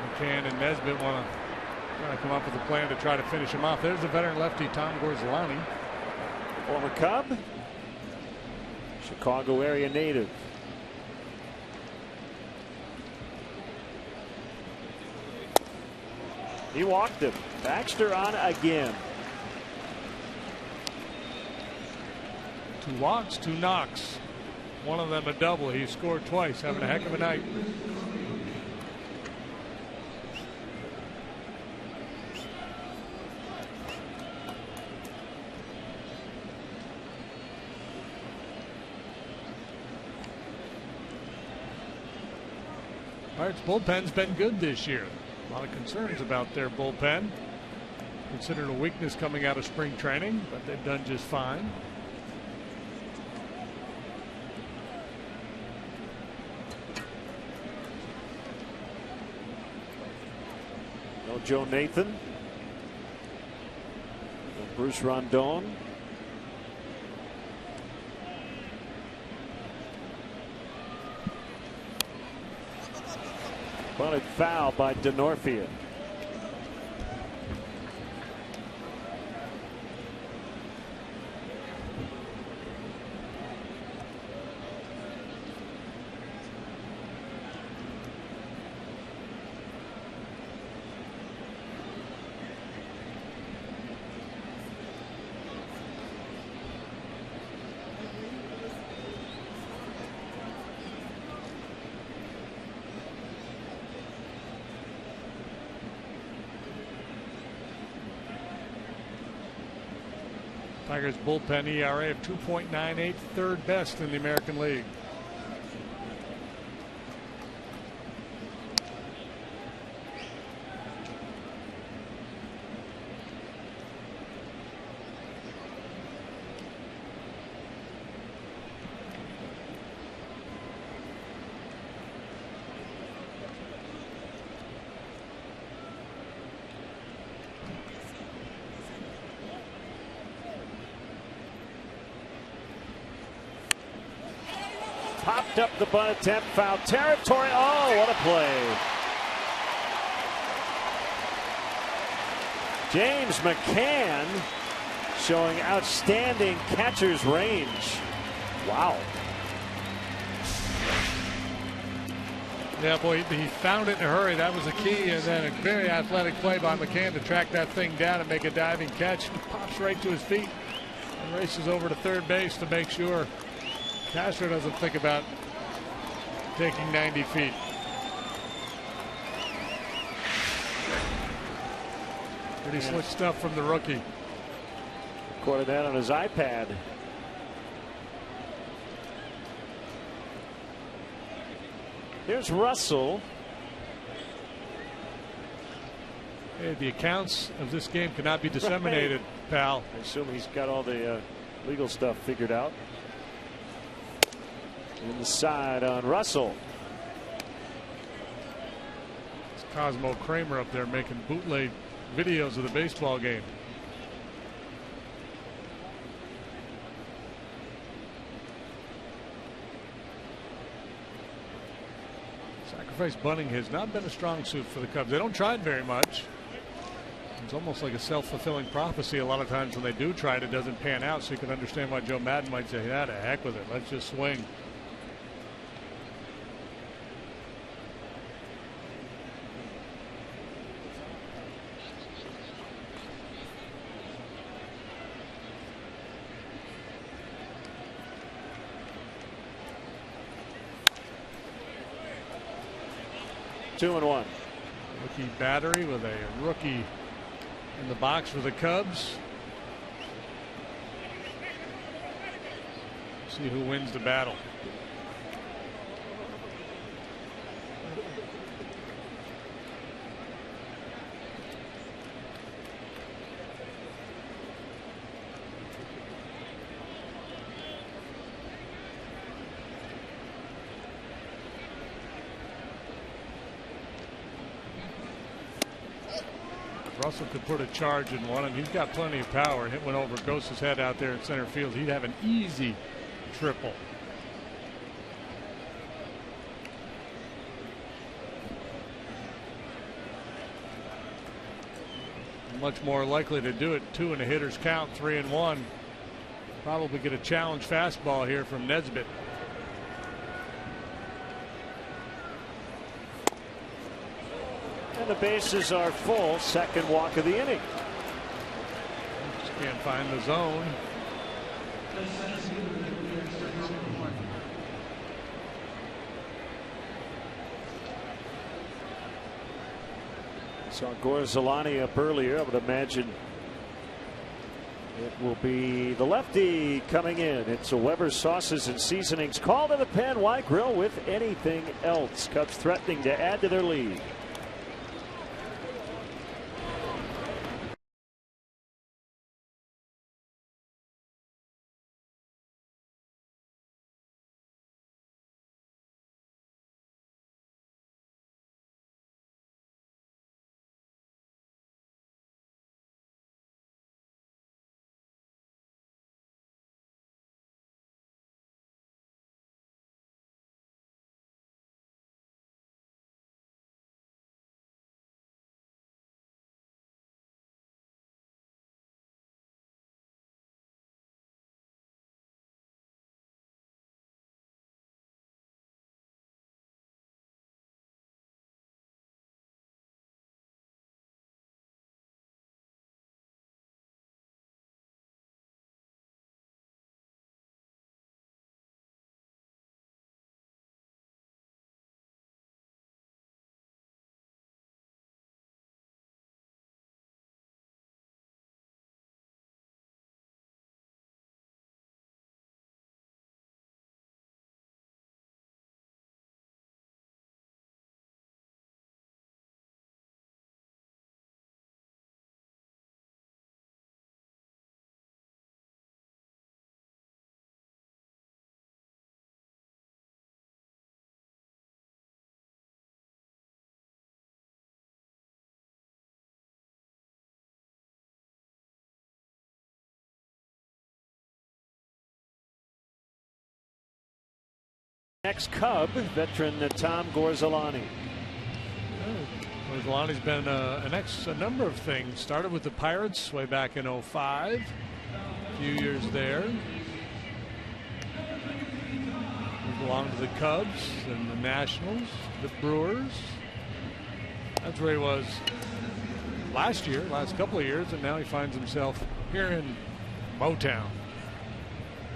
McCann and Nesbitt want to come up with a plan to try to finish him off. There's the veteran lefty Tom Gorzolani, former Cub, Chicago area native. He walked him. Baxter on again. 2 walks, 2 knocks. One of them a double. He scored twice, having a heck of a night. Pirates bullpen's been good this year. A lot of concerns about their bullpen. Considered a weakness coming out of spring training, but they've done just fine. No Joe Nathan. No Bruce Rondon. Bunted foul by Denorfia. Tigers bullpen ERA of 2.98, third best in the American League. Popped up the bunt attempt, foul territory. Oh, what a play. James McCann showing outstanding catcher's range. Wow. Yeah, boy, he found it in a hurry. That was the key. And then a very athletic play by McCann to track that thing down and make a diving catch. He pops right to his feet and races over to third base to make sure Castro doesn't think about taking 90 feet. Pretty slick stuff from the rookie. Recorded that on his iPad. Here's Russell. Hey, the accounts of this game cannot be disseminated, pal. I assume he's got all the legal stuff figured out. In the side on Russell. It's Cosmo Kramer up there making bootleg videos of the baseball game. Sacrifice bunting has not been a strong suit for the Cubs. They don't try it very much. It's almost like a self-fulfilling prophecy. A lot of times when they do try it, it doesn't pan out. So you can understand why Joe Madden might say, "Yeah, to heck with it. Let's just swing." Two and one. Rookie battery with a rookie in the box for the Cubs. See who wins the battle. Russell could put a charge in one, and he's got plenty of power. Hit one over Ghost's head out there in center field. He'd have an easy triple. Much more likely to do it. Two in a hitter's count, 3-1. Probably get a challenge fastball here from Nesbitt. And the bases are full. Second walk of the inning. Just can't find the zone. Saw Gorzolani up earlier. I would imagine it will be the lefty coming in. It's a Weber Sauces and Seasonings. Call to the pen. Why grill with anything else? Cubs threatening to add to their lead. Next Cub, veteran Tom Gorzolani. Gorzolani's been a number of things. Started with the Pirates way back in '05. A few years there. Belonged to the Cubs and the Nationals, the Brewers. That's where he was last couple of years, and now he finds himself here in Motown.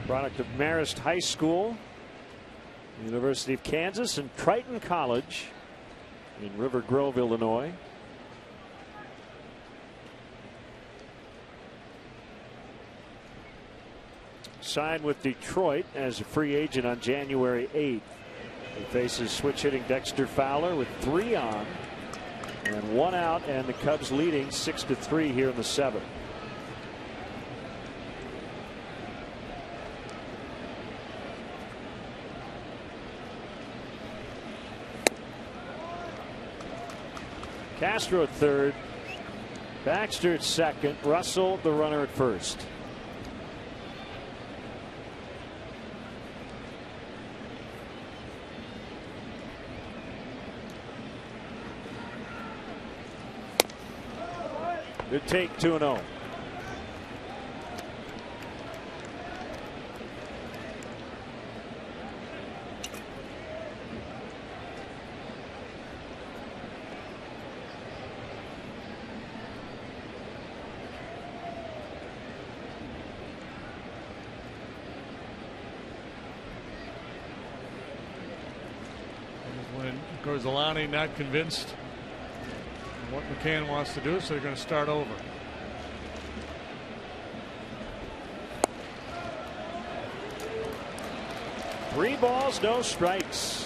Product of Marist High School, University of Kansas, and Triton College in River Grove, Illinois. Signed with Detroit as a free agent on January 8th. He faces switch hitting Dexter Fowler with 3 on and 1 out, and the Cubs leading 6-3 here in the 7th. Castro at third, Baxter at second, Russell the runner at first. Good take, 2-0. When Gorzolani not convinced what McCann wants to do, so they're going to start over. Three balls, no strikes.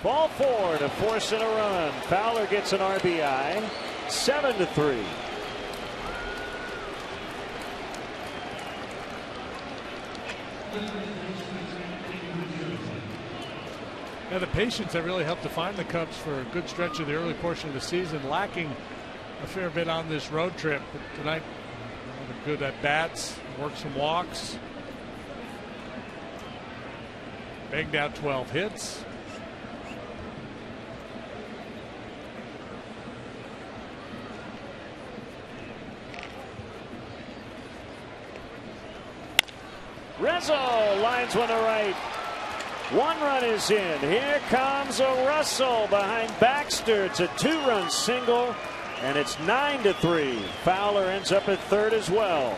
Ball 4 to force in a run. Fowler gets an RBI. 7-3. Yeah, the patience that really helped define the Cubs for a good stretch of the early portion of the season, lacking a fair bit on this road trip. But tonight, good at bats, worked some walks, banged out 12 hits. Rizzo lines one to right. 1 run is in. Here comes a Russell behind Baxter. It's a 2-run single, and it's 9-3. Fowler ends up at third as well.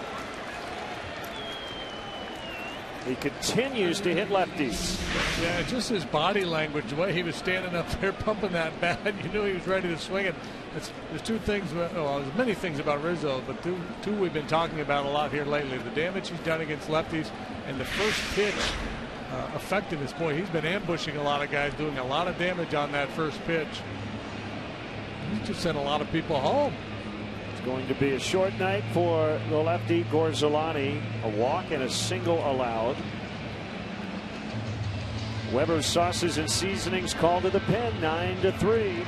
He continues to hit lefties. Yeah, just his body language, the way he was standing up there pumping that bat, you knew he was ready to swing it. There's 2 things, well, there's many things about Rizzo, but two we've been talking about a lot here lately. The damage he's done against lefties and the first pitch effectiveness. Boy, he's been ambushing a lot of guys, doing a lot of damage on that first pitch. He's just sent a lot of people home. It's going to be a short night for the lefty Gorzolani. A walk and a single allowed. Weber's sauces and seasonings called to the pen, 9-3.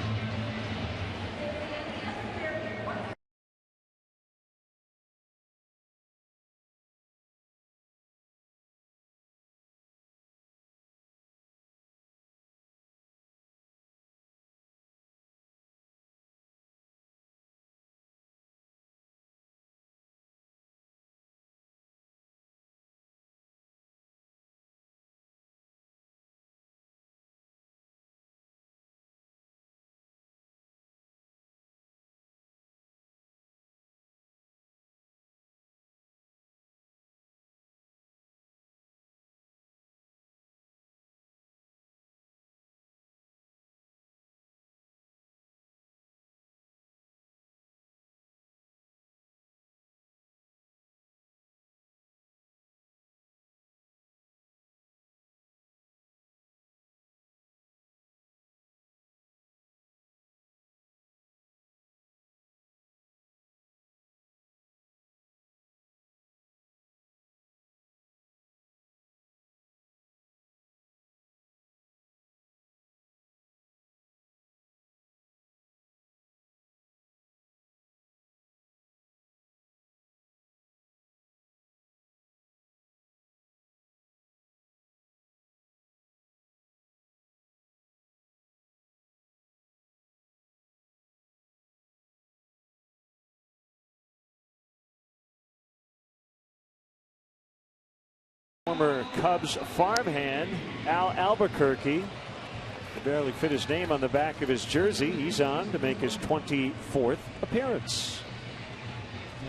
Former Cubs farmhand Al Albuquerque. He barely fit his name on the back of his jersey. He's on to make his 24th appearance.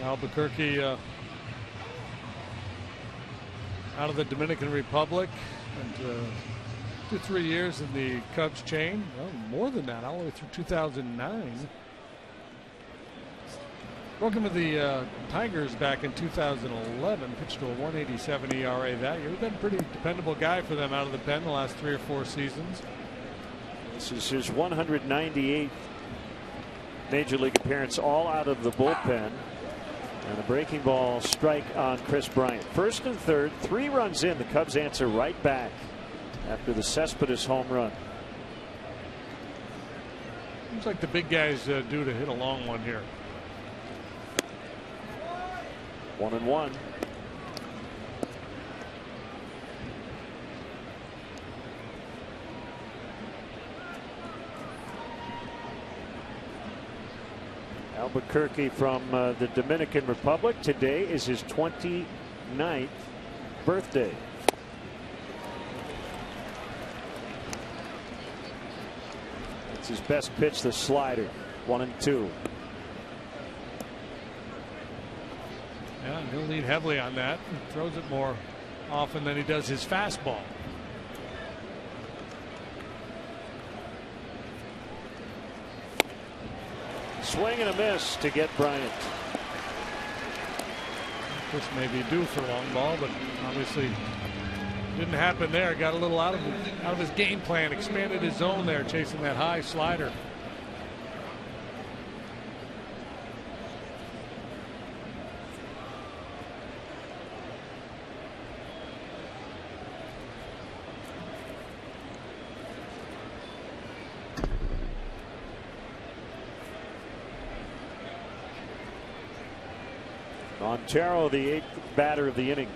Albuquerque out of the Dominican Republic, and 2-3 years in the Cubs chain. Well, more than that, all the way through 2009. Working with the Tigers back in 2011, pitched to a 1.87 ERA that year. He's been a pretty dependable guy for them out of the pen the last 3 or 4 seasons. This is his 198th Major League appearance, all out of the bullpen. And a breaking ball strike on Chris Bryant. First and third, 3 runs in. The Cubs answer right back after the Cespedes home run. Seems like the big guys due to hit a long one here. 1-1. Albuquerque from the Dominican Republic. Today is his 29th birthday. It's his best pitch, the slider. 1-2. Yeah, he'll lean heavily on that. He throws it more often than he does his fastball. Swing and a miss to get Bryant. This may be due for a long ball, but obviously didn't happen there. Got a little out of his game plan. Expanded his zone there, chasing that high slider. Montero, the 8th batter of the inning.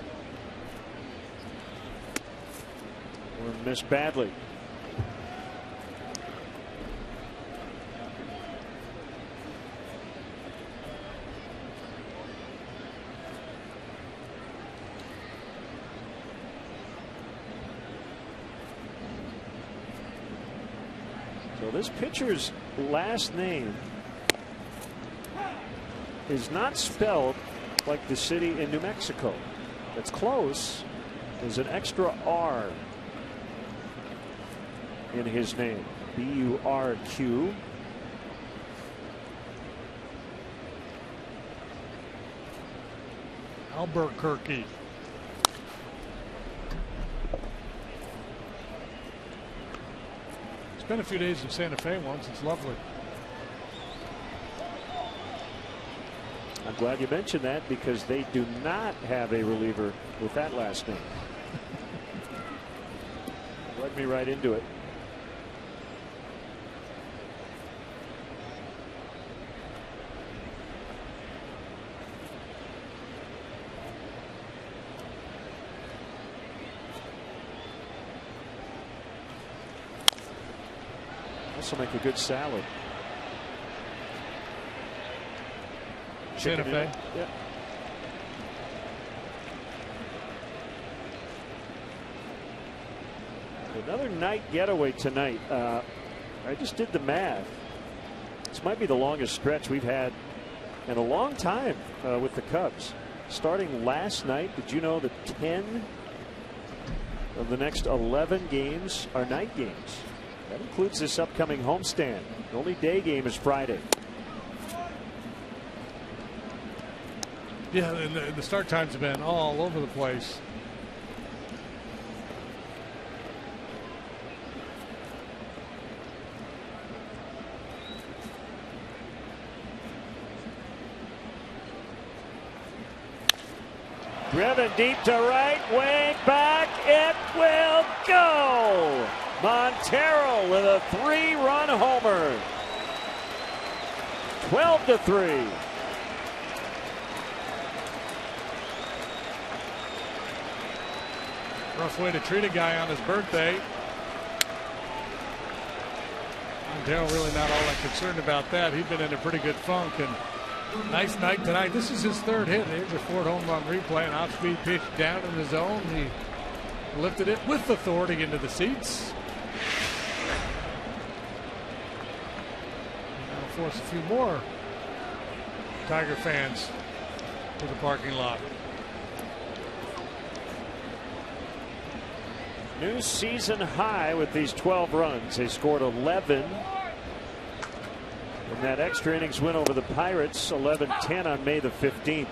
Missed badly. So this pitcher's last name is not spelled like the city in New Mexico. It's close. There's an extra R in his name. B-U-R-Q. Albuquerque. Spent a few days in Santa Fe once. It's lovely. I'm glad you mentioned that because they do not have a reliever with that last name. Led me right into it. Also make a good salad. Santa Fe. Yeah. Another night getaway tonight. I just did the math. This might be the longest stretch we've had in a long time with the Cubs. Starting last night, did you know that 10 of the next 11 games are night games? That includes this upcoming homestand. The only day game is Friday. Yeah, and the start times have been all over the place. Driven deep to right, way back, it will go! Montero with a 3-run homer. 12-3. Rough way to treat a guy on his birthday. Montero really not all that concerned about that. He'd been in a pretty good funk, and nice night tonight. This is his 3rd hit. There's a 4th home run replay, an off-speed pitch down in the zone. He lifted it with authority into the seats. That'll force a few more Tiger fans to the parking lot. New season high with these 12 runs. They scored 11 in that extra innings win over the Pirates, 11-10 on May the 15th. This is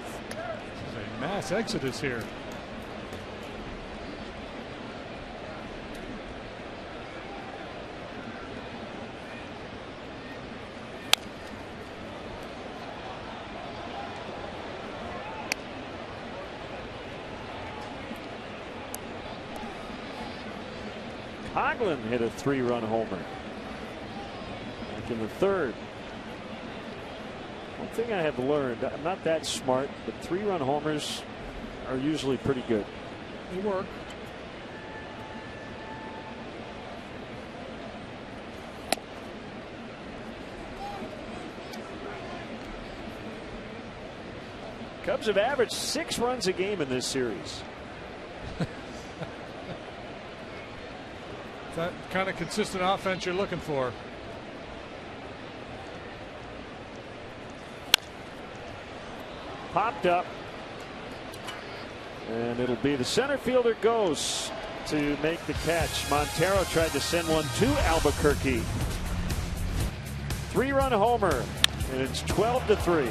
a mass exodus here. Oakland hit a 3-run homer back in the 3rd. One thing I have learned, I'm not that smart, but 3-run homers are usually pretty good. They work. Cubs have averaged 6 runs a game in this series. That kind of consistent offense you're looking for. Popped up. And it'll be the center fielder goes to make the catch. Montero tried to send one to Albuquerque. 3-run homer. And it's 12-3.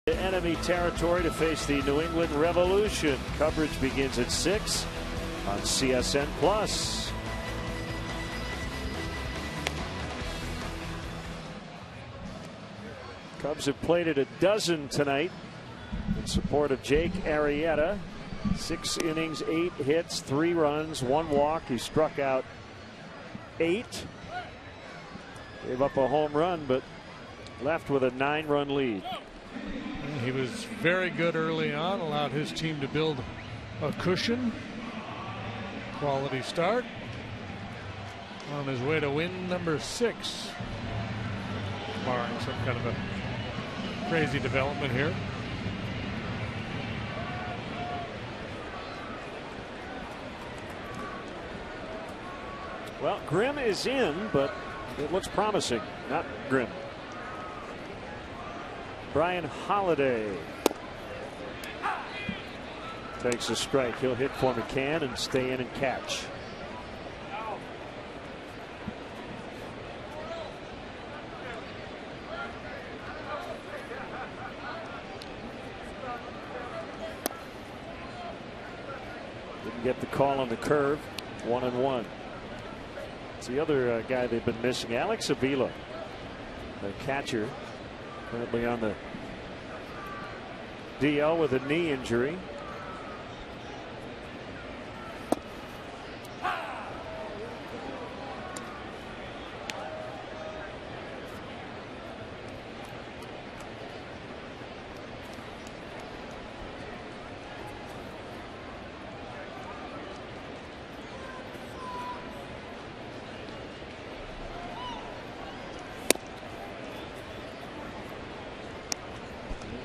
Enemy territory to face the New England Revolution. Coverage begins at 6 on CSN Plus. Cubs have played it a dozen tonight in support of Jake Arrieta. 6 innings, 8 hits, 3 runs, 1 walk. He struck out 8. Gave up a home run, but left with a 9-run lead. He was very good early on, allowed his team to build a cushion. Quality start. On his way to win number 6. Barring some kind of a crazy development here. Well, Grimm is in, but it looks promising. Not Grimm. Brian Holiday takes a strike. He'll hit for McCann and stay in and catch. Didn't get the call on the curve. 1-1. It's the other guy they've been missing, Alex Avila, the catcher. Currently on the DL with a knee injury.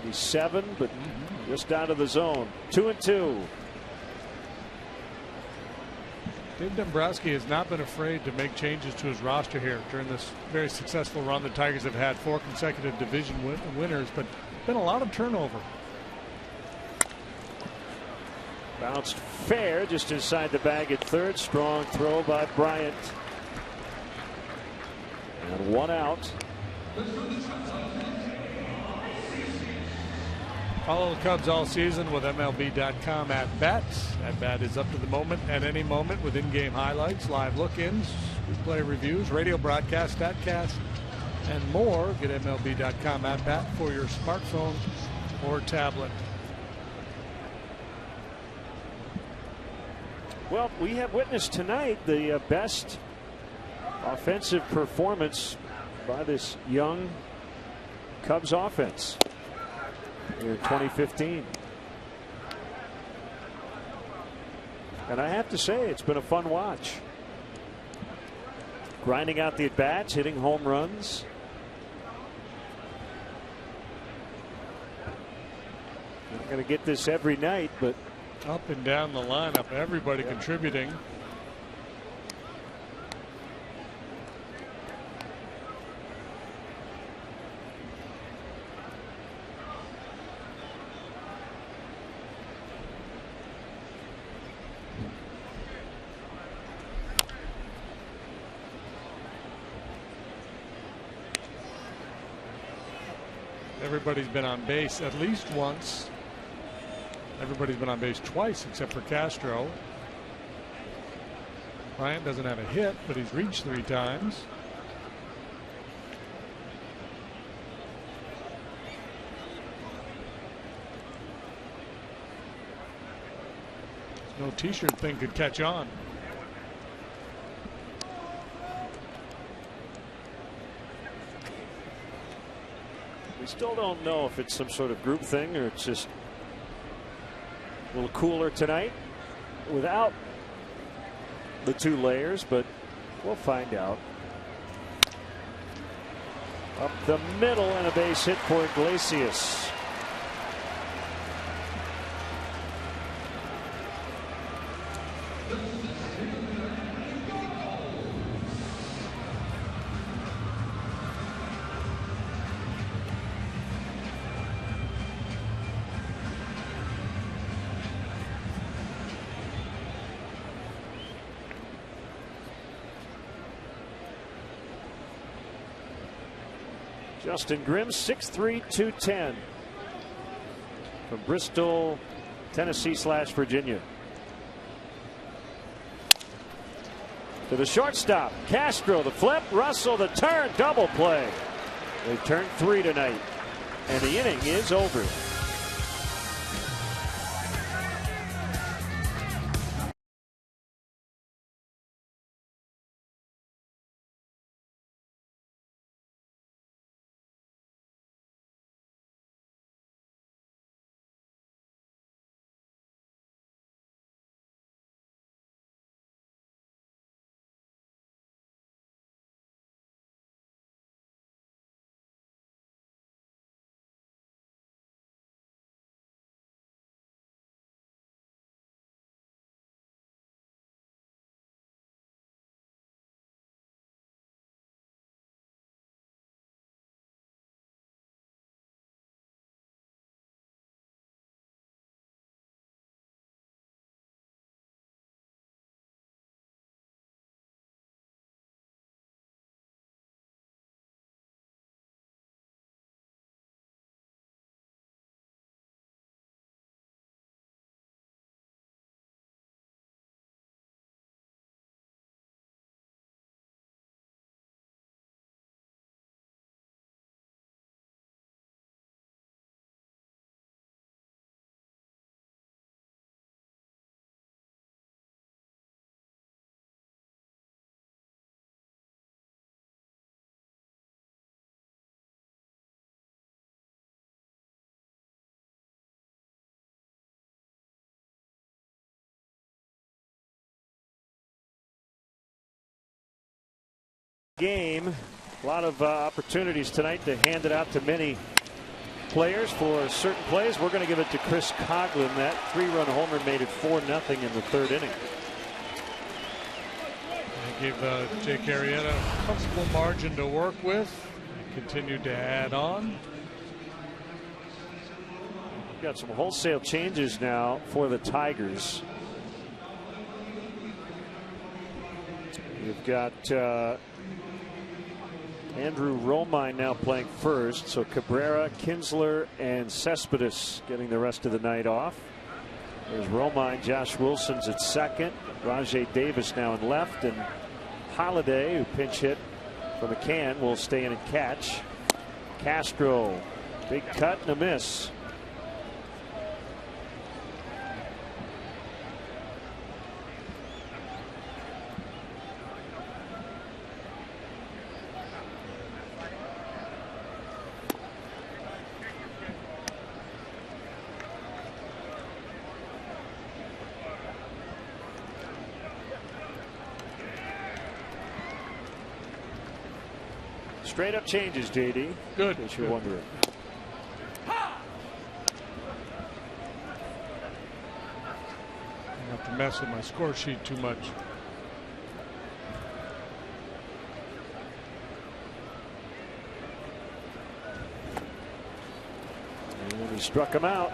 He's 7, but just out of the zone. 2-2. Dave Dombrowski has not been afraid to make changes to his roster here during this very successful run. The Tigers have had 4 consecutive division winners, but been a lot of turnover. Bounced fair just inside the bag at third. Strong throw by Bryant. And 1 out. Follow the Cubs all season with MLB.com at bats. At bat is up to the moment, at any moment, with in-game highlights, live look-ins, replay reviews, radio broadcast, statcast, and more. Get MLB.com at bat for your smartphone or tablet. Well, we have witnessed tonight the best offensive performance by this young Cubs offense here in 2015. And I have to say, it's been a fun watch. Grinding out the at-bats, hitting home runs. Not going to get this every night, but up and down the lineup, everybody contributing. Everybody's been on base at least once. Everybody's been on base twice except for Castro. Bryant doesn't have a hit, but he's reached 3 times. No t-shirt thing could catch on. we still don't know if it's some sort of group thing or it's just a little cooler tonight without the 2 layers, but we'll find out. Up the middle and a base hit for Iglesias. Justin Grimm, 6'3", 210 from Bristol, Tennessee/Virginia. To the shortstop, Castro, the flip, Russell, the turn, double play. They turned 3 tonight, and the inning is over. Game, a lot of opportunities tonight to hand it out to many players for certain plays. We're going to give it to Chris Coghlan. That 3-run homer made it 4-0 in the third inning. They gave Jake Arrieta a comfortable margin to work with. He continued to add on. We've got some wholesale changes now for the Tigers. You've got Andrew Romine now playing first. So Cabrera, Kinsler, and Cespedes getting the rest of the night off. There's Romine. Josh Wilson's at second. Rajay Davis now in left. And Holiday, who pinch hit from a can, will stay in and catch. Castro, big cut and a miss. Straight up changes, JD. Good. In case you're wondering. I don't have to mess with my score sheet too much. And he struck him out.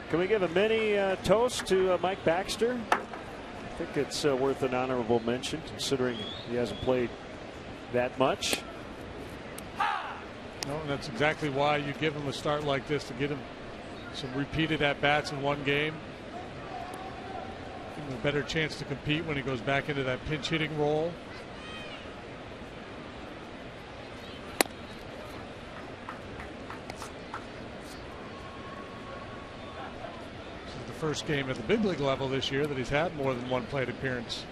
Can we give a mini toast to Mike Baxter? I think it's worth an honorable mention considering he hasn't played that much. No, and that's exactly why you give him a start like this, to get him some repeated at-bats in one game. Give him a better chance to compete when he goes back into that pinch hitting role. First game at the big league level this year that he's had more than one plate appearance.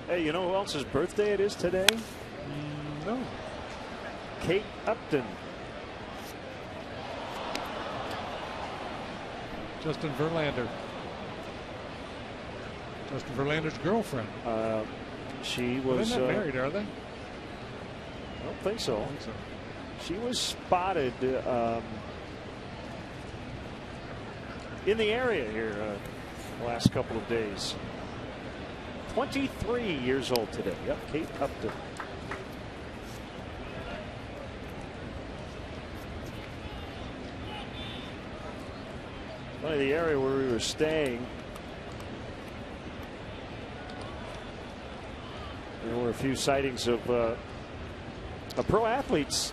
Hey, you know who else's birthday it is today? No. Kate Upton. Justin Verlander. Justin Verlander's girlfriend. She was. They're not married, are they? I don't think so. I don't think so. She was spotted in the area here the last couple of days. 23 years old today. Yep, Kate Upton. The area where we were staying, there were a few sightings of pro athletes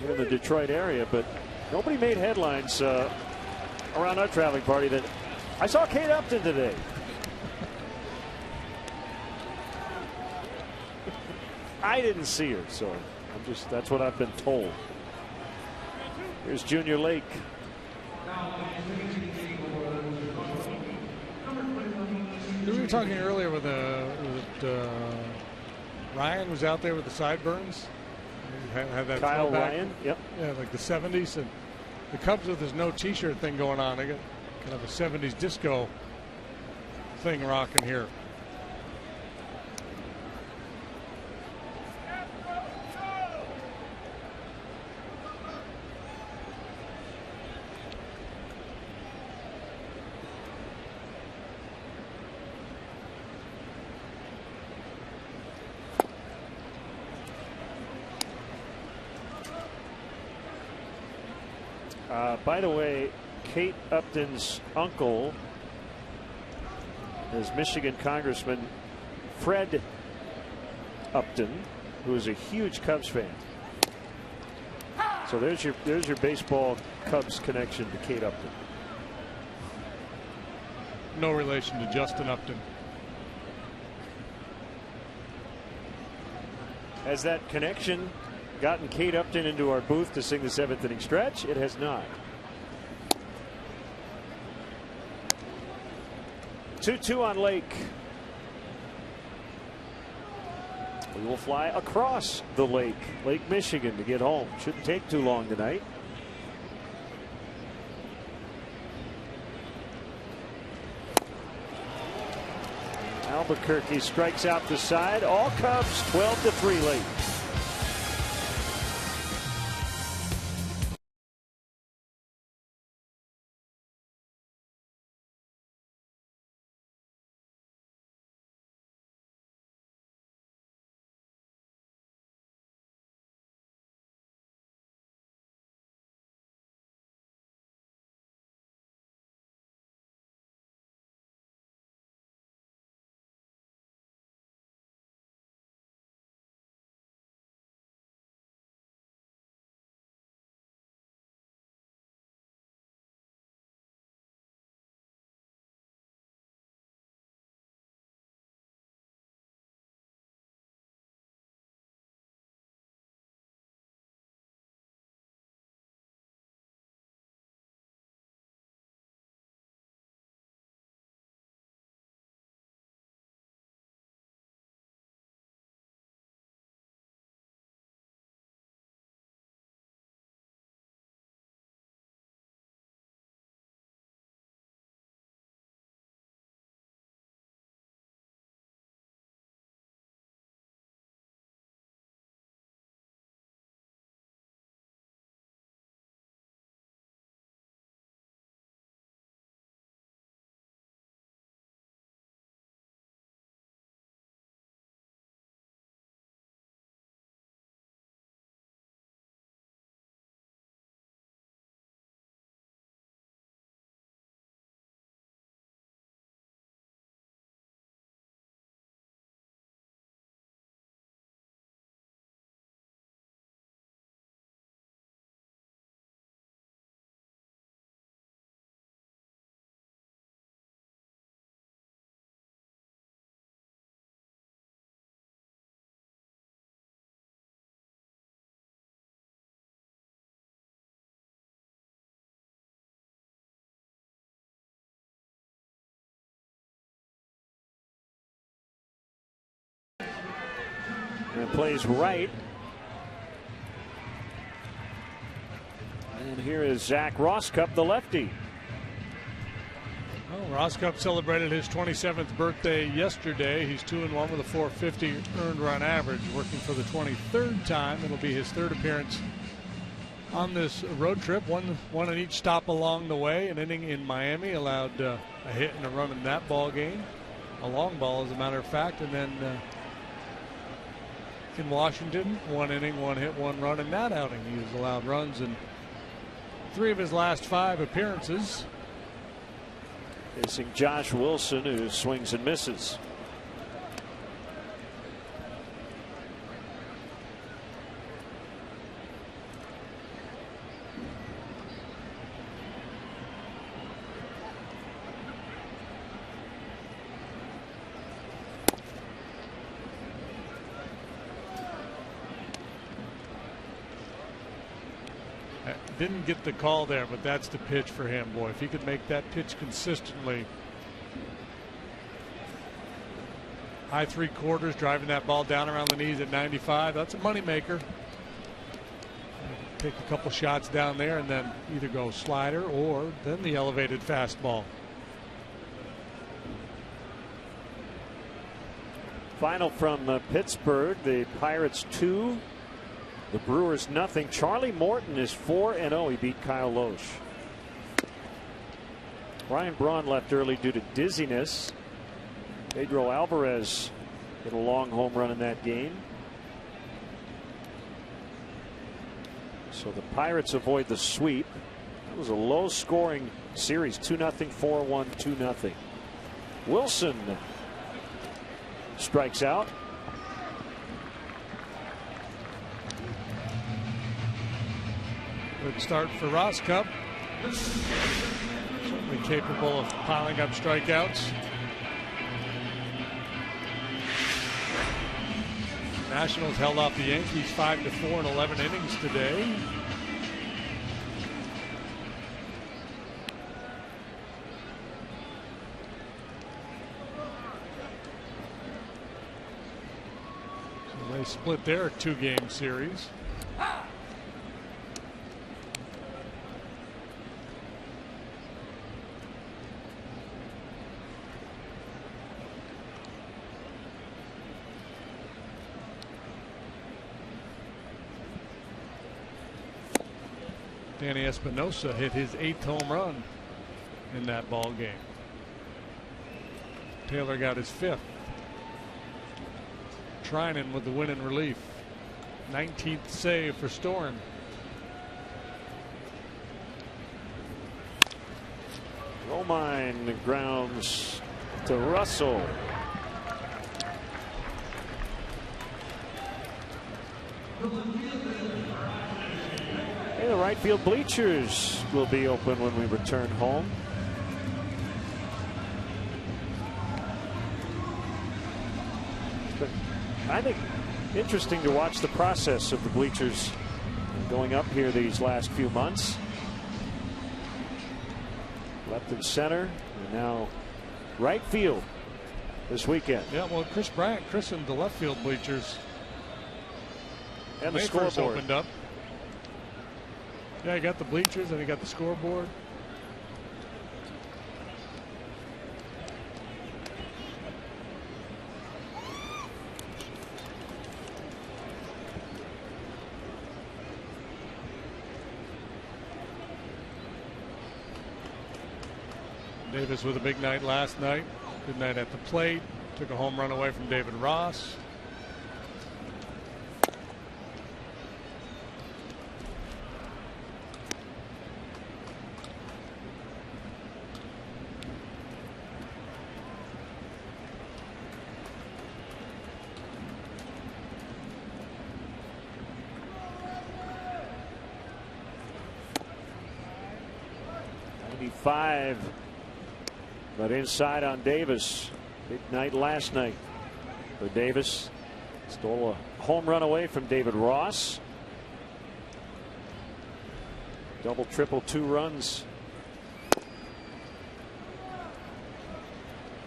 in the Detroit area, but nobody made headlines around our traveling party that I saw Kate Upton today. I didn't see her, so that's what I've been told. Here's Junior Lake. We were talking earlier with Ryan was out there with the sideburns. Had that Kyle throwback. Ryan, yep. Yeah, like the 70s. And the Cubs with this no t-shirt thing going on. They got kind of a 70s disco thing rocking here. By the way, Kate Upton's uncle is Michigan Congressman Fred Upton, who is a huge Cubs fan. So there's your baseball Cubs connection to Kate Upton. No relation to Justin Upton. Has that connection gotten Kate Upton into our booth to sing the 7th inning stretch? It has not. 2-2 on Lake. We will fly across the lake, Lake Michigan, to get home. Shouldn't take too long tonight. Albuquerque strikes out the side. All Cubs 12-3 late. And plays right. And here is Zach Rosscup, the lefty. Well, Rosscup celebrated his 27th birthday yesterday. He's 2-1 with a 450 earned run average, working for the 23rd time. It'll be his 3rd appearance on this road trip. One in each stop along the way. An inning in Miami, allowed a hit and a run in that ball game. A long ball, as a matter of fact, and then in Washington, 1 inning, 1 hit, 1 run in that outing. He has allowed runs in 3 of his last 5 appearances. Facing Josh Wilson, who swings and misses. Didn't get the call there, but that's the pitch for him, boy. If he could make that pitch consistently. High 3/4, driving that ball down around the knees at 95. That's a moneymaker. Take a couple shots down there and then either go slider or then the elevated fastball. Final from Pittsburgh. The Pirates 2. The Brewers nothing. Charlie Morton is 4-0. He beat Kyle Loesch. Ryan Braun left early due to dizziness. Pedro Alvarez hit a long home run in that game. So the Pirates avoid the sweep. It was a low scoring series. 2-0, 4-1, 2-0. Wilson strikes out. Good start for Ross Cup. Certainly capable of piling up strikeouts. Nationals held off the Yankees 5-4 in 11 innings today. So they split their 2-game series. Danny Espinosa hit his 8th home run in that ball game. Taylor got his 5th. Trinan with the win in relief. 19th save for Storm. Romine grounds to Russell. The right field bleachers will be open when we return home. But I think interesting to watch the process of the bleachers going up here these last few months. Left and center, and now right field this weekend. Yeah, well, Chris Bryant christened the left field bleachers. And the scoreboard opened up. Yeah, he got the bleachers and he got the scoreboard. Davis with a big night last night. Good night at the plate. Took a home run away from David Ross. But inside on Davis. Big night last night for Davis. Stole a home run away from David Ross. Double, triple, 2 runs.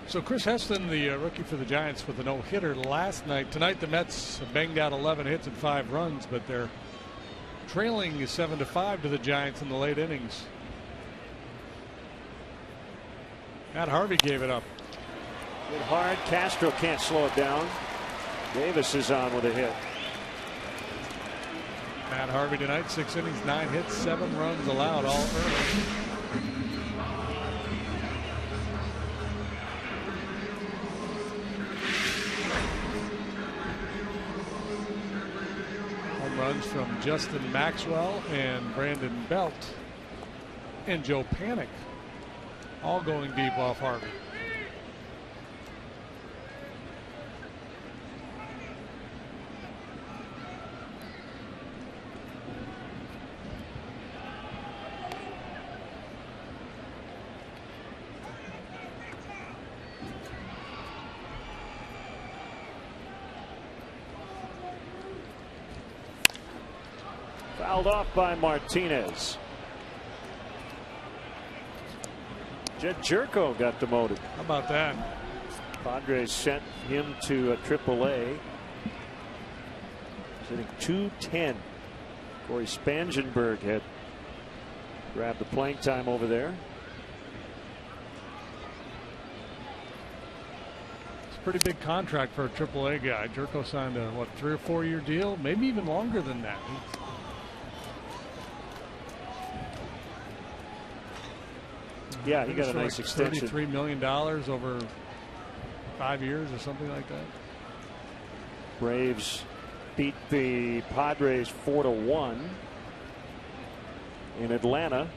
So Chris Heston, the rookie for the Giants, with a no-hitter last night. Tonight the Mets banged out 11 hits and 5 runs, but they're trailing 7-5 to the Giants in the late innings. Matt Harvey gave it up. Hit hard. Castro can't slow it down. Davis is on with a hit. Matt Harvey tonight, 6 innings, 9 hits, 7 runs allowed, all earned. Home runs from Justin Maxwell and Brandon Belt and Joe Panik. All going deep off Harvey. Fouled off by Martinez. Jed Jerko got demoted. How about that? Padres sent him to AAA. Hitting .210. Corey Spangenberg had grabbed the playing time over there. It's a pretty big contract for a AAA guy. Jerko signed a, what, 3 or 4 year deal? Maybe even longer than that. Yeah, he got a nice extension. $33 million over 5 years or something like that. Braves beat the Padres 4-1 in Atlanta.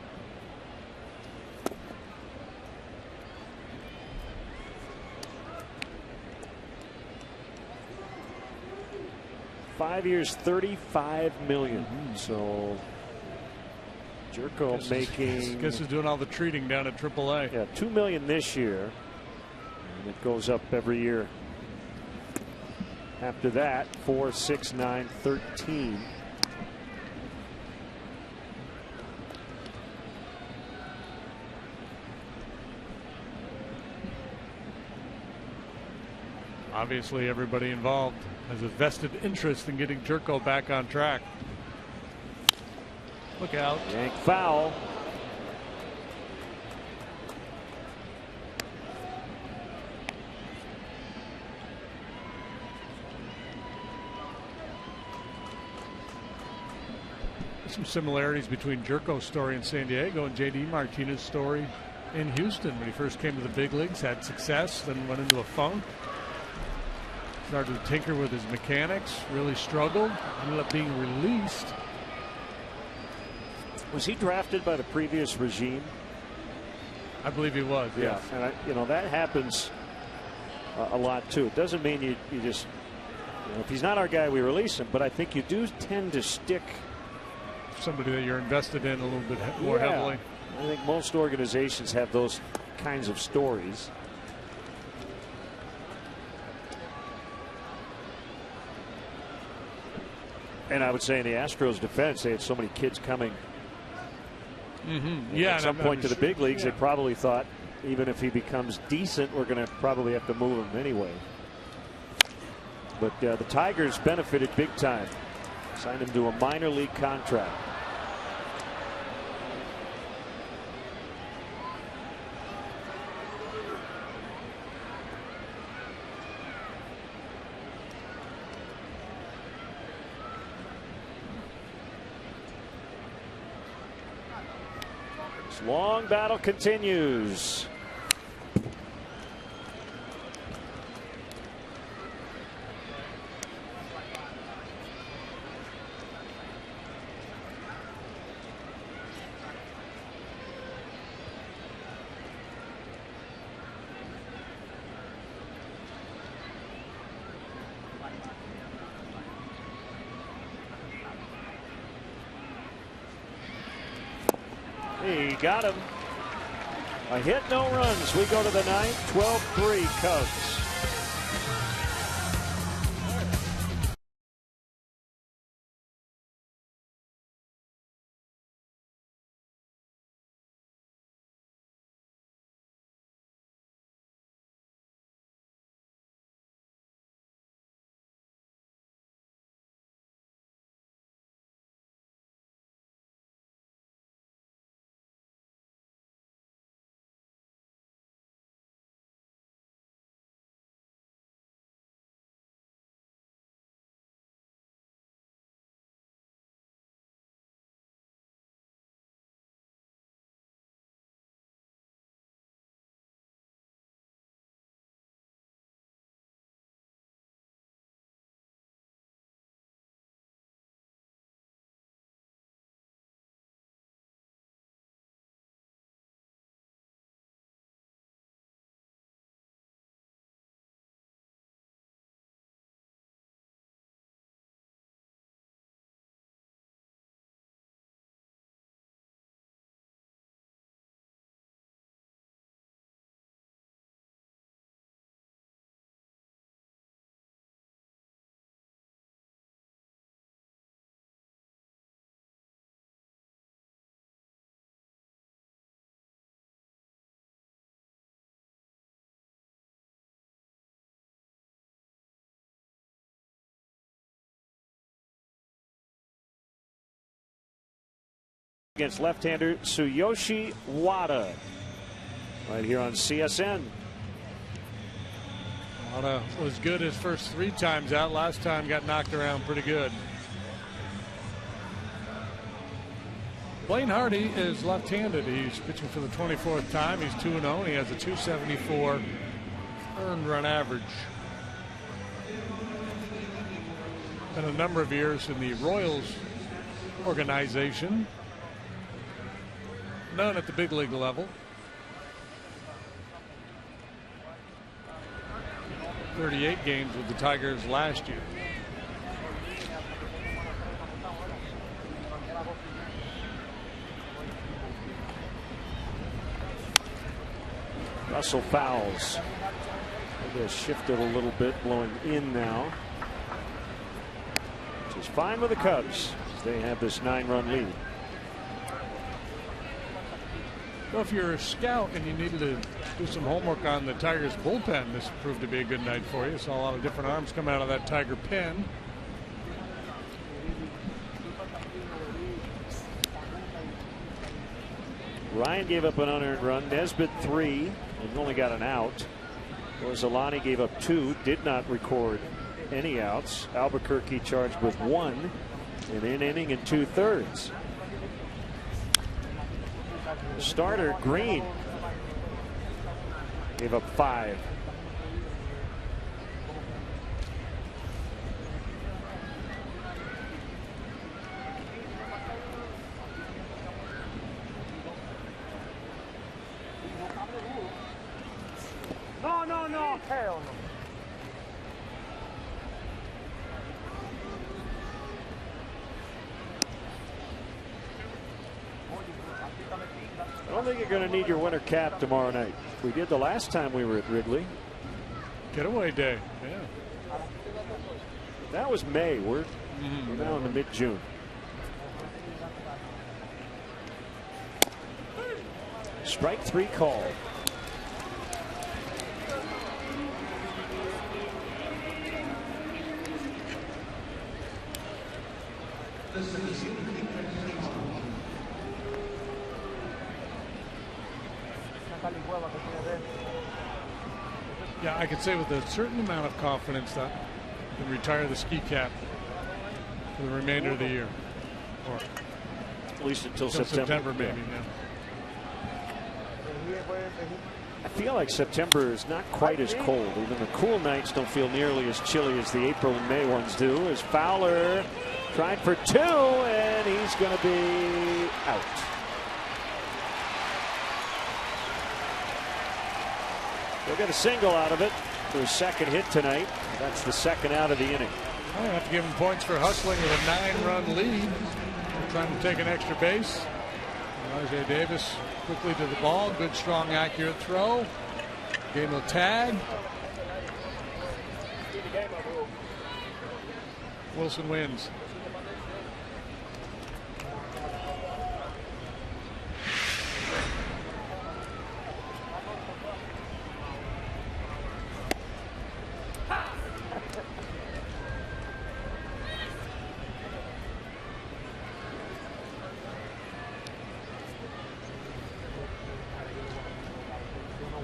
$5 years, $35 million. So Jerko making. Guess he's doing all the treating down at AAA. Yeah, $2 million this year. And it goes up every year. After that, 4, 6, 9, 13. Obviously, everybody involved has a vested interest in getting Jerko back on track. Look out. Yank foul. Some similarities between Jerko's story in San Diego and J.D. Martinez's story in Houston. When he first came to the big leagues, had success, then went into a funk. Started to tinker with his mechanics, really struggled, ended up being released. Was he drafted by the previous regime? I believe he was, yes. And you know, that happens a lot too. It doesn't mean you just, you know, if he's not our guy, we release him, but I think you do tend to stick somebody that you're invested in a little bit more heavily. I think most organizations have those kinds of stories. And I would say in the Astros' defense, they had so many kids coming. Yeah, at some point to the big leagues, they probably thought, even if he becomes decent, we're going to probably have to move him anyway. But the Tigers benefited big time. Signed him to a minor league contract. This long battle continues. He got him. A hit, no runs. We go to the ninth. 12-3 Cubs. Against left-hander Tsuyoshi Wada, right here on CSN. Wada was good his first 3 times out. Last time got knocked around pretty good. Blaine Hardy is left-handed. He's pitching for the 24th time. He's 2-0. He has a .274 earned run average. Been a number of years in the Royals organization. None at the big league level. 38 games with the Tigers last year. Russell fouls. They're shifted a little bit, blowing in now, which is fine with the Cubs. They have this 9-run lead. Well, if you're a scout and you needed to do some homework on the Tigers bullpen, this proved to be a good night for you. Saw a lot of different arms come out of that Tiger pen. Ryan gave up an unearned run. Nesbitt 3 and only got an out. Orsolani gave up 2, did not record any outs. Albuquerque charged with 1 in an inning and 2/3. Starter Green gave up 5. No, hell no. I don't think you're going to need your winter cap tomorrow night. We did the last time we were at Wrigley. Getaway day. Yeah. That was May. We're now in the mid-June. Strike 3 called. Yeah, I could say with a certain amount of confidence that I can retire the ski cap for the remainder of the year. Or at least until September. Maybe, yeah. I feel like September is not quite as cold. Even the cool nights don't feel nearly as chilly as the April and May ones do. As Fowler tried for 2, and he's going to be out. They'll get a single out of it for his second hit tonight. That's the second out of the inning. I have to give him points for hustling with a 9-run lead. Trying to take an extra base. RJ Davis quickly to the ball. Good, strong, accurate throw. Game of tag. Wilson wins.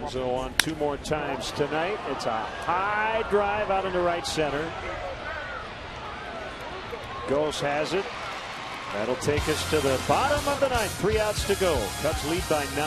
So on 2 more times tonight. It's a high drive out into right center. Ghost has it. That'll take us to the bottom of the 9th. 3 outs to go. Cubs lead by 9.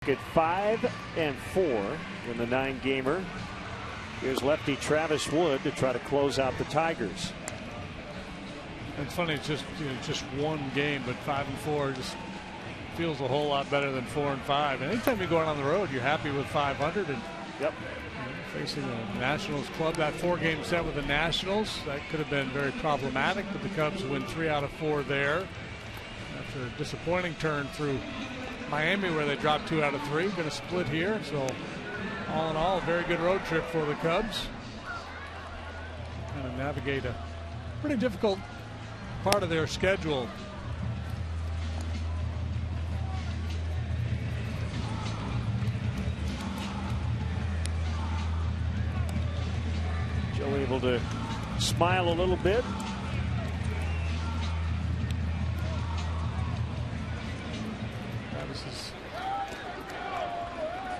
At 5-4 in the 9-gamer. Here's lefty Travis Wood to try to close out the Tigers. It's funny, it's just one game, but 5-4 just feels a whole lot better than 4-5. And anytime you go out on the road, you're happy with 500. And yep. Facing the Nationals club, that 4-game set with the Nationals, that could have been very problematic, but the Cubs win 3 out of 4 there. After a disappointing turn through Miami, where they dropped 2 out of 3, going to split here. So all in all, a very good road trip for the Cubs. Kind of navigate a pretty difficult part of their schedule. Joe able to smile a little bit. Travis has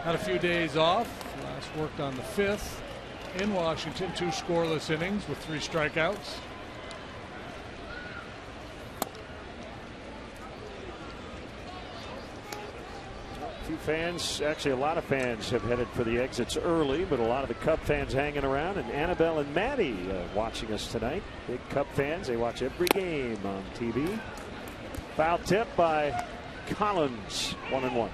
had a few days off. Last worked on the 5th in Washington. 2 scoreless innings with 3 strikeouts. A few fans, actually a lot of fans have headed for the exits early, but a lot of the Cub fans hanging around. And Annabelle and Maddie watching us tonight. Big Cub fans. They watch every game on TV. Foul tip by Collins. 1-1.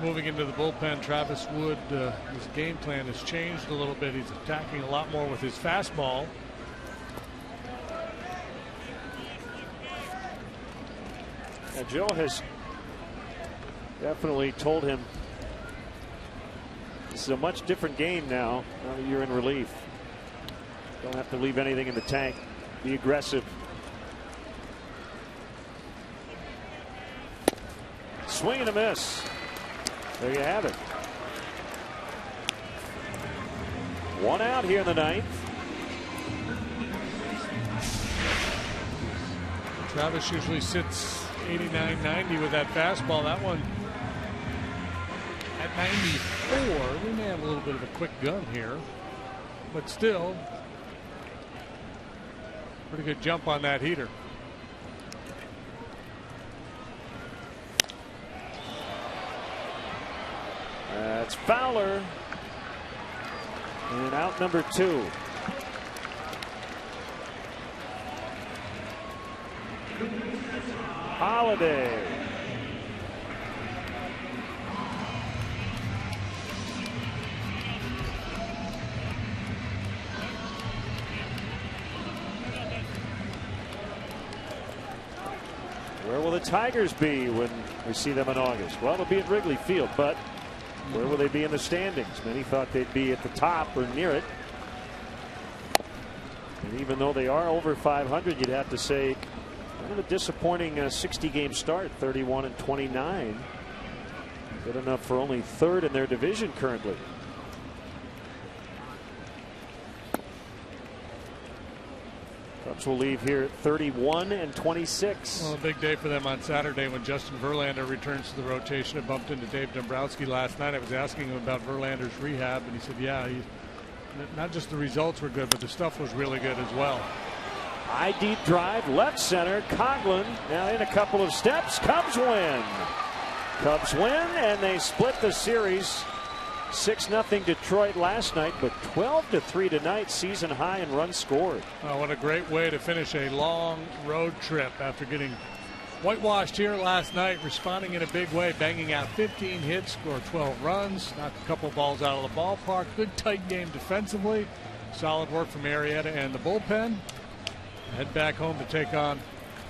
Moving into the bullpen, Travis Wood, his game plan has changed a little bit. He's attacking a lot more with his fastball. Now, Joe has definitely told him this is a much different game now that you're in relief. Don't have to leave anything in the tank. Be aggressive. Swing and a miss. There you have it. 1 out here in the 9th. Travis usually sits 89, 90 with that fastball. That one at 94. We may have a little bit of a quick gun here, but still pretty good jump on that heater. That's Fowler. And out number 2. Holiday. Where will the Tigers be when we see them in August? Well, they'll be at Wrigley Field, but where will they be in the standings? Many thought they'd be at the top or near it. And even though they are over 500, you'd have to say kind of a disappointing 60-game start, 31-29. Good enough for only 3rd in their division currently. Cubs will leave here at 31-26. Well, a big day for them on Saturday when Justin Verlander returns to the rotation. I bumped into Dave Dombrowski last night. I was asking him about Verlander's rehab, and he said, yeah, not just the results were good, but the stuff was really good as well. High deep drive, left center. Coughlin now in a couple of steps. Cubs win. Cubs win, and they split the series. 6-0 Detroit last night, but 12-3 tonight. Season high in runs scored. Oh, what a great way to finish a long road trip after getting whitewashed here last night. Responding in a big way, banging out 15 hits, scored 12 runs, knocked a couple balls out of the ballpark. Good tight game defensively. Solid work from Arietta and the bullpen. Head back home to take on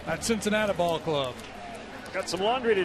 that Cincinnati ball club. Got some laundry to